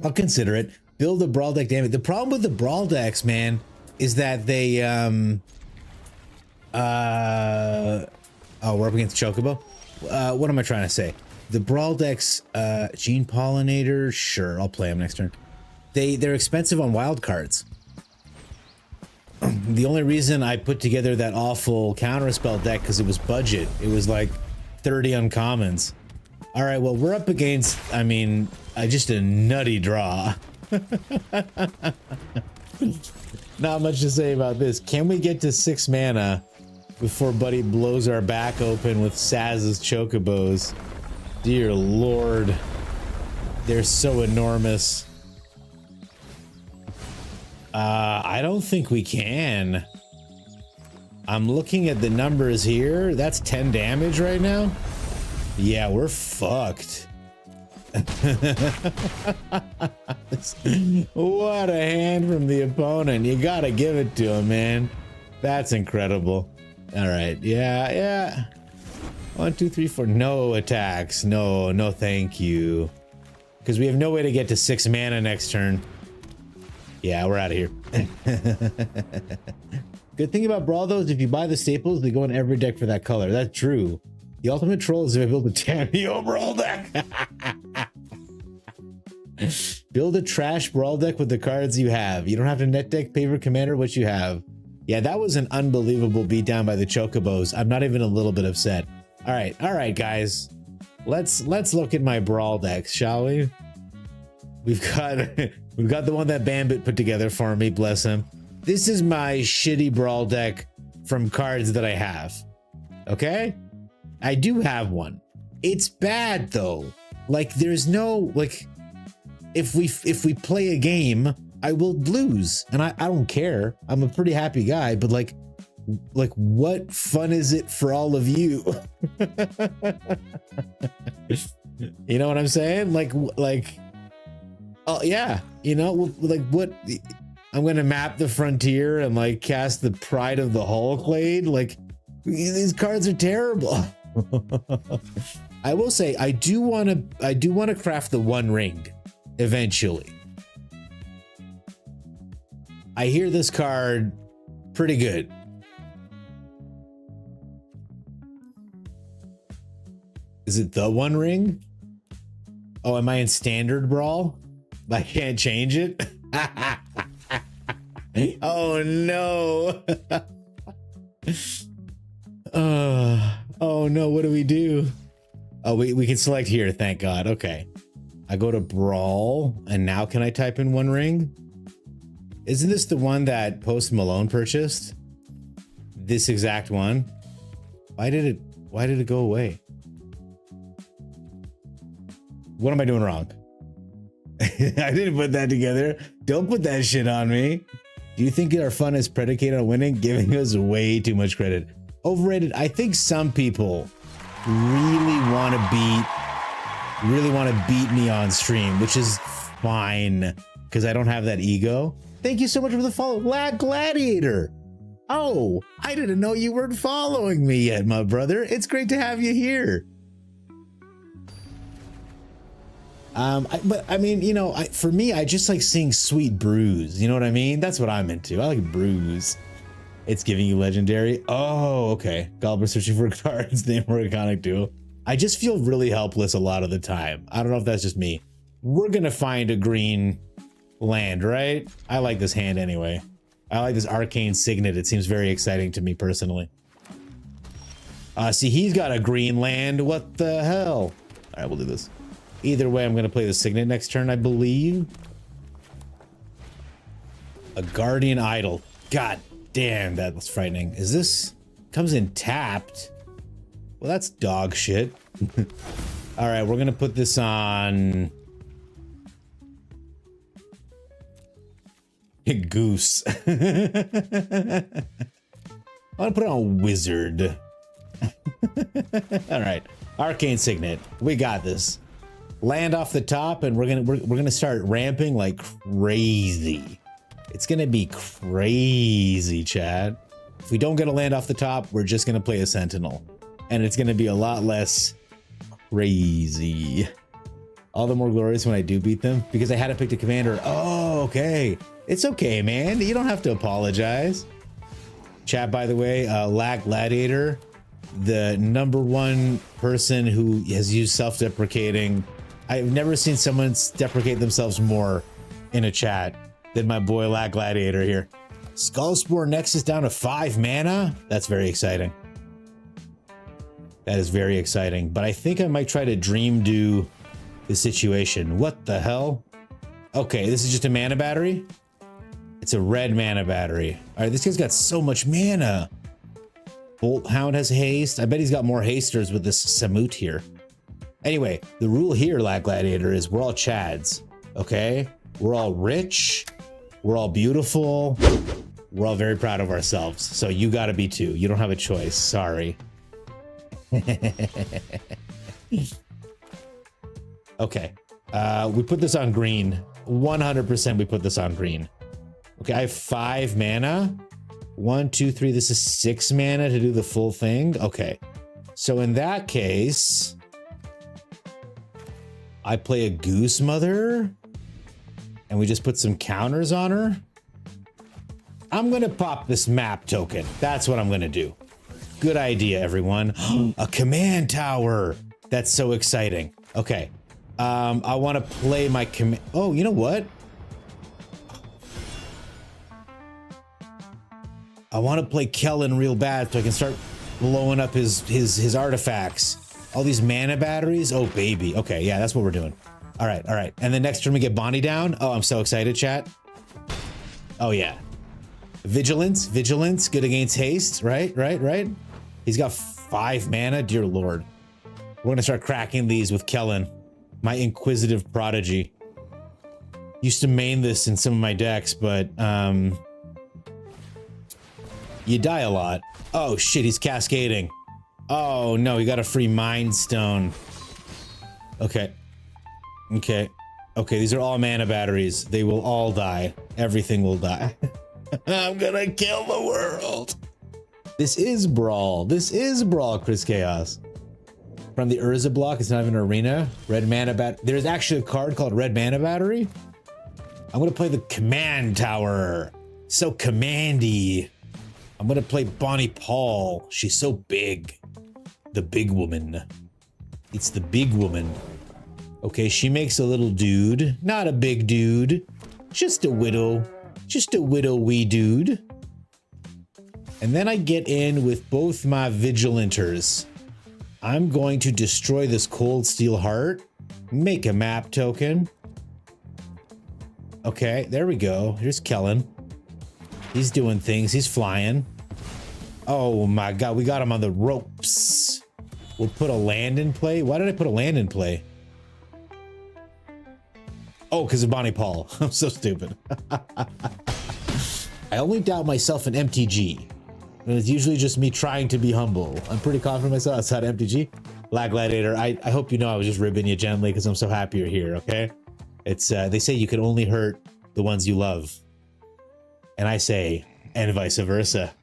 I'll consider it. Build the Brawl deck, damn it. The problem with the Brawl decks, man, is that they, oh, we're up against Chocobo. What am I trying to say? The Brawl decks, Gene Pollinator, sure, I'll play them next turn. They're expensive on wild cards. The only reason I put together that awful counterspell deck because it was budget. It was like 30 uncommons. All right, well, we're up against, I mean, just a nutty draw. Not much to say about this. Can we get to 6 mana before Buddy blows our back open with Saz's chocobos. Dear Lord. They're so enormous. I don't think we can. I'm looking at the numbers here. That's 10 damage right now. Yeah, we're fucked. What a hand from the opponent. You gotta give it to him, man. That's incredible. All right. Yeah. 1, 2, 3, 4. No attacks. No, thank you. Because we have no way to get to 6 mana next turn. Yeah, we're out of here. Good thing about Brawl, though, is if you buy the staples, they go in every deck for that color. That's true. The ultimate troll is if I build a Tameo Brawl deck. Build a trash Brawl deck with the cards you have. You don't have to net deck favorite commander what you have. Yeah, that was an unbelievable beatdown by the Chocobos. I'm not even a little bit upset. All right, guys. Let's look at my Brawl decks, shall we? We've got the one that Bambit put together for me, bless him. This is my shitty Brawl deck from cards that I have. Okay? I do have one. It's bad though. Like there's no like if we play a game, I will lose. And I don't care. I'm a pretty happy guy, but like what fun is it for all of you? You know what I'm saying? Like oh yeah, you know, like what I'm gonna map the frontier and like cast the Pride of the Hulklade. Like these cards are terrible. I will say I do want to craft the One Ring eventually. I hear this card pretty good. Is it the One Ring? Oh, am I in standard Brawl? I can't change it. Oh no. Oh no, what do we do? Oh, we can select here, thank God. Okay. I go to Brawl, and now can I type in One Ring? Isn't this the one that Post Malone purchased? This exact one? Why did it go away? What am I doing wrong? I didn't put that together. Don't put that shit on me. Do you think our fun is predicated on winning? Giving us way too much credit. Overrated. I think some people really want to beat me on stream, which is fine because I don't have that ego. Thank you so much for the follow, Lag Gladiator. Oh, I didn't know you weren't following me yet, my brother. It's great to have you here. But I mean, you know, for me, I just like seeing sweet brews. You know what I mean? That's what I'm into. I like brews. It's giving you legendary. Oh, okay. Gobbler'S searching for cards named for iconic duo. I just feel really helpless a lot of the time. I don't know if that's just me. We're gonna find a green land, right? I like this hand anyway. I like this arcane signet. It seems very exciting to me personally. See, he's got a green land. What the hell? All right, we'll do this. Either way, I'm going to play the signet next turn, I believe. A guardian idol. God damn, that was frightening. Is this... comes in tapped? Well, that's dog shit. All right, we're going to put this on... Goose. I'm gonna put it on wizard. All right, arcane signet. We got this. Land off the top, and we're gonna start ramping like crazy. It's gonna be crazy, Chad. If we don't get a land off the top, we're just gonna play a sentinel, and it's gonna be a lot less crazy. All the more glorious when I do beat them because I had to pick the commander. Oh, okay. It's okay, man. You don't have to apologize. Chat, by the way, Lag Gladiator, the #1 person who has used self-deprecating. I've never seen someone deprecate themselves more in a chat than my boy Lag Gladiator here. Skullspore Nexus down to 5 mana. That's very exciting. That is very exciting. But I think I might try to dream do the situation. What the hell? Okay, this is just a mana battery. It's a red mana battery. All right, this guy's got so much mana. Bolt Hound has haste. I bet he's got more hasters with this Samut here. Anyway, the rule here, Lag Gladiator, is we're all Chads, okay? We're all rich. We're all beautiful. We're all very proud of ourselves. So you gotta be too. You don't have a choice. Sorry. Okay. We put this on green. 100% we put this on green. Okay, I have 5 mana. 1, 2, 3. This is 6 mana to do the full thing. Okay. So in that case, I play a Goose Mother and we just put some counters on her. I'm gonna pop this map token. That's what I'm gonna do. Good idea, everyone. A command tower. That's so exciting. Okay. I want to play my command. Oh, you know what? I want to play Kellen real bad so I can start blowing up his artifacts. All these mana batteries. Oh, baby. Okay, yeah, that's what we're doing. All right, all right. And then next turn we get Bonnie down. Oh, I'm so excited, chat. Oh, yeah. Vigilance. Vigilance. Good against haste. Right, right, right. He's got 5 mana. Dear Lord. We're going to start cracking these with Kellen. My inquisitive prodigy. Used to main this in some of my decks, but you die a lot. Oh shit, he's cascading. Oh no, he got a free Mind Stone. Okay. Okay. Okay, these are all mana batteries. They will all die. Everything will die. I'm gonna kill the world. This is Brawl. This is Brawl, Chris Chaos. From the Urza block, it's not even an arena. Red mana there's actually a card called Red Mana Battery. I'm gonna play the Command Tower. So commandy. I'm gonna play Bonnie Paul. She's so big. The big woman. It's the big woman. Okay, she makes a little dude. Not a big dude. Just a widow. Just a widow wee dude. And then I get in with both my Vigilanters. I'm going to destroy this Cold Steel Heart. Make a map token. Okay, there we go. Here's Kellen. He's doing things. He's flying. Oh my god, we got him on the ropes. We'll put a land in play. Why did I put a land in play? Oh, because of Bonnie Paul. I'm so stupid. I only doubt myself in MTG. And it's usually just me trying to be humble. I'm pretty confident myself outside MTG. Lag Gladiator, I hope you know I was just ribbing you gently because I'm so happy you're here, okay? It's they say you can only hurt the ones you love. And I say, and vice versa.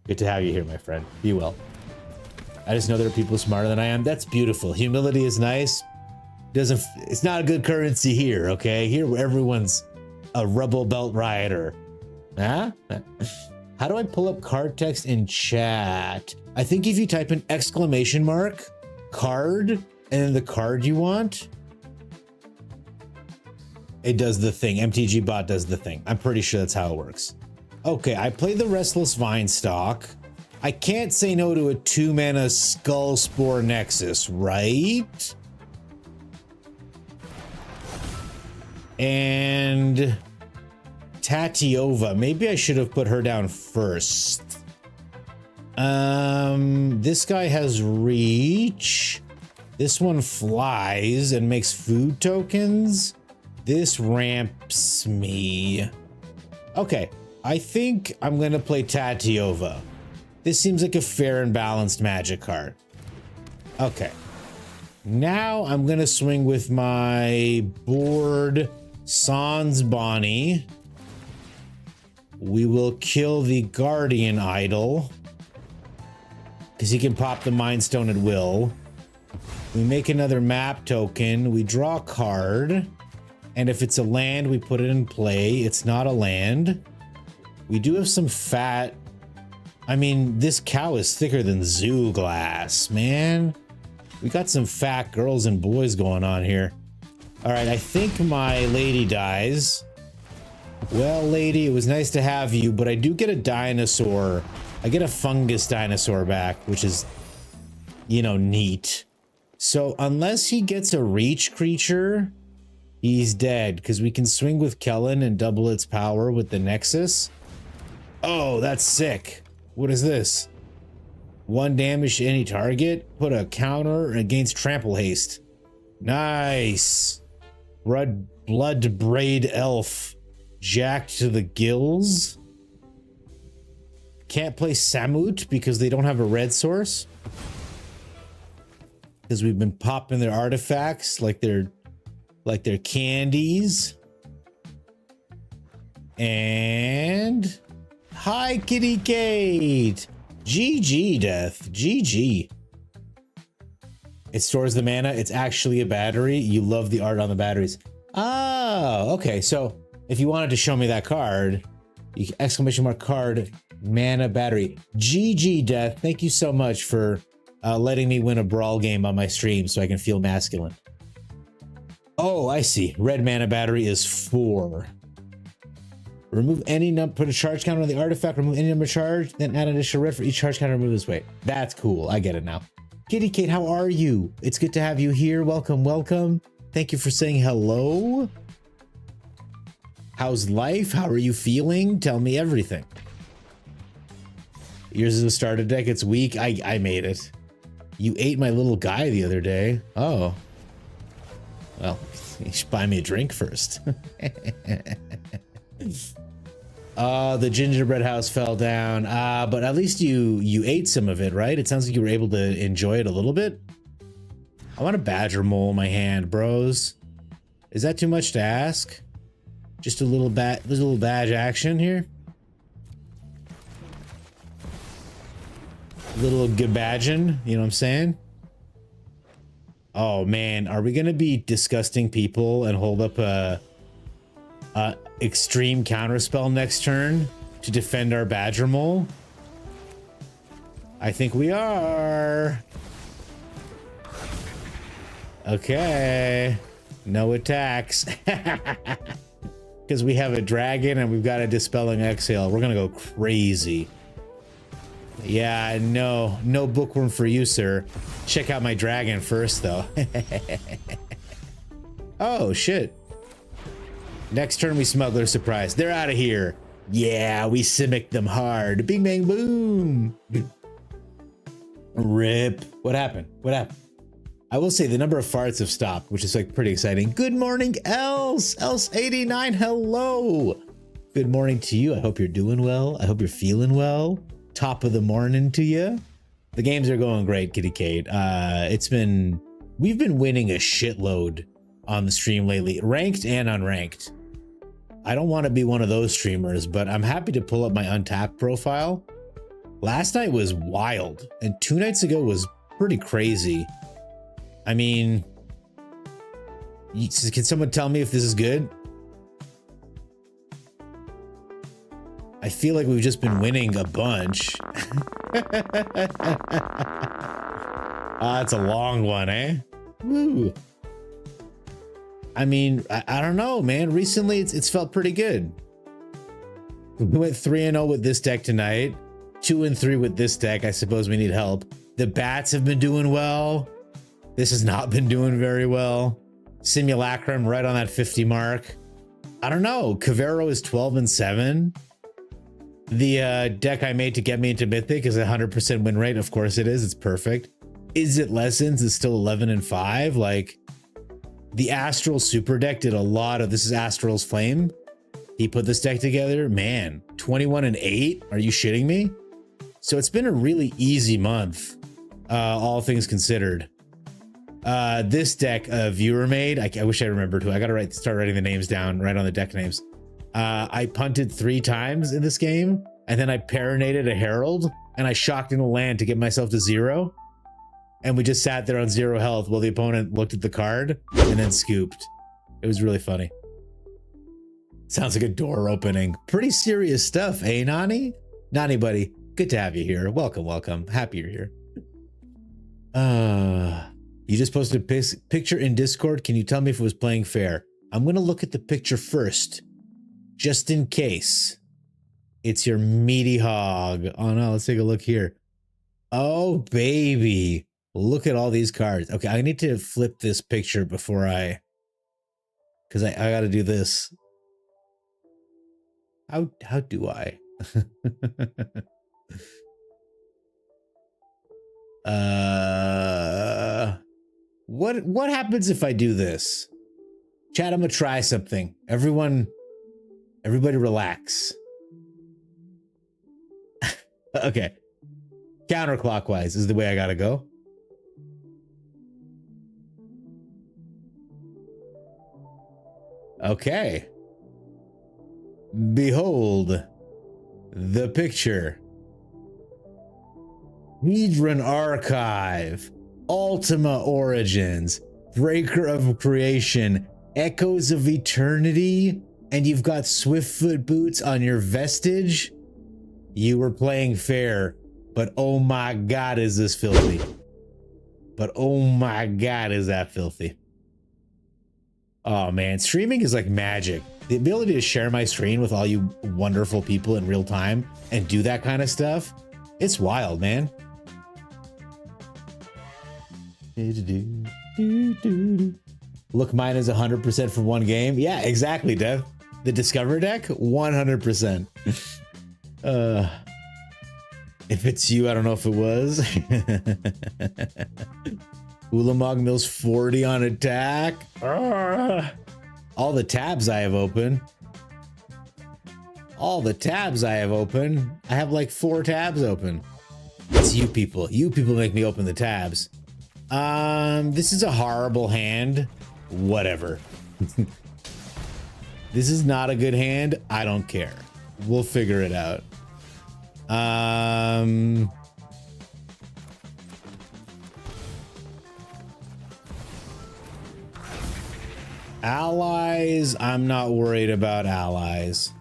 Good to have you here, my friend. Be well. I just know there are people smarter than I am. That's beautiful. Humility is nice. It's not a good currency here, okay? Here where everyone's a rubble belt rioter. Huh? How do I pull up card text in chat? I think if you type in exclamation mark, card, and then the card you want, it does the thing. MTG bot does the thing. I'm pretty sure that's how it works. Okay, I play the Restless Vinestalk. I can't say no to a 2-mana Skull Spore Nexus, right? And Tatiova. Maybe I should have put her down first. This guy has reach. This one flies and makes food tokens. This ramps me. Okay, I think I'm gonna play Tatiova. This seems like a fair and balanced Magic card. Okay. Now I'm gonna swing with my board Sans Bonnie. We will kill the Guardian Idol because he can pop the Mind Stone at will. We make another map token. We draw a card. And if it's a land, we put it in play. It's not a land. We do have some fat. I mean, this cow is thicker than zoo glass, man. We got some fat girls and boys going on here. All right, I think my lady dies. Well, lady, it was nice to have you, but I do get a dinosaur. I get a fungus dinosaur back, which is, you know, neat. So unless he gets a reach creature, he's dead, because we can swing with Kellen and double its power with the Nexus. Oh, that's sick. What is this? 1 damage to any target. Put a counter against trample haste. Nice. Blood braid elf. Jacked to the gills. Can't play Samut because they don't have a red source. Because we've been popping their artifacts like they're candies. And hi, Kitty Kate. GG, Death. GG. It stores the mana. It's actually a battery. You love the art on the batteries. Oh, okay. So if you wanted to show me that card, you exclamation mark card mana battery. GG, Death. Thank you so much for letting me win a brawl game on my stream so I can feel masculine. Oh, I see. Red mana battery is 4. Remove any number, put a charge counter on the artifact, remove any number charge, then add an additional red for each charge counter remove this way. That's cool. I get it now. Kitty Kate, how are you? It's good to have you here. Welcome, welcome. Thank you for saying hello. How's life? How are you feeling? Tell me everything. Yours is a starter deck. It's weak. I made it. You ate my little guy the other day. Oh. Well, you should buy me a drink first. The gingerbread house fell down. But at least you ate some of it, right? It sounds like you were able to enjoy it a little bit. I want a badger mole in my hand, bros. Is that too much to ask? Just a little there's a little badge action here. A little gabadgin, you know what I'm saying? Oh man, are we gonna be disgusting people and hold up a extreme counterspell next turn to defend our badger mole? I think we are. Okay, no attacks. Because we have a dragon and we've got a dispelling exhale. We're gonna go crazy. Yeah, no bookworm for you, sir. Check out my dragon first, though. Oh, shit. Next turn, we smuggler surprise. They're out of here. Yeah, we simic them hard. Bing, bang, boom. Rip. What happened? What happened? I will say the number of farts have stopped, which is like pretty exciting. Good morning, Else. Else89, hello. Good morning to you. I hope you're doing well. I hope you're feeling well. Top of the morning to you. The games are going great, Kitty Kate. We've been winning a shitload on the stream lately, ranked and unranked. I don't want to be one of those streamers, but I'm happy to pull up my Untapped profile. Last night was wild, and 2 nights ago was pretty crazy. I mean, can someone tell me if this is good? I feel like we've just been winning a bunch. It's a long one, eh? Woo. I mean, I don't know, man. Recently, it's felt pretty good. We went 3-0 with this deck tonight. 2-3 with this deck. I suppose we need help. The bats have been doing well. This has not been doing very well. Simulacrum right on that 50 mark. I don't know. Cavero is 12-7. The deck I made to get me into Mythic is a 100% win rate. Of course it is. It's perfect. Is it Lessons? It's still 11-5. Like, the Astral Super deck did a lot of... This is Astral's Flame. He put this deck together. Man, 21-8? Are you shitting me? So it's been a really easy month, all things considered. This deck viewer made, I wish I remembered who. I gotta start writing the names down right on the deck names. I punted 3 times in this game, and then I paranated a Herald, and I shocked in a land to get myself to 0. And we just sat there on 0 health while the opponent looked at the card and then scooped. It was really funny. Sounds like a door opening. Pretty serious stuff, eh, Nani? Nani, buddy, good to have you here. Welcome, welcome. Happy you're here. You just posted a picture in Discord. Can you tell me if it was playing fair? I'm gonna look at the picture first, just in case it's your meaty hog. Oh no, let's take a look here. Oh baby, look at all these cards. Okay, I need to flip this picture before because I gotta do this. How do I? What happens if I do this? Chat, I'm gonna try something. Everybody relax. Okay. Counterclockwise is the way I gotta go. Okay. Behold the picture. Hedron Archive, Ultima Origins, Breaker of Creation, Echoes of Eternity, and you've got Swiftfoot boots on your vestige. You were playing fair, but oh my god, is this filthy. But oh my god, is that filthy. Oh man, streaming is like magic. The ability to share my screen with all you wonderful people in real time and do that kind of stuff, it's wild, man. Look, mine is 100% for one game. Yeah, exactly, Dev. The Discover deck, 100%. If it's you, I don't know if it was. Ulamog mills 40 on attack. All the tabs I have open. All the tabs I have open. I have like 4 tabs open. It's you people. You people make me open the tabs. This is a horrible hand. Whatever. This is not a good hand. I don't care. We'll figure it out. Allies, I'm not worried about allies.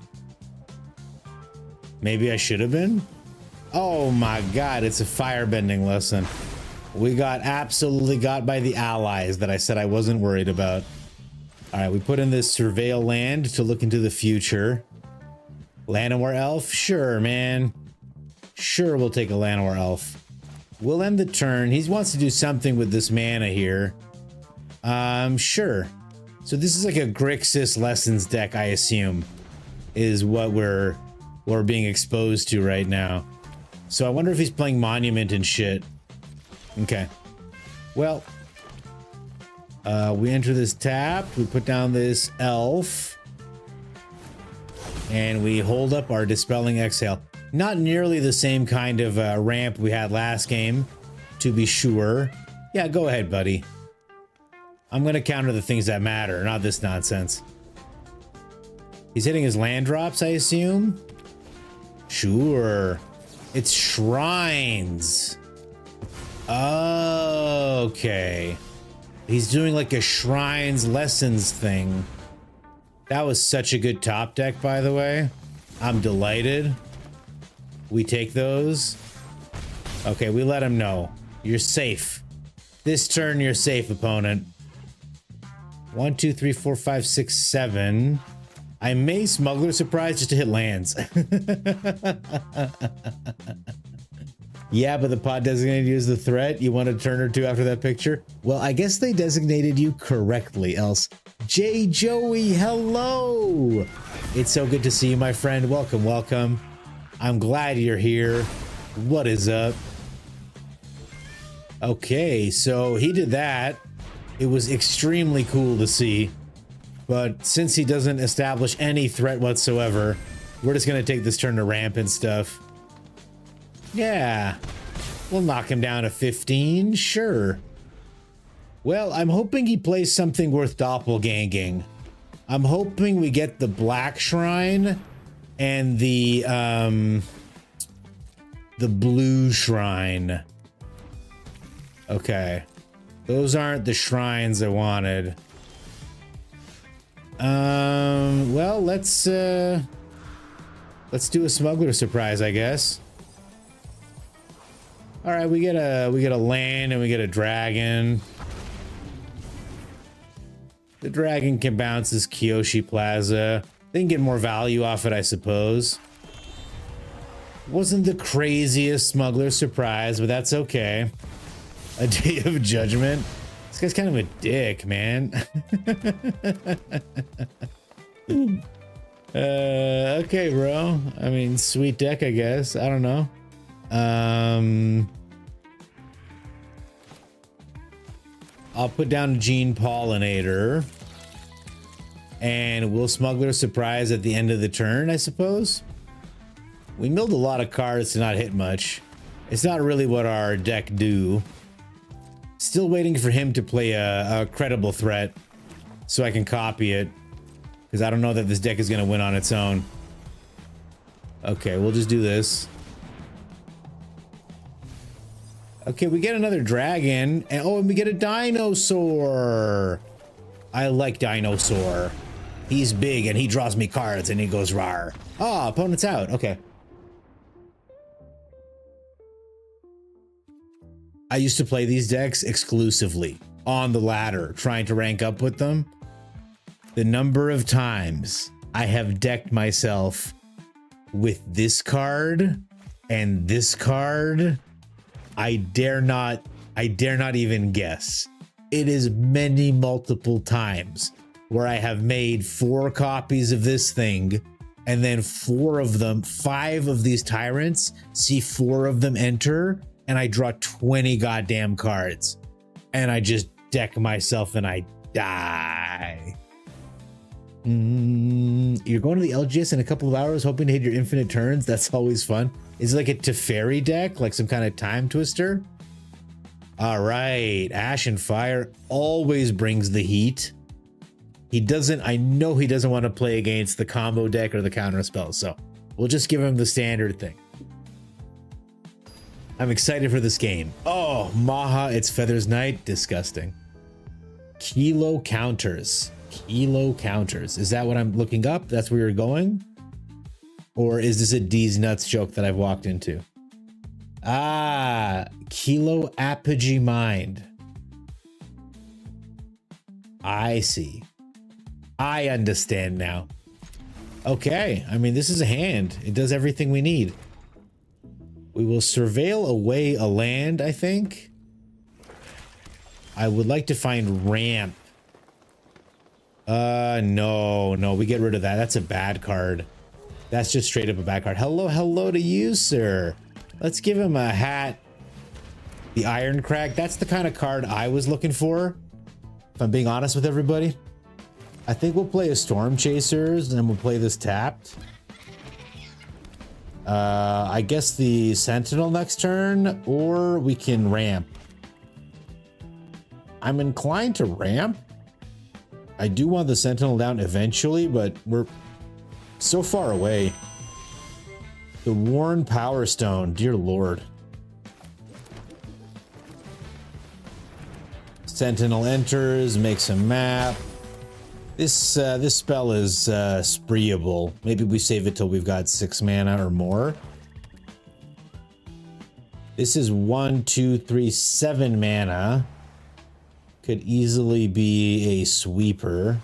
Maybe I should have been? Oh my god, it's a firebending lesson. We got absolutely got by the allies that I said I wasn't worried about. Alright, we put in this surveil land to look into the future. Llanowar Elf? Sure, man. Sure, we'll take a Llanowar Elf. We'll end the turn. He wants to do something with this mana here. Sure. So this is like a Grixis Lessons deck, I assume, is what we're being exposed to right now. So I wonder if he's playing Monument and shit. Okay. Well, we enter this tap, we put down this elf, and we hold up our Dispelling Exhale. Not nearly the same kind of ramp we had last game, to be sure. Yeah, go ahead, buddy. I'm gonna counter the things that matter, not this nonsense. He's hitting his land drops, I assume? Sure. It's shrines. Okay. He's doing like a shrines lessons thing. That was such a good top deck, by the way. I'm delighted. We take those. Okay, we let him know. You're safe. This turn, you're safe, opponent. 1, 2, 3, 4, 5, 6, 7. I may Smuggler Surprise just to hit lands. Yeah, but the pod designated you as the threat. You want a turn or two after that picture? Well, I guess they designated you correctly, else. J. Joey, hello! It's so good to see you, my friend. Welcome, welcome. I'm glad you're here. What is up? Okay, so he did that. It was extremely cool to see. But since he doesn't establish any threat whatsoever, we're just gonna take this turn to ramp and stuff. Yeah, we'll knock him down to 15, sure. Well, I'm hoping he plays something worth doppelganging. I'm hoping we get the Black Shrine and the Blue Shrine. Okay, those aren't the shrines I wanted. Well, let's do a Smuggler Surprise, I guess. All right, we get a land and we get a dragon. The dragon can bounce this Kyoshi Plaza. They can get more value off it, I suppose. Wasn't the craziest Smuggler Surprise, but that's okay. A Day of Judgment. This guy's kind of a dick, man. Okay, bro. I mean, sweet deck, I guess. I don't know. I'll put down Gene Pollinator. And we'll Smuggler Surprise at the end of the turn, I suppose. We milled a lot of cards to not hit much. It's not really what our deck do. Still waiting for him to play a credible threat so I can copy it. Because I don't know that this deck is going to win on its own. Okay, we'll just do this. Okay, we get another dragon. And, oh, and we get a dinosaur. I like dinosaur. He's big and he draws me cards and he goes rawr. Ah, opponent's out. Okay. I used to play these decks exclusively on the ladder, trying to rank up with them. The number of times I have decked myself with this card and this card, I dare not even guess. It is many multiple times where I have made 4 copies of this thing, and then 5 of these tyrants, see 4 of them enter, and I draw 20 goddamn cards. And I just deck myself and I die. You're going to the LGS in a couple of hours, hoping to hit your infinite turns. That's always fun. Is it like a Teferi deck, like some kind of time twister? All right, Ash and Fire always brings the heat. I know he doesn't want to play against the combo deck or the counter spell, so we'll just give him the standard thing. I'm excited for this game. Oh, Maha, it's Feathers Night. Disgusting. Kilo counters. Kilo counters. Is that what I'm looking up? That's where you're going? Or is this a D's Nuts joke that I've walked into? Ah, Kilo Apogee Mind. I see. I understand now. Okay, I mean, this is a hand. It does everything we need. We will surveil away a land, I think. I would like to find ramp. No, we get rid of that. That's a bad card. That's just straight up a bad card. Hello to you, sir. Let's give him a hat. The Iron Crack. That's the kind of card I was looking for, if I'm being honest with everybody. I think we'll play a Storm Chasers and then we'll play this tapped. I guess the Sentinel next turn, or we can ramp. I'm inclined to ramp. I do want the Sentinel down eventually, but we're so far away. The Worn Power Stone, dear Lord. Sentinel enters, makes a map. This spell is spreeable. Maybe we save it till we've got 6 mana or more. This is 1, 2, 3, 7 mana. Could easily be a sweeper.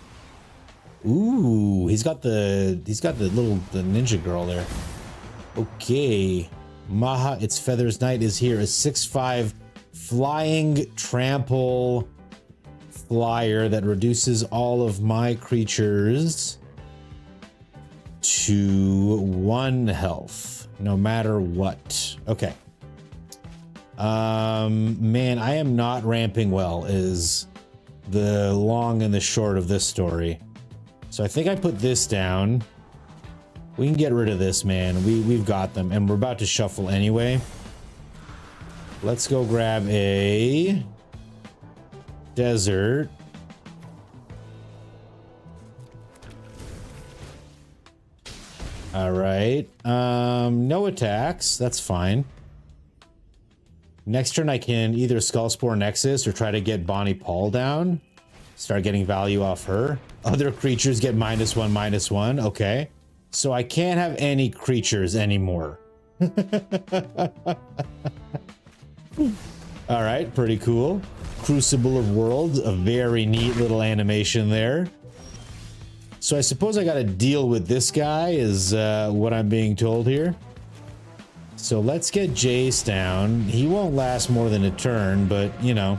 Ooh, he's got the ninja girl there. Okay, Maha, it's Feathers Night is here. A 6/5 flying trample flyer that reduces all of my creatures to 1 health, no matter what. Okay. Man, I am not ramping well is the long and the short of this story. So I think I put this down. We can get rid of this, man. We've got them, and we're about to shuffle anyway. Let's go grab a desert. All right. No attacks. That's fine. Next turn, I can either Skullspore Nexus or try to get Bonnie Paul down. Start getting value off her. Other creatures get -1/-1. Okay. So I can't have any creatures anymore. All right, pretty cool. Crucible of Worlds, a very neat little animation there. So I suppose I got to deal with this guy is what I'm being told here. So let's get Jace down. He won't last more than a turn, but you know,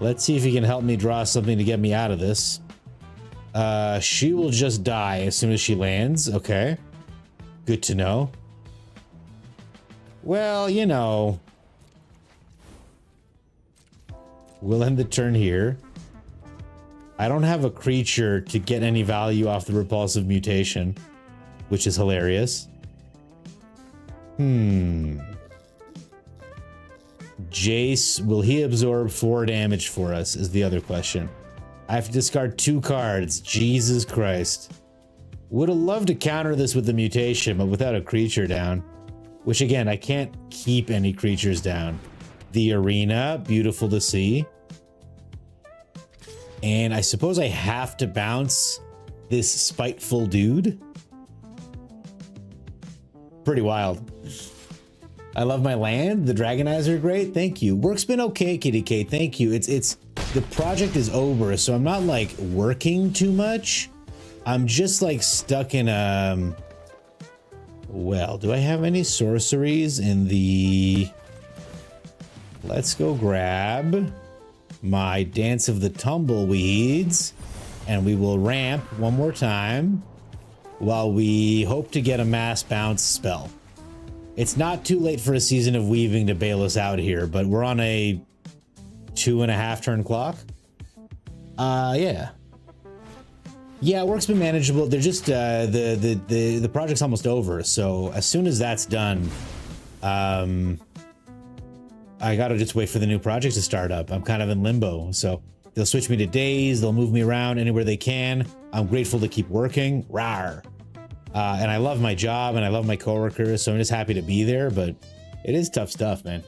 let's see if he can help me draw something to get me out of this. She will just die as soon as she lands. Okay. Good to know. Well, you know, We'll end the turn here. I don't have a creature to get any value off the repulsive mutation, which is hilarious. Jace, will he absorb 4 damage for us is the other question. I have to discard 2 cards. Jesus Christ. Would have loved to counter this with the mutation, but without a creature down. Which again, I can't keep any creatures down. The arena, beautiful to see. And I suppose I have to bounce this spiteful dude. Pretty wild. I love my land. The dragon eyes are great. Thank you. Work's been okay, Kitty Kate. Thank you. It's the project is over, so I'm not like working too much. I'm just like stuck in well, do I have any sorceries in the... Let's go grab my Dance of the Tumbleweeds, and we will ramp one more time while we hope to get a mass bounce spell. It's not too late for a Season of Weaving to bail us out here, but we're on a 2.5 turn clock. Yeah, work's been manageable. They're just the project's almost over, so as soon as that's done, I gotta just wait for the new project to start up. I'm kind of in limbo, so they'll switch me to days, they'll move me around anywhere they can. I'm grateful to keep working. Rawr. And I love my job and I love my coworkers, so I'm just happy to be there, but it is tough stuff, man.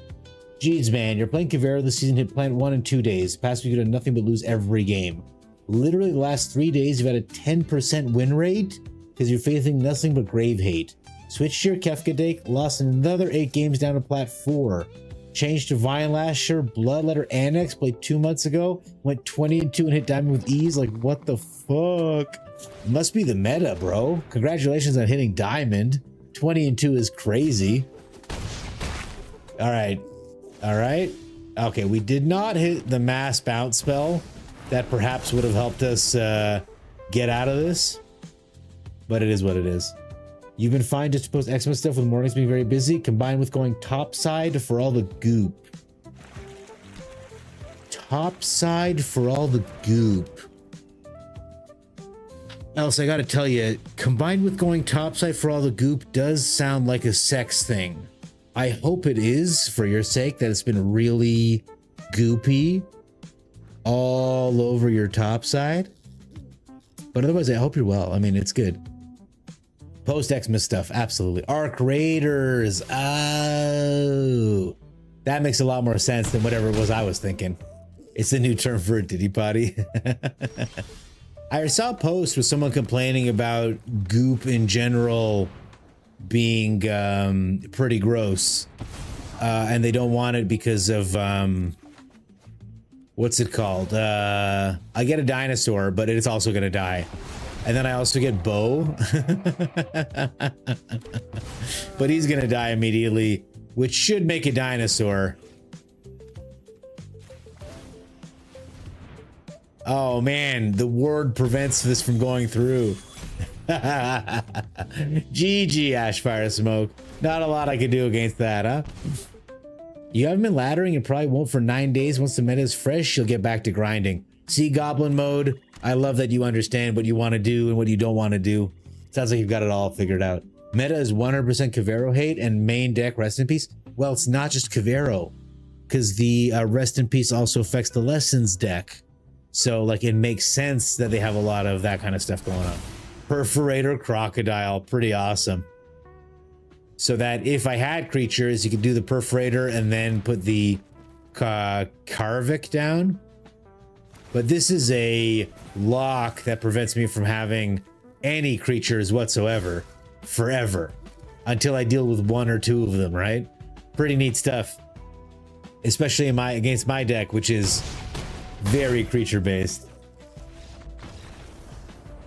Jeez, man, you're playing Kavero this season, hit plant 1 in 2 days. Past week you did nothing but lose every game. Literally the last 3 days, you've had a 10% win rate because you're facing nothing but grave hate. Switched to your Kefka deck, lost another 8 games down to plat 4. Changed to Vine last year, Bloodletter Annex, played 2 months ago, went 20-2 and hit Diamond with ease. Like, what the fuck? Must be the meta, bro. Congratulations on hitting Diamond. 20-2 is crazy. All right. All right. Okay, we did not hit the mass bounce spell. That perhaps would have helped us get out of this. But it is what it is. You've been fine just to post Xmas stuff with mornings being very busy, combined with going topside for all the goop. Topside for all the goop. Else, I gotta tell you, combined with going topside for all the goop does sound like a sex thing. I hope it is, for your sake, that it's been really goopy all over your topside. But otherwise, I hope you're well. I mean, it's good. Post Xmas stuff, absolutely. Arc Raiders. Oh, that makes a lot more sense than whatever it was I was thinking. It's the new term for a Diddy Potty. I saw a post with someone complaining about goop in general being pretty gross, and they don't want it because of what's it called? I get a dinosaur, but it's also gonna die. And then I also get Bo. But he's gonna die immediately, which should make a dinosaur. Oh man, the ward prevents this from going through. GG, Ashfire Smoke. Not a lot I can do against that, huh? You haven't been laddering and probably won't for 9 days. Once the meta is fresh, you'll get back to grinding. See, Goblin mode. I love that you understand what you want to do and what you don't want to do. Sounds like you've got it all figured out. Meta is 100% Kavero hate and main deck Rest in Peace. Well, it's not just Kavero, because the Rest in Peace also affects the Lessons deck. So, like, it makes sense that they have a lot of that kind of stuff going on. Perforator Crocodile, pretty awesome. So that if I had creatures, you could do the Perforator and then put the Karvik down. But this is a lock that prevents me from having any creatures whatsoever forever until I deal with 1 or 2 of them, right? Pretty neat stuff, especially in against my deck, which is very creature based.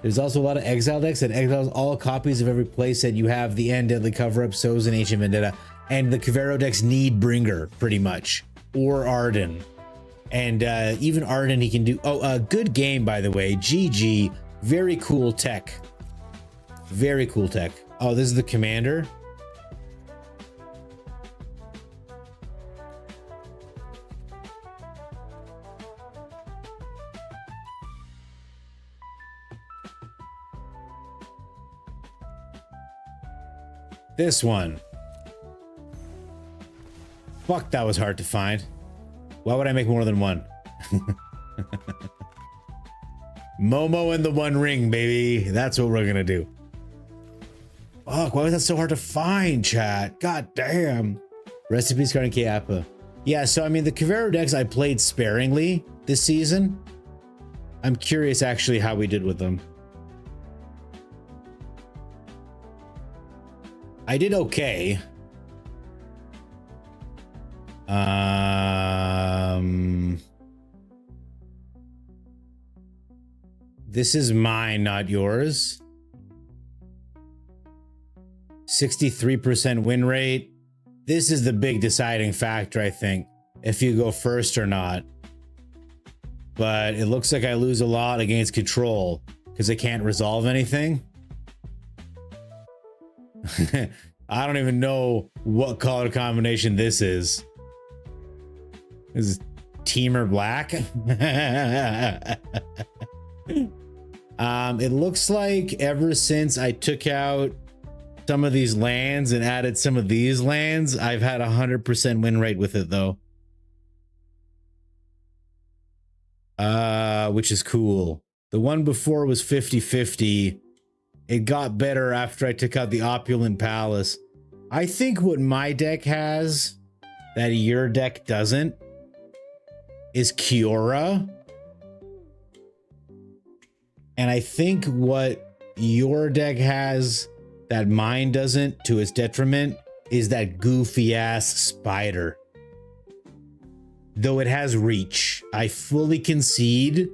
There's also a lot of exile decks that exiles all copies of every playset you have. The End, Deadly Cover-Up, So's, and Ancient Vendetta. And the Kavero decks need Bringer, pretty much. Or Arden. And even Arden he can do... Oh, good game, by the way. GG. Very cool tech. Very cool tech. Oh, this is the commander. This one. Fuck, that was hard to find. Why would I make more than one? Momo and the One Ring, baby. That's what we're gonna do. Fuck, why was that so hard to find, chat? God damn. Recipes card and K-Appa. Yeah, so I mean, the Kavero decks I played sparingly this season. I'm curious actually how we did with them. I did okay. This is mine, not yours. 63% win rate. This is the big deciding factor, I think, if you go first or not. But it looks like I lose a lot against control because I can't resolve anything. I don't even know what color combination this is. This is Teamer Black. It looks like ever since I took out some of these lands and added some of these lands, I've had 100% win rate with it though. Which is cool. The one before was 50-50. It got better after I took out the Opulent Palace. I think what my deck has that your deck doesn't is Kiora. And I think what your deck has that mine doesn't, to its detriment, is that goofy ass spider. Though it has reach, I fully concede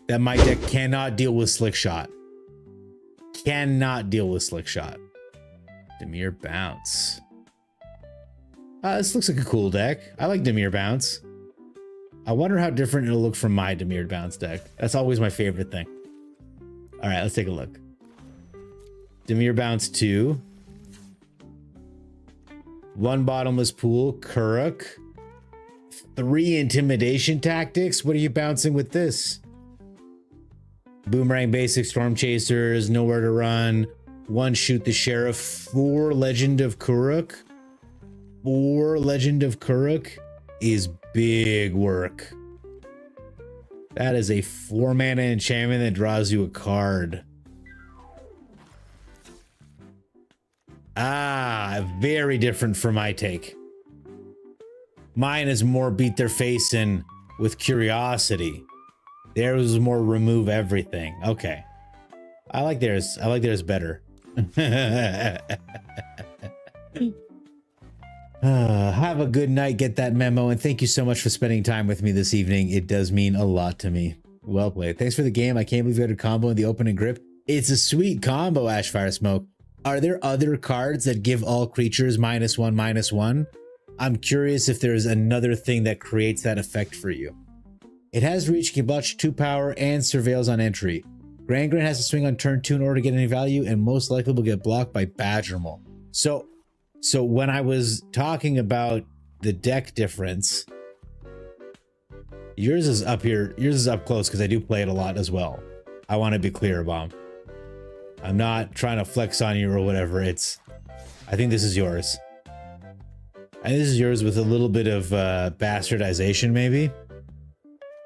that my deck cannot deal with Slick Shot. Cannot deal with Slick Shot. Dimir Bounce. This looks like a cool deck. I like Dimir Bounce. I wonder how different it'll look from my Dimir Bounce deck. That's always my favorite thing. All right, let's take a look. Dimir Bounce 2. 1 Bottomless Pool, Kuruk. 3 Intimidation Tactics. What are you bouncing with this? Boomerang Basic, Storm Chasers, Nowhere to Run. 1 Shoot the Sheriff. 4 Legend of Kuruk. 4 Legend of Kuruk is big work. That is a 4-mana enchantment that draws you a card. Very different from my take. Mine is more beat their face in with curiosity. Theirs was more remove everything. Okay. I like theirs. I like theirs better. Have a good night. Get that memo. And thank you so much for spending time with me this evening. It does mean a lot to me. Well played. Thanks for the game. I can't believe you had a combo in the opening grip. It's a sweet combo, Ashfire Smoke. Are there other cards that give all creatures -1/-1? I'm curious if there's another thing that creates that effect for you. It has reach, can botch 2 power, and surveils on entry. Grand Grand has to swing on turn 2 in order to get any value, and most likely will get blocked by Badgermal. So when I was talking about the deck difference, yours is up here. Yours is up close because I do play it a lot as well. I want to be clear, Bomb. I'm not trying to flex on you or whatever. I think this is yours. And this is yours with a little bit of bastardization, maybe.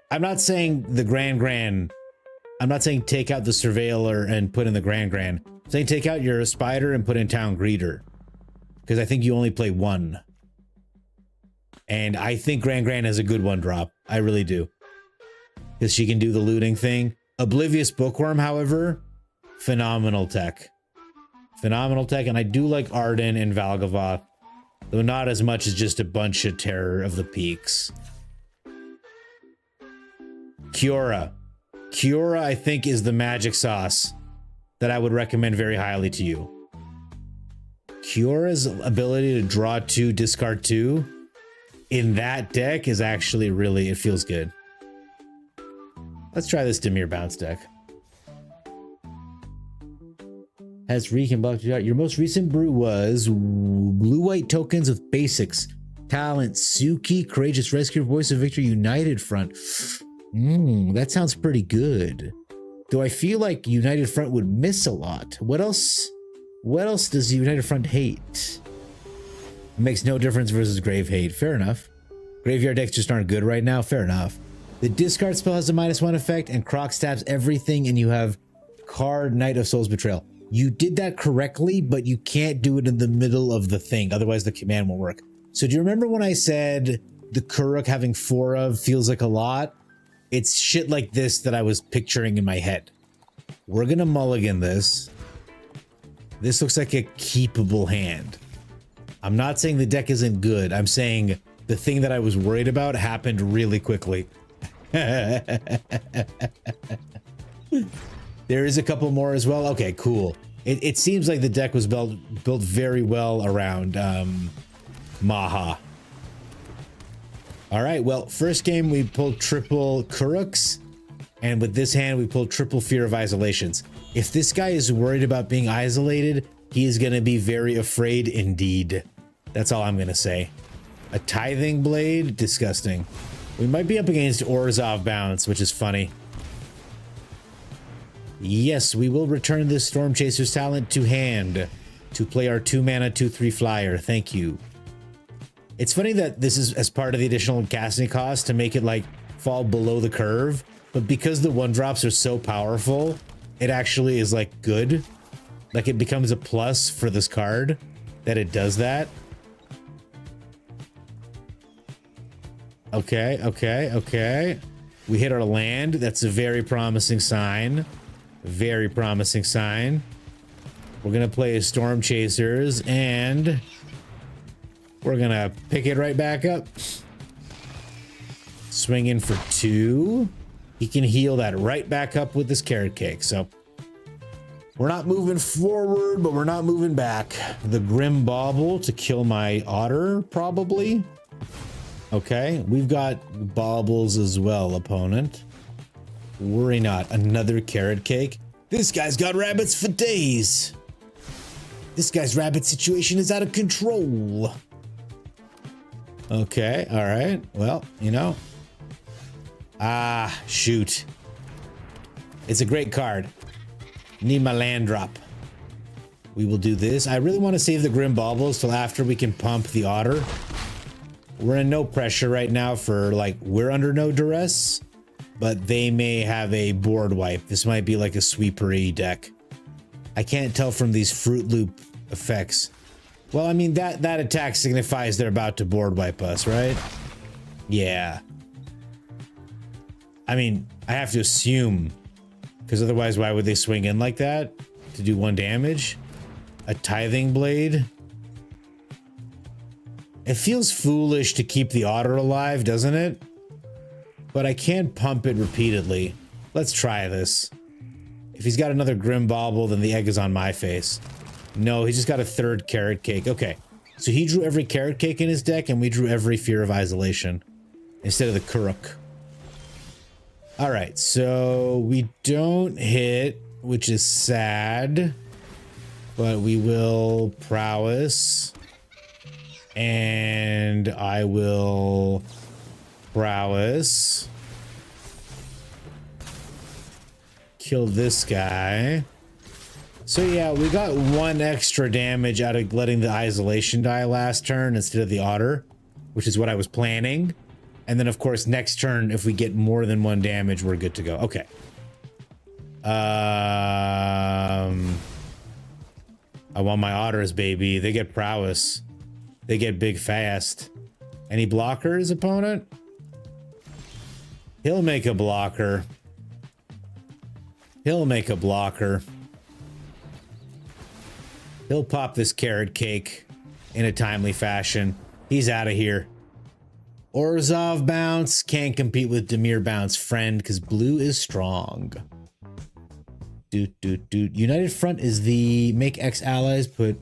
I'm not saying the Grand. I'm not saying take out the Surveiller and put in the Grand. I'm saying take out your Spider and put in Town Greeter. Because I think you only play 1. And I think Grand has a good 1-drop. I really do. Because she can do the looting thing. Oblivious Bookworm, however, phenomenal tech. Phenomenal tech. And I do like Arden and Valgavoth. Though not as much as just a bunch of Terror of the Peaks. Kiora. Kiora, I think, is the magic sauce that I would recommend very highly to you. Kiora's ability to draw 2, discard 2 in that deck is actually really, it feels good. Let's try this Dimir Bounce deck. Has Reek and blocked you out. Your most recent brew was blue-white tokens with basics. Talent, Suki, Courageous Rescue, Voice of Victory, United Front. That sounds pretty good. Though I feel like United Front would miss a lot. What else What else does United Front hate? It makes no difference versus Grave hate. Fair enough. Graveyard decks just aren't good right now. Fair enough. The discard spell has a -1 effect and Croc stabs everything and you have card Knight of Souls Betrayal. You did that correctly, but you can't do it in the middle of the thing. Otherwise the command won't work. So do you remember when I said the Kuruk having 4 of feels like a lot? It's shit like this that I was picturing in my head. We're gonna mulligan this. This looks like a keepable hand. I'm not saying the deck isn't good. I'm saying the thing that I was worried about happened really quickly. There is a couple more as well. Okay, cool. It seems like the deck was built very well around Maha. All right, well, first game we pulled triple Kuruks, and with this hand we pulled triple Fear of Isolations. If this guy is worried about being isolated, he is going to be very afraid indeed. That's all I'm going to say. A Tithing Blade? Disgusting. We might be up against Orzhov Bounce, which is funny. Yes, we will return this Storm Chaser's talent to hand to play our 2-mana 2/3 flyer. Thank you. It's funny that this is as part of the additional casting cost to make it like fall below the curve, but because the 1-drops are so powerful, it actually is like good. Like it becomes a plus for this card that it does that. Okay, okay, okay. We hit our land. That's a very promising sign. Very promising sign. We're gonna play Storm Chasers and we're gonna pick it right back up. Swing in for 2. He can heal that right back up with this Carrot Cake. So we're not moving forward, but we're not moving back. The Grim Bauble to kill my Otter, probably. Okay, we've got Baubles as well, opponent. Worry not. Another Carrot Cake. This guy's got rabbits for days. This guy's rabbit situation is out of control. Okay, all right. Well, you know. Ah, shoot. It's a great card. Need my land drop. We will do this. I really want to save the Grim Baubles till after we can pump the Otter. We're in no pressure right now for, like, we're under no duress, but they may have a board wipe. This might be like a sweepery deck. I can't tell from these Fruit Loop effects. Well, I mean, that attack signifies they're about to board wipe us, right? Yeah. I mean, I have to assume, because otherwise why would they swing in like that to do 1 damage? A Tithing Blade? It feels foolish to keep the Otter alive, doesn't it? But I can't pump it repeatedly. Let's try this. If he's got another Grim Bauble, then the egg is on my face. No, he just got a 3rd Carrot Cake. Okay, so he drew every Carrot Cake in his deck, and we drew every Fear of Isolation instead of the Kuruk. All right, so we don't hit, which is sad, but we will Prowess. And I will Prowess. Kill this guy. So yeah, we got 1 extra damage out of letting the Isolation die last turn instead of the Otter, which is what I was planning. And then of course next turn, if we get more than 1 damage, we're good to go. Okay. I want my Otters, baby. They get Prowess. They get big fast. Any blockers, opponent? He'll make a blocker. He'll make a blocker. He'll pop this Carrot Cake in a timely fashion. He's out of here. Orzhov Bounce can't compete with Dimir Bounce, friend, because blue is strong. United Front is the make X allies put.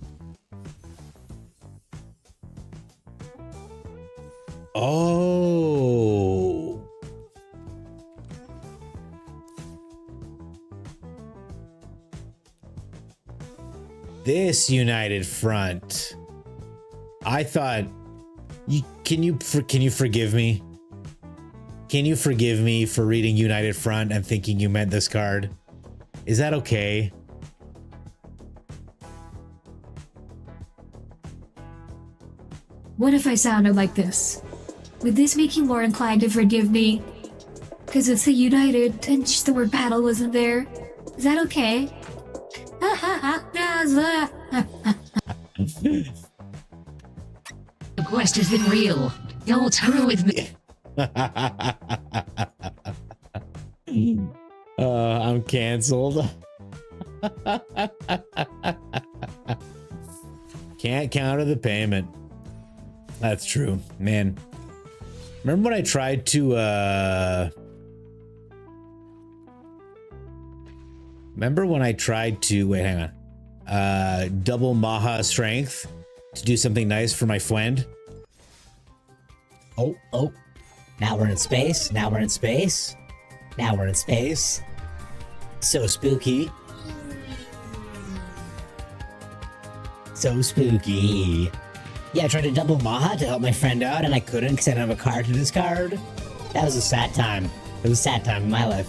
Oh. This United Front. I thought can you forgive me? Can you forgive me for reading United Front and thinking you meant this card? Is that okay?
What if I sounded like this? Would this make you more inclined to forgive me? Because it's a united and just the word battle wasn't there. Is that okay?
The quest has been real. Y'all through with me.
I'm canceled. Can't counter the payment. That's true, man. Remember when I tried to wait, hang on. Double Maha strength to do something nice for my friend?
Oh, now we're in space. Now we're in space. Now we're in space. So spooky. So spooky. Yeah, I tried to double Maha to help my friend out, and I couldn't because I didn't have a card to discard. That was a sad time. It was a sad time in my life.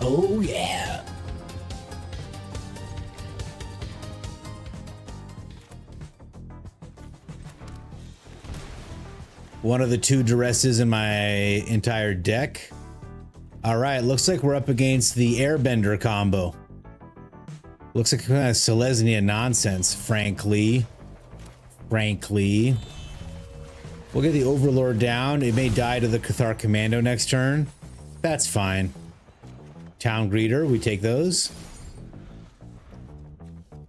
Oh, yeah.
One of the 2 duresses in my entire deck. All right, looks like we're up against the Airbender combo. Looks like kind of Selesnya nonsense, frankly. We'll get the Overlord down. It may die to the Cathar Commando next turn. That's fine. Town Greeter, we take those.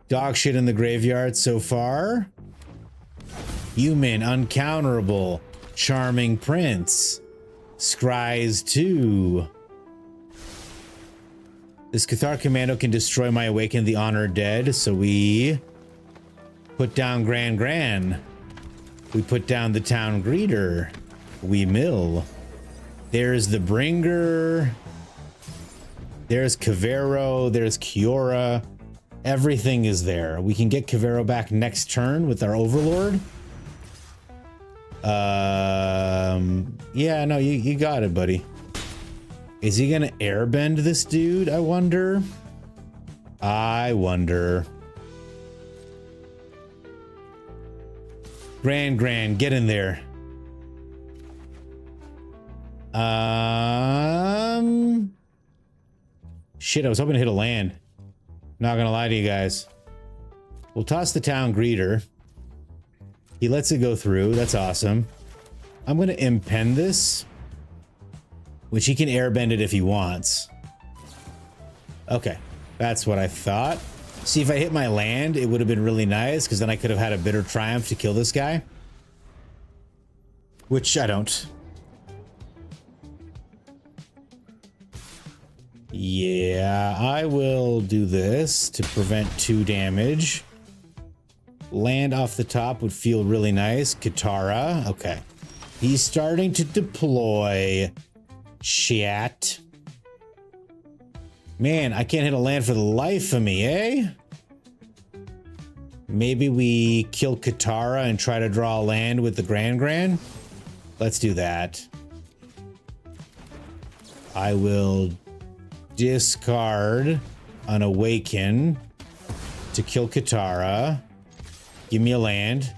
Dog shit in the graveyard so far. Human, uncounterable. Charming Prince. Scries 2. This Cathar Commando can destroy my Awaken the Honored Dead, so we put down Gran. We put down the Town Greeter. We mill. There's the Bringer. There's Kavero. There's Kiora. Everything is there. We can get Kavero back next turn with our Overlord. Yeah, no, you got it, buddy. Is he gonna airbend this dude? I wonder. Gran, get in there. Shit, I was hoping to hit a land. Not gonna lie to you guys. We'll toss the Town Greeter. He lets it go through. That's awesome. I'm gonna impend this, which he can airbend it if he wants. Okay, that's what I thought. See, if I hit my land, it would have been really nice, because then I could have had a Bitter Triumph to kill this guy. Which I don't. Yeah, I will do this to prevent 2 damage. Land off the top would feel really nice. Katara, okay. He's starting to deploy. Chat. Man, I can't hit a land for the life of me, eh? Maybe we kill Katara and try to draw a land with the Gran. Let's do that. I will discard an Awaken to kill Katara. Give me a land.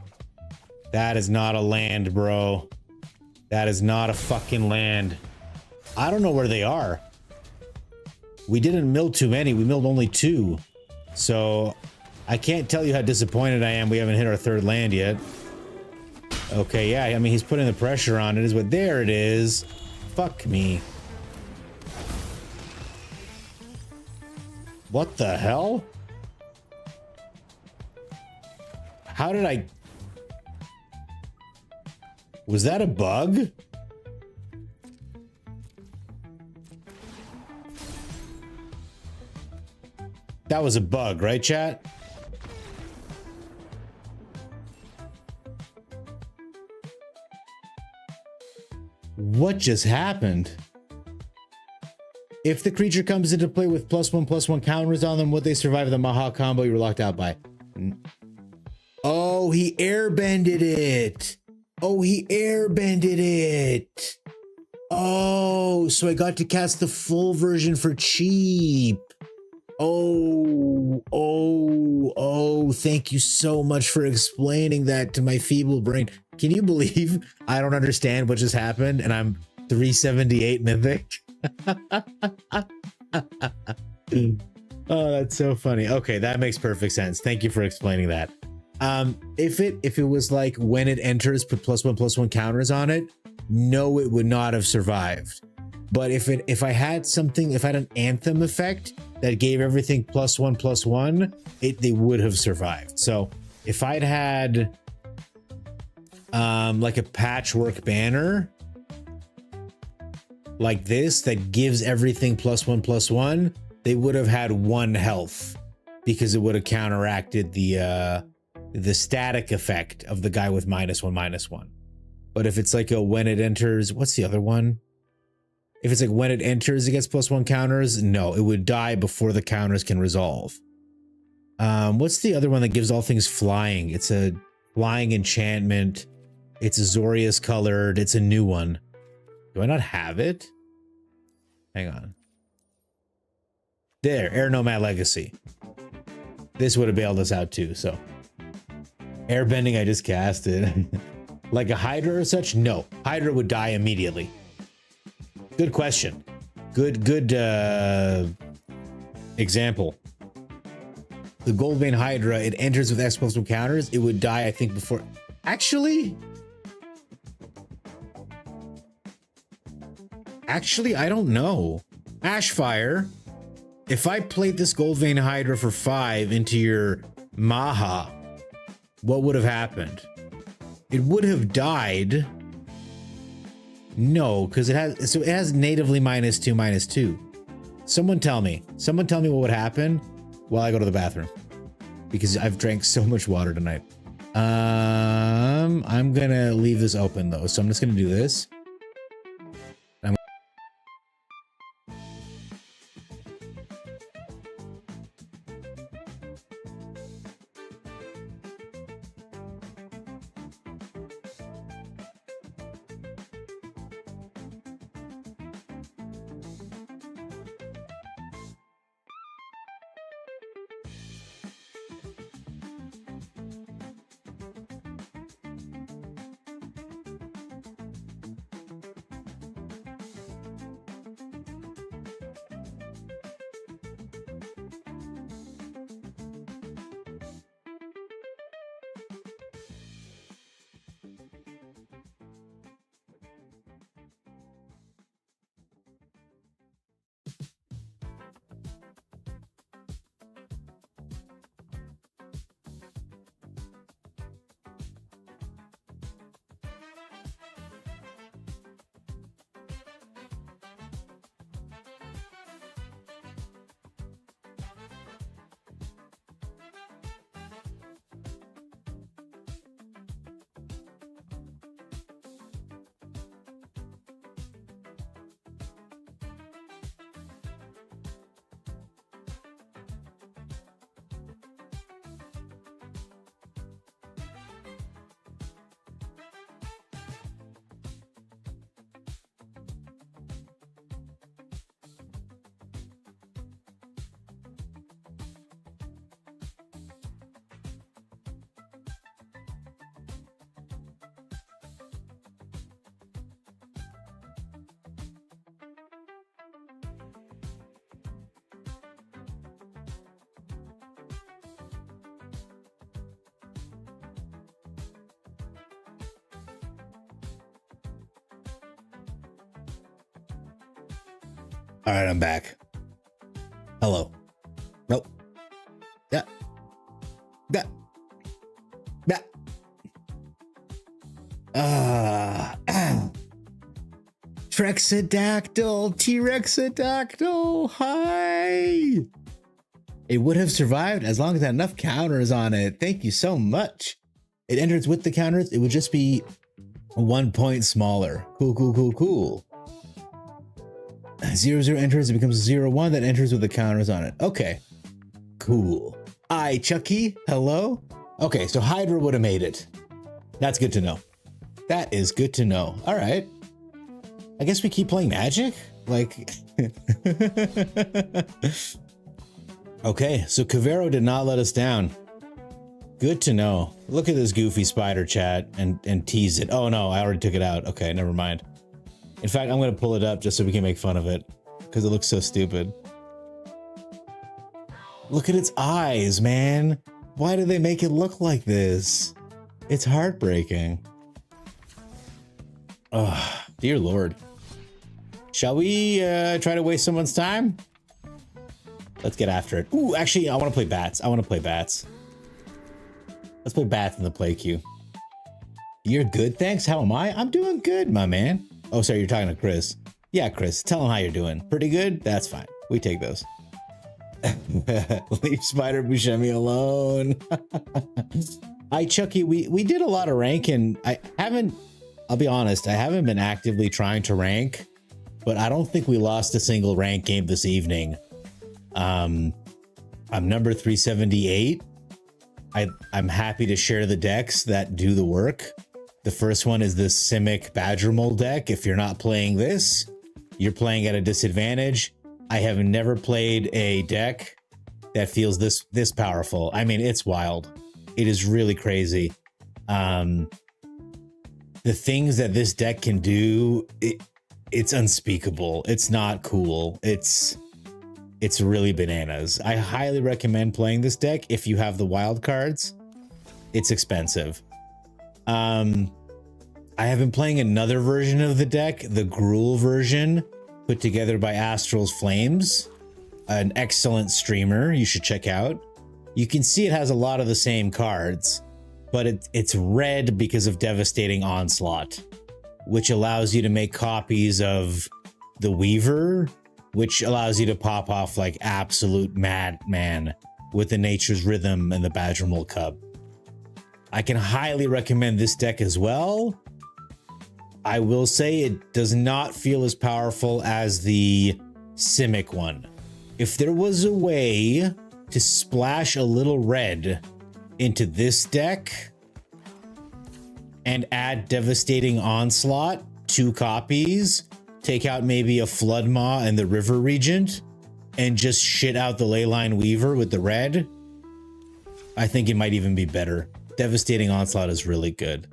That is not a land, bro. That is not a fucking land. I don't know where they are. We didn't mill too many. We milled only 2. So I can't tell you how disappointed I am we haven't hit our 3rd land yet. Okay, yeah, I mean, he's putting the pressure on it. Is what there it is. Fuck me. What the hell? How did I... Was that a bug? That was a bug, right, chat? What just happened? If the creature comes into play with +1/+1 counters on them, would they survive the Maha combo you were locked out by? Oh, he airbended it. Oh, he airbended it. Oh, so I got to cast the full version for cheap. Oh, thank you so much for explaining that to my feeble brain. Can you believe I don't understand what just happened and I'm 378 mythic? Oh, that's so funny. Okay, that makes perfect sense. Thank you for explaining that. If it was like when it enters, put +1/+1 counters on it, no, it would not have survived. But if I had an anthem effect that gave everything +1/+1, they would have survived. So if I'd had like a patchwork banner like this that gives everything +1/+1, they would have had 1 health because it would have counteracted the static effect of the guy with -1/-1. But if it's like a when it enters, what's the other one? If it's like when it enters, it gets +1 counters. No, it would die before the counters can resolve. What's the other one that gives all things flying? It's a flying enchantment. It's Azorius colored. It's a new one. Do I not have it? Hang on. There, Air Nomad Legacy. This would have bailed us out too, so. Airbending, I just casted. Like a Hydra or such? No. Hydra would die immediately. Good question. Good example. The Goldvein Hydra, it enters with explosive counters. It would die, I think, before. Actually, I don't know. Ashfire, if I played this Goldvein Hydra for 5 into your Maha, what would have happened? It would have died. No, because it has natively -2/-2. Someone tell me what would happen while I go to the bathroom, because I've drank so much water tonight. I'm gonna leave this open though, so I'm just gonna do this. All right, I'm back. Hello. Nope. Yeah. Yeah. Yeah. Trexodactyl, T-Rexodactyl, hi! It would have survived as long as it had enough counters on it. Thank you so much. It enters with the counters. It would just be 1 point smaller. Cool. 0/0 enters, it becomes 0/1 that enters with the counters on it. Okay, cool. Chucky, hello? Okay, so Hydra would have made it. That's good to know. That is good to know. All right. I guess we keep playing Magic? Like, Okay, so Cavero did not let us down. Good to know. Look at this goofy spider, chat, and tease it. Oh no, I already took it out. Okay, never mind. In fact, I'm gonna pull it up just so we can make fun of it because it looks so stupid. Look at its eyes, man. Why do they make it look like this? It's heartbreaking. Oh, dear Lord. Shall we try to waste someone's time? Let's get after it. Ooh, actually, I want to play bats. I want to play bats. Let's play bats in the play queue. You're good, thanks. How am I? I'm doing good, my man. Oh, sorry, you're talking to Chris. Yeah, Chris, tell him how you're doing. Pretty good? That's fine. We take those. Leave Spider Buscemi alone. Hi, Chucky. We did a lot of ranking. I'll be honest, I haven't been actively trying to rank, but I don't think we lost a single rank game this evening. I'm number 378. I'm happy to share the decks that do the work. The first one is the Simic Badger Mole deck. If you're not playing this, you're playing at a disadvantage. I have never played a deck that feels this powerful. I mean, it's wild. It is really crazy. The things that this deck can do, it's unspeakable. It's not cool. It's really bananas. I highly recommend playing this deck if you have the wild cards. It's expensive. I have been playing another version of the deck, the Gruul version, put together by Astral's Flames, an excellent streamer you should check out. You can see it has a lot of the same cards, but it's red because of Devastating Onslaught, which allows you to make copies of the Weaver, which allows you to pop off like absolute madman with the Nature's Rhythm and the Badger Mole Cub. I can highly recommend this deck as well. I will say it does not feel as powerful as the Simic one. If there was a way to splash a little red into this deck and add Devastating Onslaught, 2 copies, take out maybe a Floodmaw and the River Regent, and just shit out the Leyline Weaver with the red, I think it might even be better. Devastating Onslaught is really good.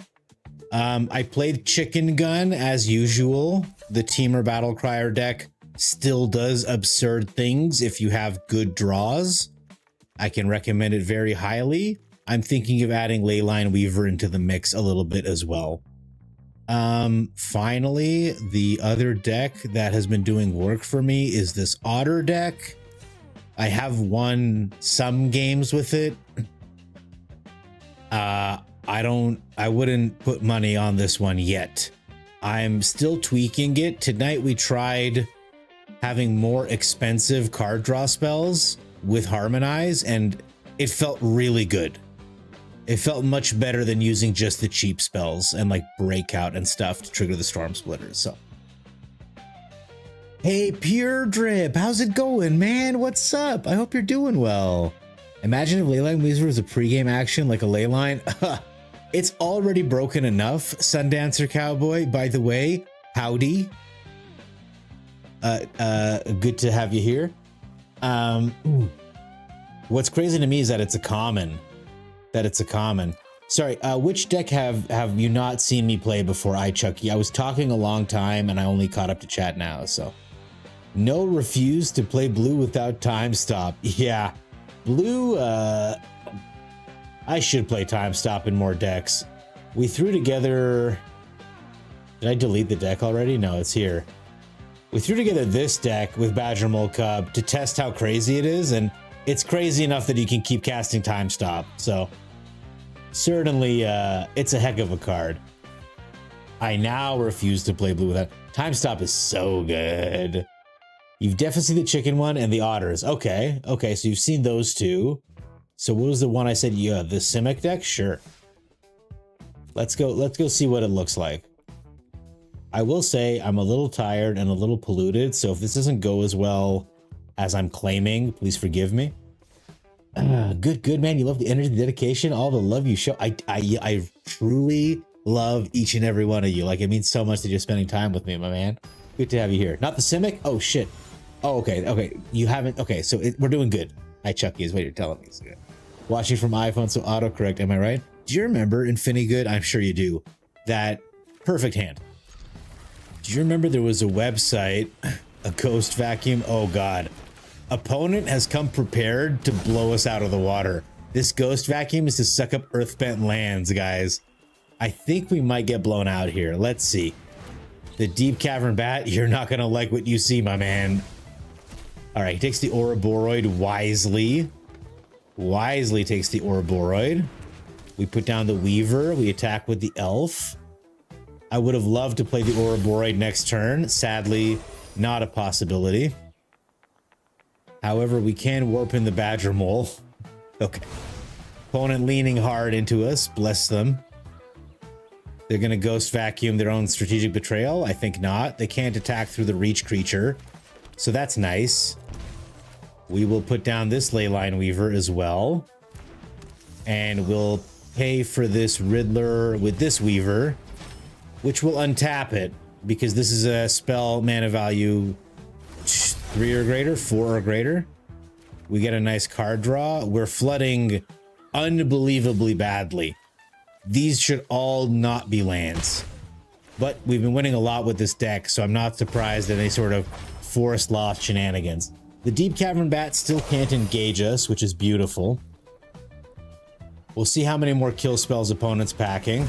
I played Chicken Gun as usual. The Teamer Battle Crier deck still does absurd things if you have good draws. I can recommend it very highly. I'm thinking of adding Leyline Weaver into the mix a little bit as well. Finally, the other deck that has been doing work for me is this Otter deck. I have won some games with it. I wouldn't put money on this one yet. I'm still tweaking it. Tonight we tried having more expensive card draw spells with Harmonize, and it felt really good. It felt much better than using just the cheap spells and like Breakout and stuff to trigger the Storm Splitters. So, hey, Pure Drip, how's it going, man? What's up? I hope you're doing well. Imagine if Leyline Weaver was a pregame action like a Leyline. It's already broken enough. Sundancer Cowboy, by the way, howdy. Good to have you here. What's crazy to me is that it's a common. Sorry, which deck have you not seen me play before, Chucky? I was talking a long time and I only caught up to chat now, so. No, refuse to play blue without time stop. Yeah, blue, I should play time stop in more decks. We threw together... Did I delete the deck already? No, it's here. We threw together this deck with Badger Mole Cub to test how crazy it is, and it's crazy enough that you can keep casting time stop, so certainly it's a heck of a card. I now refuse to play blue without time stop. Is so good. You've definitely seen the chicken one and the otters. Okay, so you've seen those two. So what was the one I said? Yeah, the Simic deck. Sure. Let's go see what it looks like. I will say I'm a little tired and a little polluted, so if this doesn't go as well as I'm claiming, please forgive me. Good man. You love the energy, the dedication, all the love you show. I truly love each and every one of you. Like, it means so much that you're spending time with me, my man. Good to have you here. Not the Simic? Oh shit. Oh, okay. You haven't. Okay, so we're doing good. Hi, Chucky is what you're telling me. So good. Watching from iPhone, so autocorrect. Am I right? Do you remember Infinigood? I'm sure you do. That perfect hand. Do you remember there was a website, a ghost vacuum? Oh God. Opponent has come prepared to blow us out of the water. This ghost vacuum is to suck up earthbent lands, guys. I think we might get blown out here. Let's see. The deep cavern bat, you're not gonna like what you see, my man. All right, he takes the Ouroboros wisely. Wisely takes the Ouroboros. We put down the Weaver. We attack with the Elf. I would have loved to play the Ouroboros next turn. Sadly, not a possibility. However, we can warp in the Badger Mole. Okay. Opponent leaning hard into us. Bless them. They're going to ghost vacuum their own strategic betrayal. I think not. They can't attack through the reach creature. So that's nice. We will put down this Leyline Weaver as well. And we'll pay for this Riddler with this Weaver, which will untap it because this is a spell mana value 3 or greater, 4 or greater. We get a nice card draw. We're flooding unbelievably badly. These should all not be lands. But we've been winning a lot with this deck, so I'm not surprised at any sort of forest loft shenanigans. The Deep Cavern Bat still can't engage us, which is beautiful. We'll see how many more kill spells opponent's packing.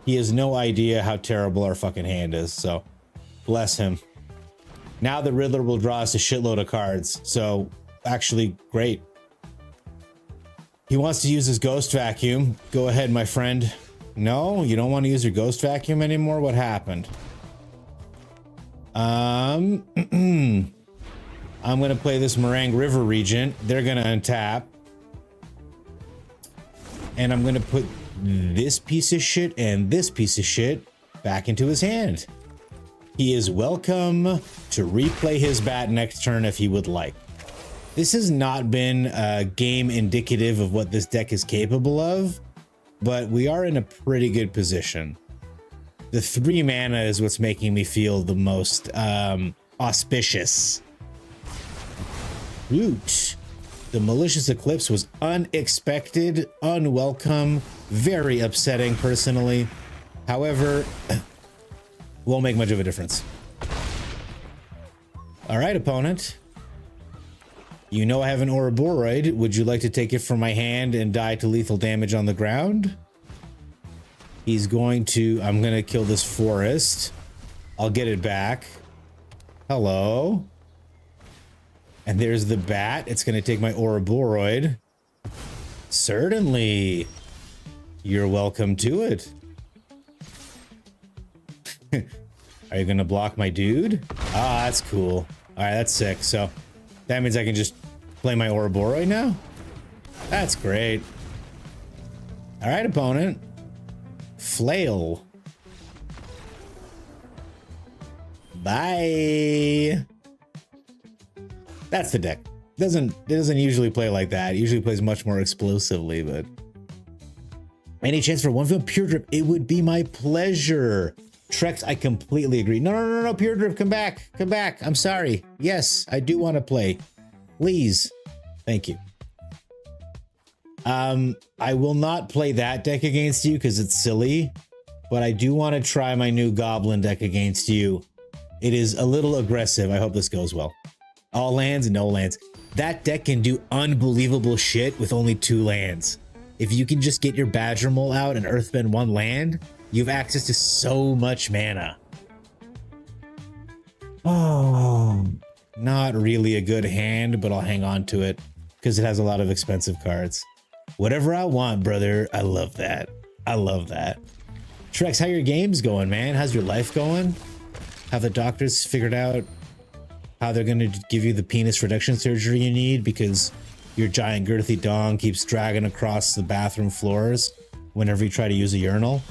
He has no idea how terrible our fucking hand is, so bless him. Now the Riddler will draw us a shitload of cards, so actually great. He wants to use his Ghost Vacuum. Go ahead, my friend. No, you don't want to use your Ghost Vacuum anymore? What happened? I'm going to play this Meringue River Regent. They're going to untap. And I'm going to put this piece of shit and this piece of shit back into his hand. He is welcome to replay his bat next turn if he would like. This has not been a game indicative of what this deck is capable of, but we are in a pretty good position. The 3 mana is what's making me feel the most auspicious. Root. The Malicious Eclipse was unexpected, unwelcome, very upsetting personally. However, won't make much of a difference. All right, opponent. You know I have an Ouroboros. Would you like to take it from my hand and die to lethal damage on the ground? He's going to... I'm going to kill this forest. I'll get it back. Hello. And there's the bat. It's going to take my Ouroboros. Certainly. You're welcome to it. Are you going to block my dude? Ah, that's cool. All right, that's sick. So that means I can just play my Ouroboros now? That's great. All right, opponent. Flail. Bye. That's the deck. It doesn't usually play like that. It usually plays much more explosively, but... Any chance for one film Pure Drip? It would be my pleasure. Trex, I completely agree. No, Pure Drip, come back. Come back. I'm sorry. Yes, I do want to play. Please. Thank you. I will not play that deck against you because it's silly, but I do want to try my new Goblin deck against you. It is a little aggressive. I hope this goes well. All lands, no lands. That deck can do unbelievable shit with only 2 lands. If you can just get your Badger Mole out and Earthbend 1 land, you have access to so much mana. Oh, not really a good hand, but I'll hang on to it because it has a lot of expensive cards. Whatever I want, brother. I love that. I love that. Trex, how your games going, man? How's your life going? Have the doctors figured out how they're going to give you the penis reduction surgery you need because your giant girthy dong keeps dragging across the bathroom floors whenever you try to use a urinal?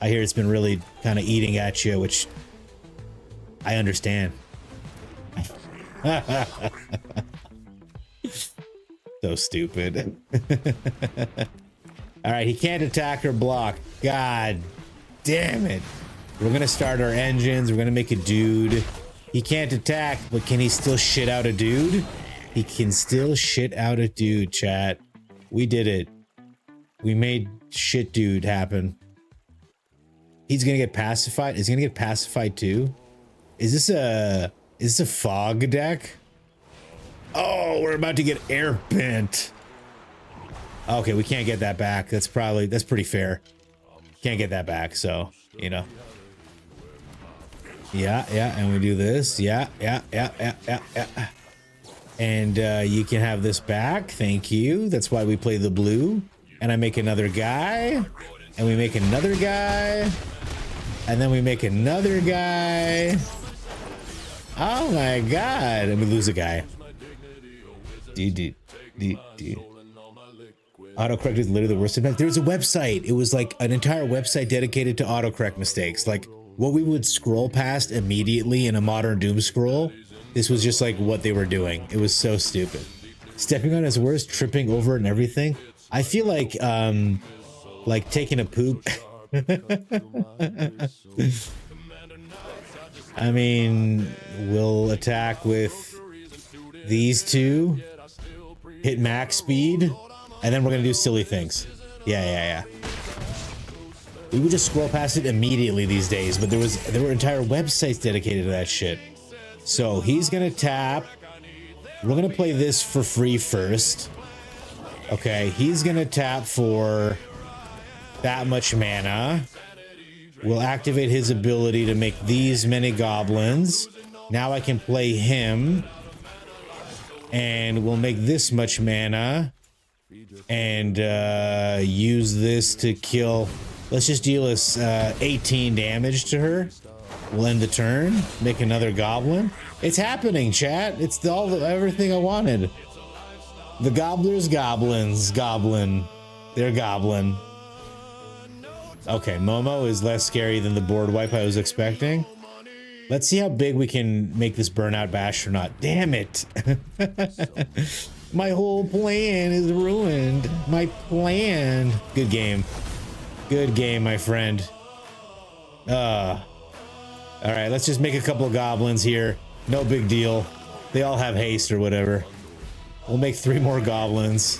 I hear it's been really kind of eating at you, which I understand. So stupid. All right, he can't attack or block. God damn it. We're going to start our engines. We're going to make a dude. He can't attack, but can he still shit out a dude? He can still shit out a dude, chat. We did it. We made shit dude happen. He's gonna get pacified. Is he gonna get pacified too? Is this a fog deck? Oh, we're about to get air bent. Okay, we can't get that back. That's pretty fair. Can't get that back, so, you know. Yeah, and we do this. Yeah. And you can have this back. Thank you. That's why we play the blue. And I make another guy. And we make another guy. And then we make another guy. Oh my god. And we lose a guy. Autocorrect is literally the worst impact. There's a website. It was like an entire website dedicated to autocorrect mistakes. Like what we would scroll past immediately in a modern doom scroll. This was just like what they were doing. It was so stupid. Stepping on is worse, tripping over and everything. I feel like taking a poop. I mean, we'll attack with these two, hit max speed, and then we're gonna do silly things. Yeah. We would just scroll past it immediately these days, but there were entire websites dedicated to that shit. So he's gonna tap. We're gonna play this for free first. Okay, he's gonna tap for that much mana. We'll activate his ability to make these many goblins. Now I can play him. And we'll make this much mana. And use this to kill. Let's just deal us 18 damage to her. We'll end the turn. Make another goblin. It's happening, chat. It's everything I wanted. The Gobbler'S goblins. Goblin. They're goblin. Okay, Momo is less scary than the board wipe I was expecting. Let's see how big we can make this burnout bash or not. Damn it. My whole plan is ruined. My plan. Good game. Good game, my friend. All right, let's just make a couple of goblins here. No big deal. They all have haste or whatever. We'll make 3 more goblins.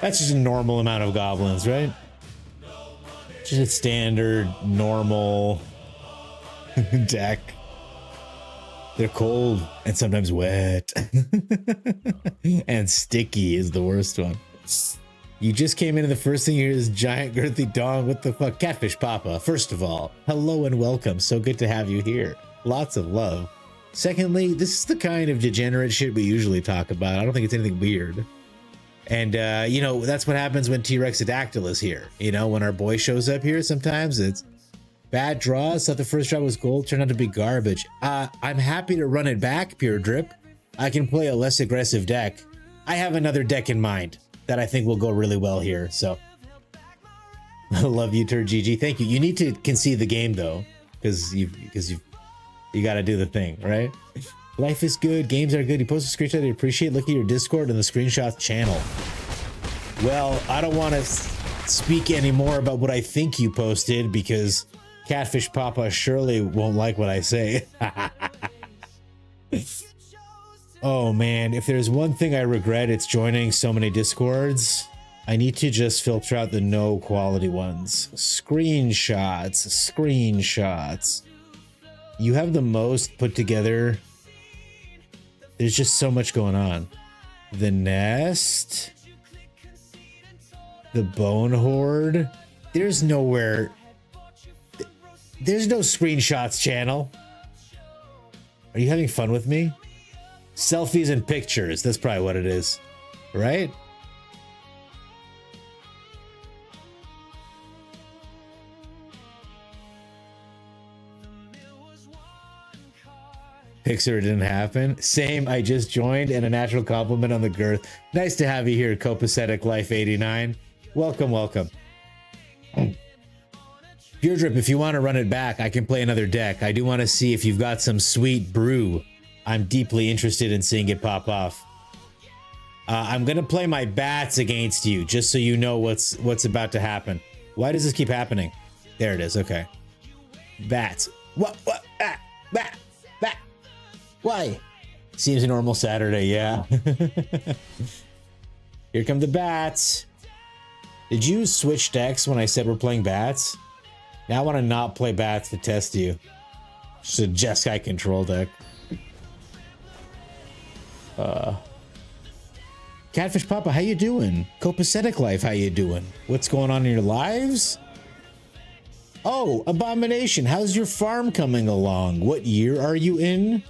That's just a normal amount of goblins, right? Just a standard, normal deck. They're cold and sometimes wet. And sticky is the worst one. You just came in and the first thing you hear is giant girthy dong. What the fuck? Catfish Papa. First of all, hello and welcome. So good to have you here. Lots of love. Secondly, this is the kind of degenerate shit we usually talk about. I don't think it's anything weird. And, you know, that's what happens when T-Rexadactyl is here. You know, when our boy shows up here, sometimes it's bad draws. Thought the first draw was gold, turned out to be garbage. I'm happy to run it back, Pure Drip. I can play a less aggressive deck. I have another deck in mind that I think will go really well here, so. I love you, TurGG. Thank you. You need to concede the game, though, because you got to do the thing, right? Life is good. Games are good. You post a screenshot. I appreciate. Look at your Discord and the screenshots channel. Well, I don't want to speak anymore about what I think you posted because Catfish Papa surely won't like what I say. Oh man, if there's one thing I regret, it's joining so many Discords. I need to just filter out the no quality ones. Screenshots. You have the most put together. There's just so much going on. The Nest. The Bone Horde. There's nowhere. There's no screenshots channel. Are you having fun with me? Selfies and pictures. That's probably what it is. Right? Pixar didn't happen. Same, I just joined and a natural compliment on the girth. Nice to have you here, Copacetic Life 89. Welcome. Pure Drip, if you want to run it back, I can play another deck. I do want to see if you've got some sweet brew. I'm deeply interested in seeing it pop off. I'm going to play my bats against you, just so you know what's about to happen. Why does this keep happening? There it is, okay. Bats. What? Bat. Why? Seems a normal Saturday, yeah. Here come the bats. Did you switch decks when I said we're playing bats? Now I want to not play bats to test you. Just a Jeskai control deck. Catfish Papa, how you doing? Copacetic Life, how you doing? What's going on in your lives? Oh, Abomination, how's your farm coming along? What year are you in?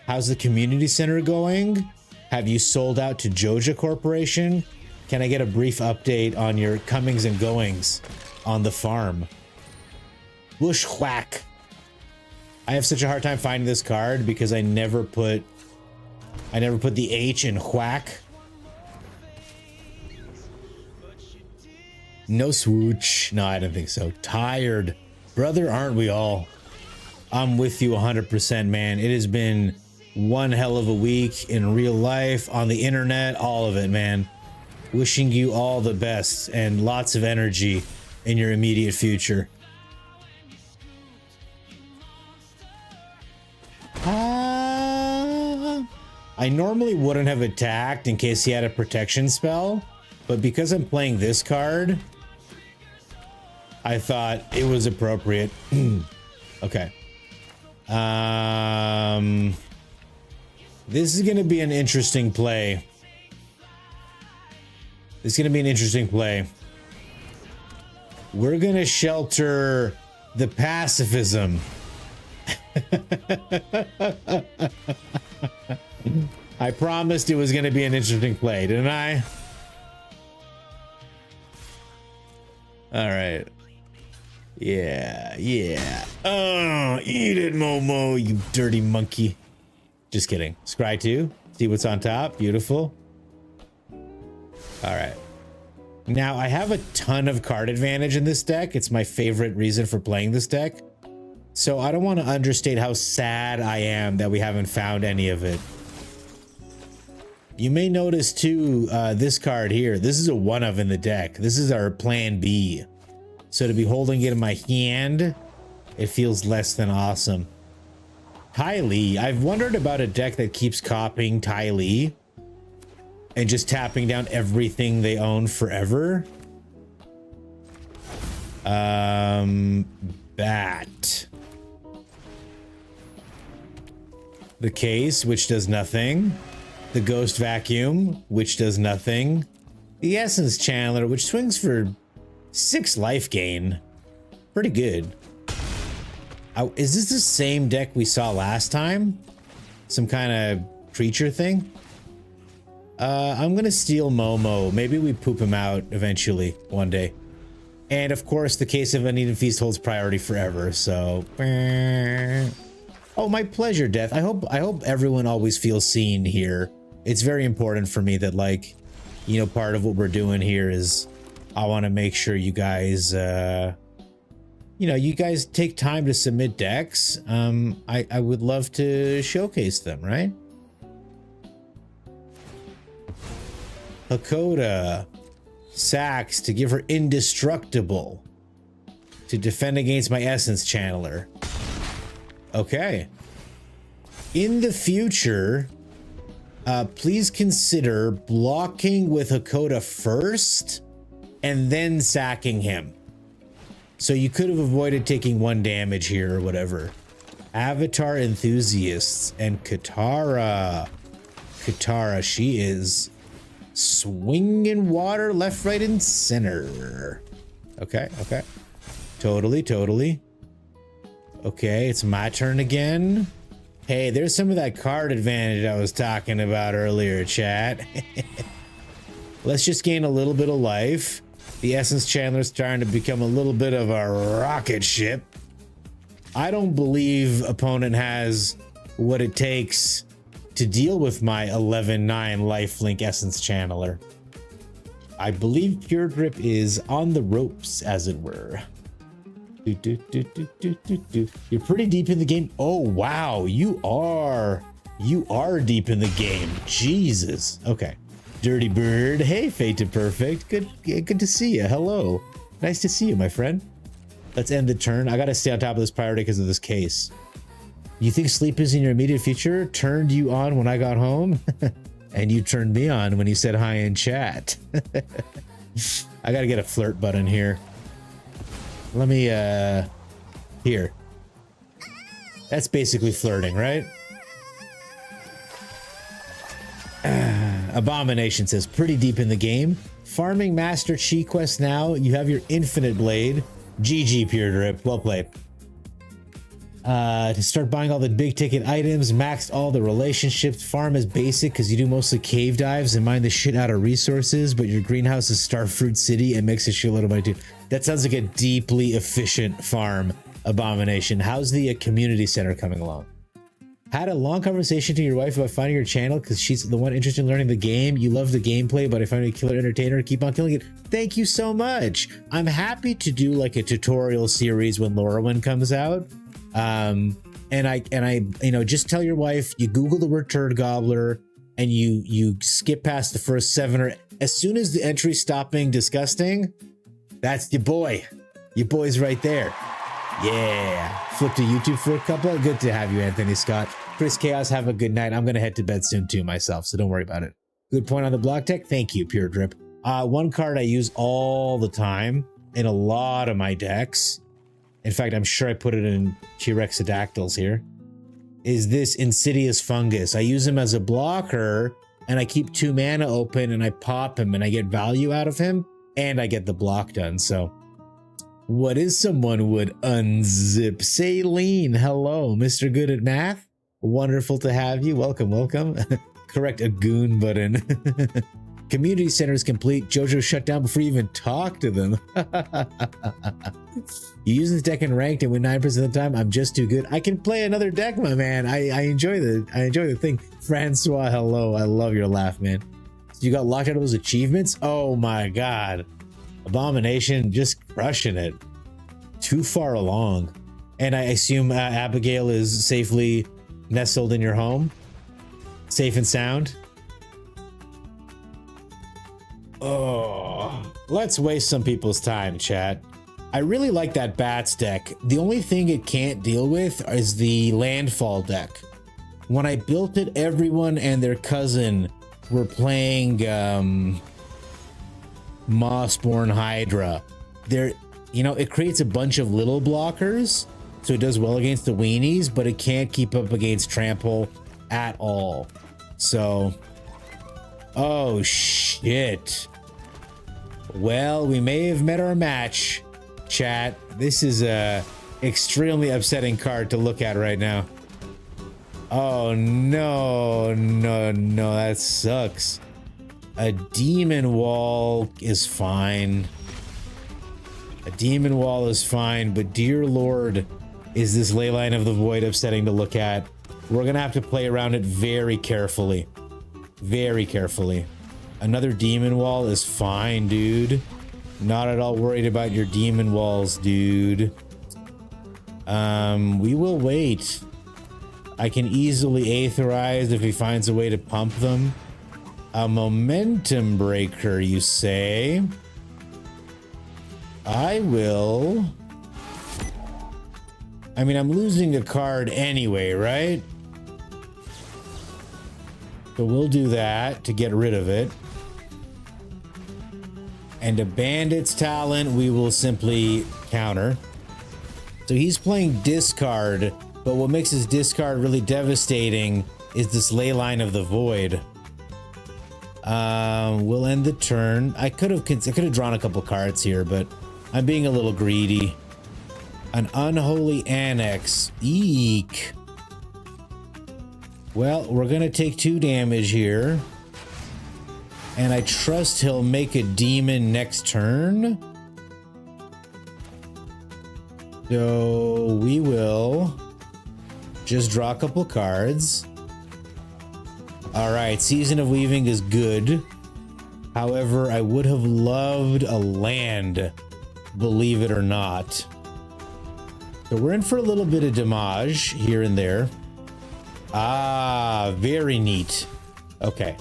How's the community center going? Have you sold out to Joja Corporation? Can I get a brief update on your comings and goings on the farm? Bushwhack. I have such a hard time finding this card because I never put the H in whack. No swooch. No, I don't think so. Tired. Brother, aren't we all? I'm with you 100%, man. It has been one hell of a week in real life, on the internet, all of it, man. Wishing you all the best and lots of energy in your immediate future. I normally wouldn't have attacked in case he had a protection spell, but because I'm playing this card, I thought it was appropriate. Okay. This is going to be an interesting play. We're going to shelter the pacifism. I promised it was going to be an interesting play, didn't I? All right. Yeah. Oh, eat it, Momo, you dirty monkey. Just kidding. Scry 2. See what's on top. Beautiful. All right. Now, I have a ton of card advantage in this deck. It's my favorite reason for playing this deck. So I don't want to understate how sad I am that we haven't found any of it. You may notice too, this card here. This is a one of in the deck. This is our plan B. So to be holding it in my hand, it feels less than awesome. Ty Lee. I've wondered about a deck that keeps copying Ty Lee and just tapping down everything they own forever. Bat. The Case, which does nothing. The Ghost Vacuum, which does nothing. The Essence Channeler, which swings for 6 life gain. Pretty good. Is this the same deck we saw last time? Some kind of creature thing? I'm gonna steal Momo. Maybe we poop him out eventually, one day. And of course, the Case of Uneaten Feast holds priority forever, so... Oh, my pleasure, Death. I hope everyone always feels seen here. It's very important for me that, like, you know, part of what we're doing here is I want to make sure you guys, you know, you guys take time to submit decks. I would love to showcase them, right? Hakoda sacks to give her indestructible to defend against my Essence Channeler. Okay. In the future, please consider blocking with Hakoda first and then sacking him. So you could have avoided taking 1 damage here or whatever. Avatar Enthusiasts and Katara. Katara, she is swinging water left, right, and center. Okay. Totally. Okay, it's my turn again. Hey, there's some of that card advantage I was talking about earlier, chat. Let's just gain a little bit of life. The Essence Chandler's starting to become a little bit of a rocket ship. I don't believe opponent has what it takes to deal with my 11-9 lifelink Essence Channeler. I believe Pure Grip is on the ropes, as it were. You're pretty deep in the game. Oh, wow. You are deep in the game. Jesus. Okay. Dirty Bird. Hey, Fate to Perfect. Good to see you. Hello. Nice to see you, my friend. Let's end the turn. I gotta stay on top of this priority because of this Case. You think sleep is in your immediate future? Turned you on when I got home? And you turned me on when you said hi in chat. I gotta get a flirt button here. Let me, here. That's basically flirting, right? Abomination says, pretty deep in the game. Farming Master Chi Quest now. You have your infinite blade. GG, Pure Drip. Well played. To start buying all the big ticket items, maxed all the relationships. Farm is basic because you do mostly cave dives and mine the shit out of resources, but your greenhouse is Starfruit City and makes a shitload of money too. That sounds like a deeply efficient farm, Abomination. How's the community center coming along? Had a long conversation to your wife about finding your channel because she's the one interested in learning the game. You love the gameplay, but I find you a killer entertainer. Keep on killing it. Thank you so much. I'm happy to do like a tutorial series when Lorwyn comes out. And I, you know, just tell your wife, you Google the word turd gobbler and you skip past the first 7 or as soon as the entries stop being disgusting, that's your boy. Your boy's right there. Yeah. Flip to YouTube for a couple. Good to have you, Anthony Scott. Chris Chaos, have a good night. I'm going to head to bed soon too myself, so don't worry about it. Good point on the block tech. Thank you, Pure Drip. One card I use all the time in a lot of my decks. In fact, I'm sure I put it in T-Rexodactyls here. Is this Insidious Fungus. I use him as a blocker and I keep 2 mana open and I pop him and I get value out of him and I get the block done. So what is someone would unzip? Saline, hello, Mr. Good at Math. Wonderful to have you. Welcome, welcome. Correct a goon button. Community center is complete. Jojo shut down before you even talk to them. You use this deck in ranked and win 9% of the time. I'm just too good. I can play another deck, my man. I enjoy the thing. Francois, hello. I love your laugh, man. So you got locked out of those achievements? Oh my god. Abomination just crushing it. Too far along. And I assume Abigail is safely nestled in your home? Safe and sound? Oh, let's waste some people's time, chat. I really like that Bats deck. The only thing it can't deal with is the landfall deck. When I built it, everyone and their cousin were playing Mossborn Hydra. There, you know, it creates a bunch of little blockers, so it does well against the weenies, but it can't keep up against trample at all. So, oh shit. Well, we may have met our match, chat. This is a extremely upsetting card to look at right now. Oh no, no, no, that sucks. A demon wall is fine. A demon wall is fine, but dear lord, is this Leyline of the Void upsetting to look at. We're gonna have to play around it very carefully. Very carefully. Another demon wall is fine, dude. Not at all worried about your demon walls, dude. We will wait. I can easily aetherize if he finds a way to pump them. A momentum breaker, you say? I will. I mean, I'm losing a card anyway, right? So we'll do that to get rid of it. And a Bandit's Talent, we will simply counter. So he's playing discard, but what makes his discard really devastating is this Leyline of the Void. We'll end the turn. I could have drawn a couple cards here, but I'm being a little greedy. An Unholy Annex. Eek. Well, we're gonna take 2 damage here. And I trust he'll make a demon next turn. So we will just draw a couple cards. All right, Season of Weaving is good. However, I would have loved a land, believe it or not. So we're in for a little bit of damage here and there. Ah, very neat. Okay.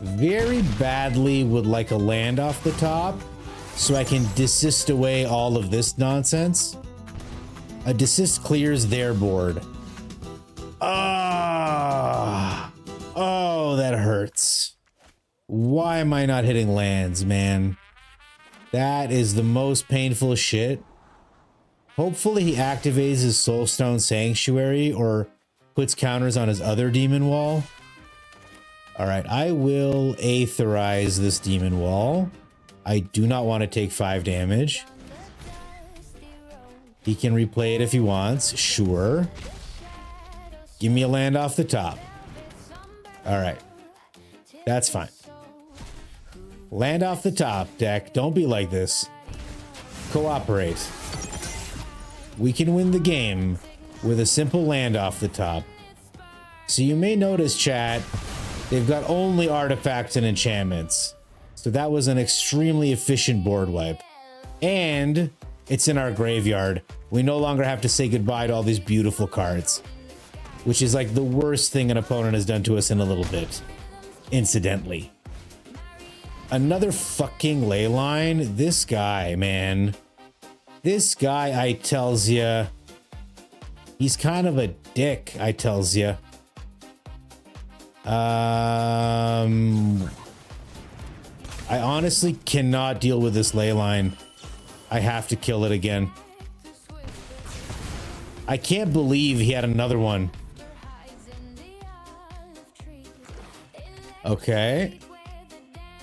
Very badly would like a land off the top so I can desist away all of this nonsense. A desist clears their board. Ah, oh, that hurts. Why am I not hitting lands, man? That is the most painful shit. Hopefully he activates his Soulstone Sanctuary or puts counters on his other demon wall. All right, I will Aetherize this demon wall. I do not want to take 5 damage. He can replay it if he wants, sure. Give me a land off the top. All right, that's fine. Land off the top, deck. Don't be like this. Cooperate. We can win the game with a simple land off the top. So you may notice, chat, they've got only artifacts and enchantments. So that was an extremely efficient board wipe. And it's in our graveyard. We no longer have to say goodbye to all these beautiful cards, which is like the worst thing an opponent has done to us in a little bit, incidentally. Another fucking Leyline. This guy, man. This guy, I tells ya, he's kind of a dick, I tells ya. I honestly cannot deal with this Leyline. I have to kill it again. I can't believe he had another one. Okay.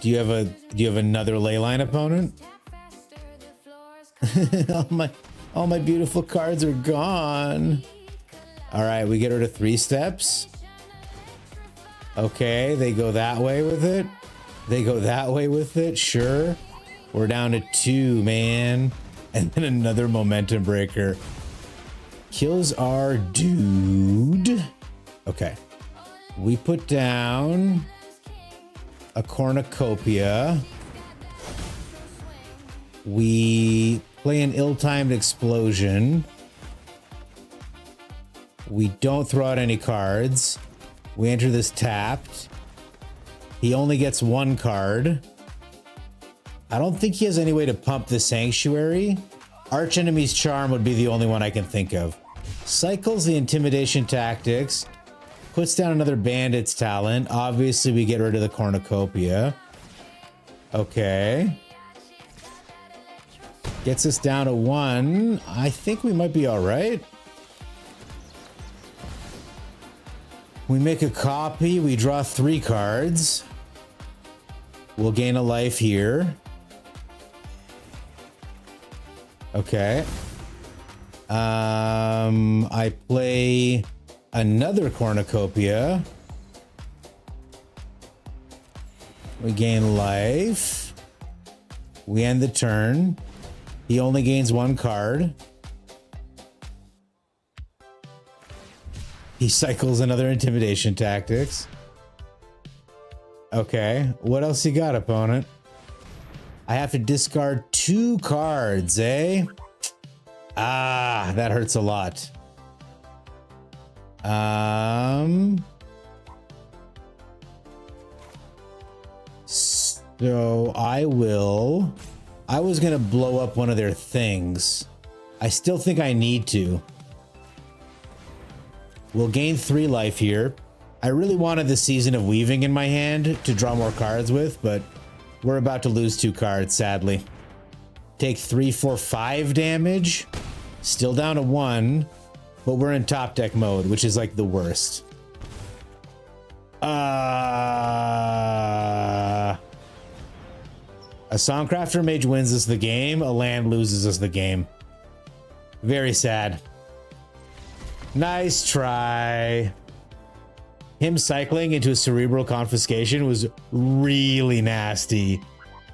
Do you have another Leyline opponent? all my beautiful cards are gone. All right, we get rid of 3 steps. Okay, they go that way with it. They go that way with it, sure. We're down to 2, man. And then another momentum breaker. Kills our dude. Okay. We put down a cornucopia. We play an ill-timed explosion. We don't throw out any cards. We enter this tapped. He only gets 1 card. I don't think he has any way to pump the Sanctuary. Archenemy's Charm would be the only one I can think of. Cycles the Intimidation Tactics. Puts down another Bandit's Talent. Obviously, we get rid of the Cornucopia. Okay. Gets us down to 1. I think we might be all right. We make a copy. We draw 3 cards. We'll gain a life here. Okay. I play another Cornucopia. We gain life. We end the turn. He only gains 1 card. He cycles another Intimidation Tactics. Okay, what else you got, opponent? I have to discard 2 cards, eh? Ah, that hurts a lot. So I was gonna blow up one of their things. I still think I need to. We'll gain 3 life here. I really wanted the Season of Weaving in my hand to draw more cards with, but we're about to lose 2 cards, sadly. Take 3, 4, 5 damage. Still down to 1, but we're in top deck mode, which is like the worst. A Songcrafter Mage wins us the game. A land loses us the game. Very sad. Nice try. Him cycling into a Cerebral Confiscation was really nasty.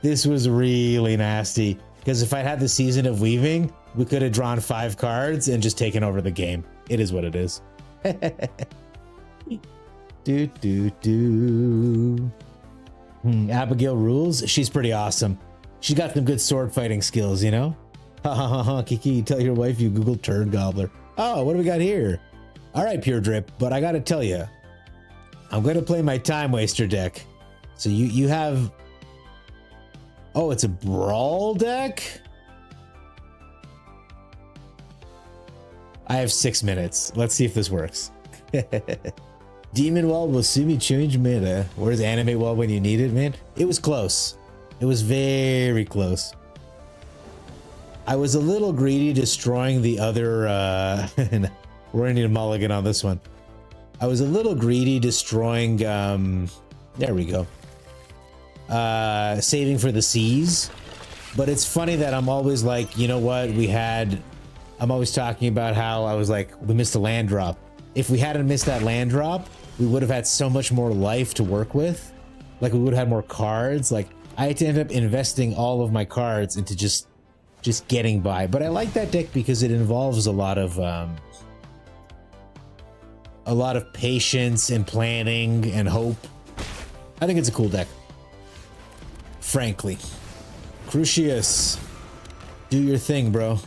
This was really nasty. Because if I had the Season of Weaving, we could have drawn 5 cards and just taken over the game. It is what it is. Abigail rules. She's pretty awesome. She's got some good sword fighting skills, you know? Ha ha ha ha, Kiki, tell your wife you Googled turd gobbler. Oh, what do we got here? All right, Pure Drip, but I gotta tell you, I'm gonna play my Time Waster deck. So you have... Oh, it's a Brawl deck? I have 6 minutes. Let's see if this works. Demon Well will soon be change meta. Where's Anime Well when you need it, man? It was close. It was very close. I was a little greedy destroying the other, we're gonna need a mulligan on this one. I was a little greedy destroying, there we go. Saving for the seas. But it's funny that I'm always like, you know what, I'm always talking about how I was like, we missed a land drop. If we hadn't missed that land drop, we would have had so much more life to work with. Like we would have had more cards. Like I had to end up investing all of my cards into just getting by. But I like that deck because it involves a lot of patience and planning and hope. I think it's a cool deck, frankly. Crucius, do your thing, bro.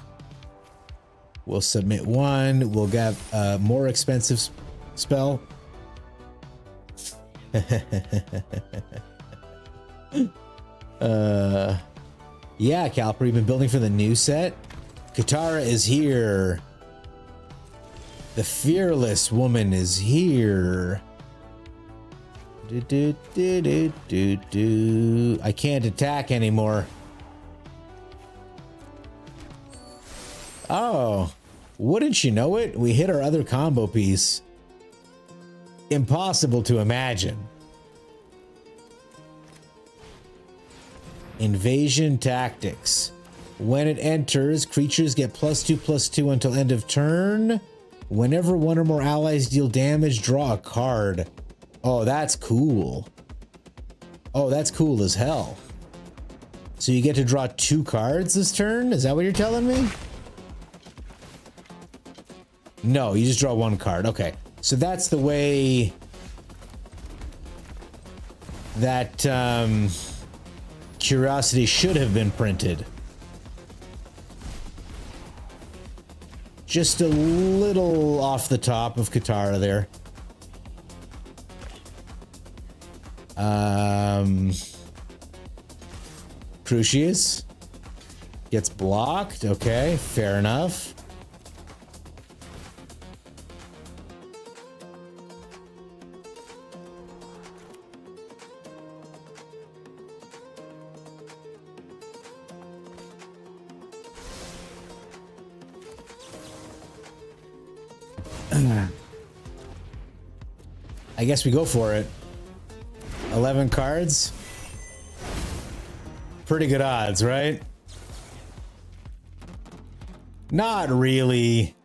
We'll submit one. We'll get a more expensive spell. Yeah, Calper, you've been building for the new set. Katara is here. The fearless woman is here. I can't attack anymore. Oh, wouldn't you know it? We hit our other combo piece. Impossible to imagine. Invasion tactics. When it enters, creatures get +2/+2 until end of turn. Whenever one or more allies deal damage, draw a card. Oh, that's cool. Oh, that's cool as hell. So you get to draw 2 cards this turn? Is that what you're telling me? No, you just draw 1 card. Okay. So that's the way that Curiosity should have been printed. Just a little off the top of Katara there. Crucius gets blocked. Okay, fair enough. I guess we go for it. 11 cards. Pretty good odds, right? Not really.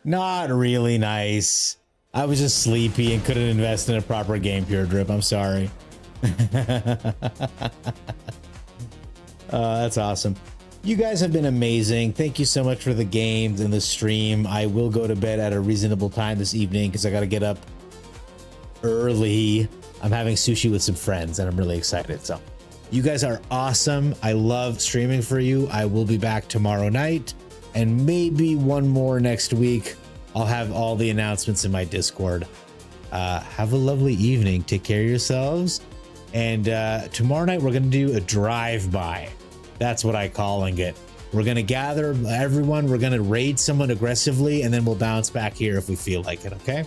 Not really nice. I was just sleepy and couldn't invest in a proper game pure drip. I'm sorry. That's awesome. You guys have been amazing. Thank you so much for the games and the stream. I will go to bed at a reasonable time this evening because I got to get up early. I'm having sushi with some friends and I'm really excited. So you guys are awesome. I love streaming for you. I will be back tomorrow night and maybe one more next week. I'll have all the announcements in my Discord. Have a lovely evening. Take care of yourselves. And tomorrow night, we're going to do a drive-by. That's what I'm calling it. We're going to gather everyone. We're going to raid someone aggressively, and then we'll bounce back here if we feel like it, okay?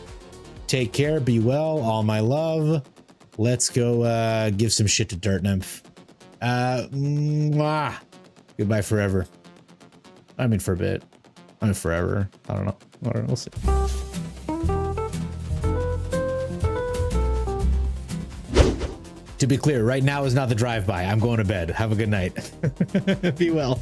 Take care. Be well. All my love. Let's go give some shit to Dirt Nymph. Goodbye forever. I mean for a bit. I mean forever. I don't know. We'll see. To be clear, right now is not the drive-by. I'm going to bed. Have a good night. Be well.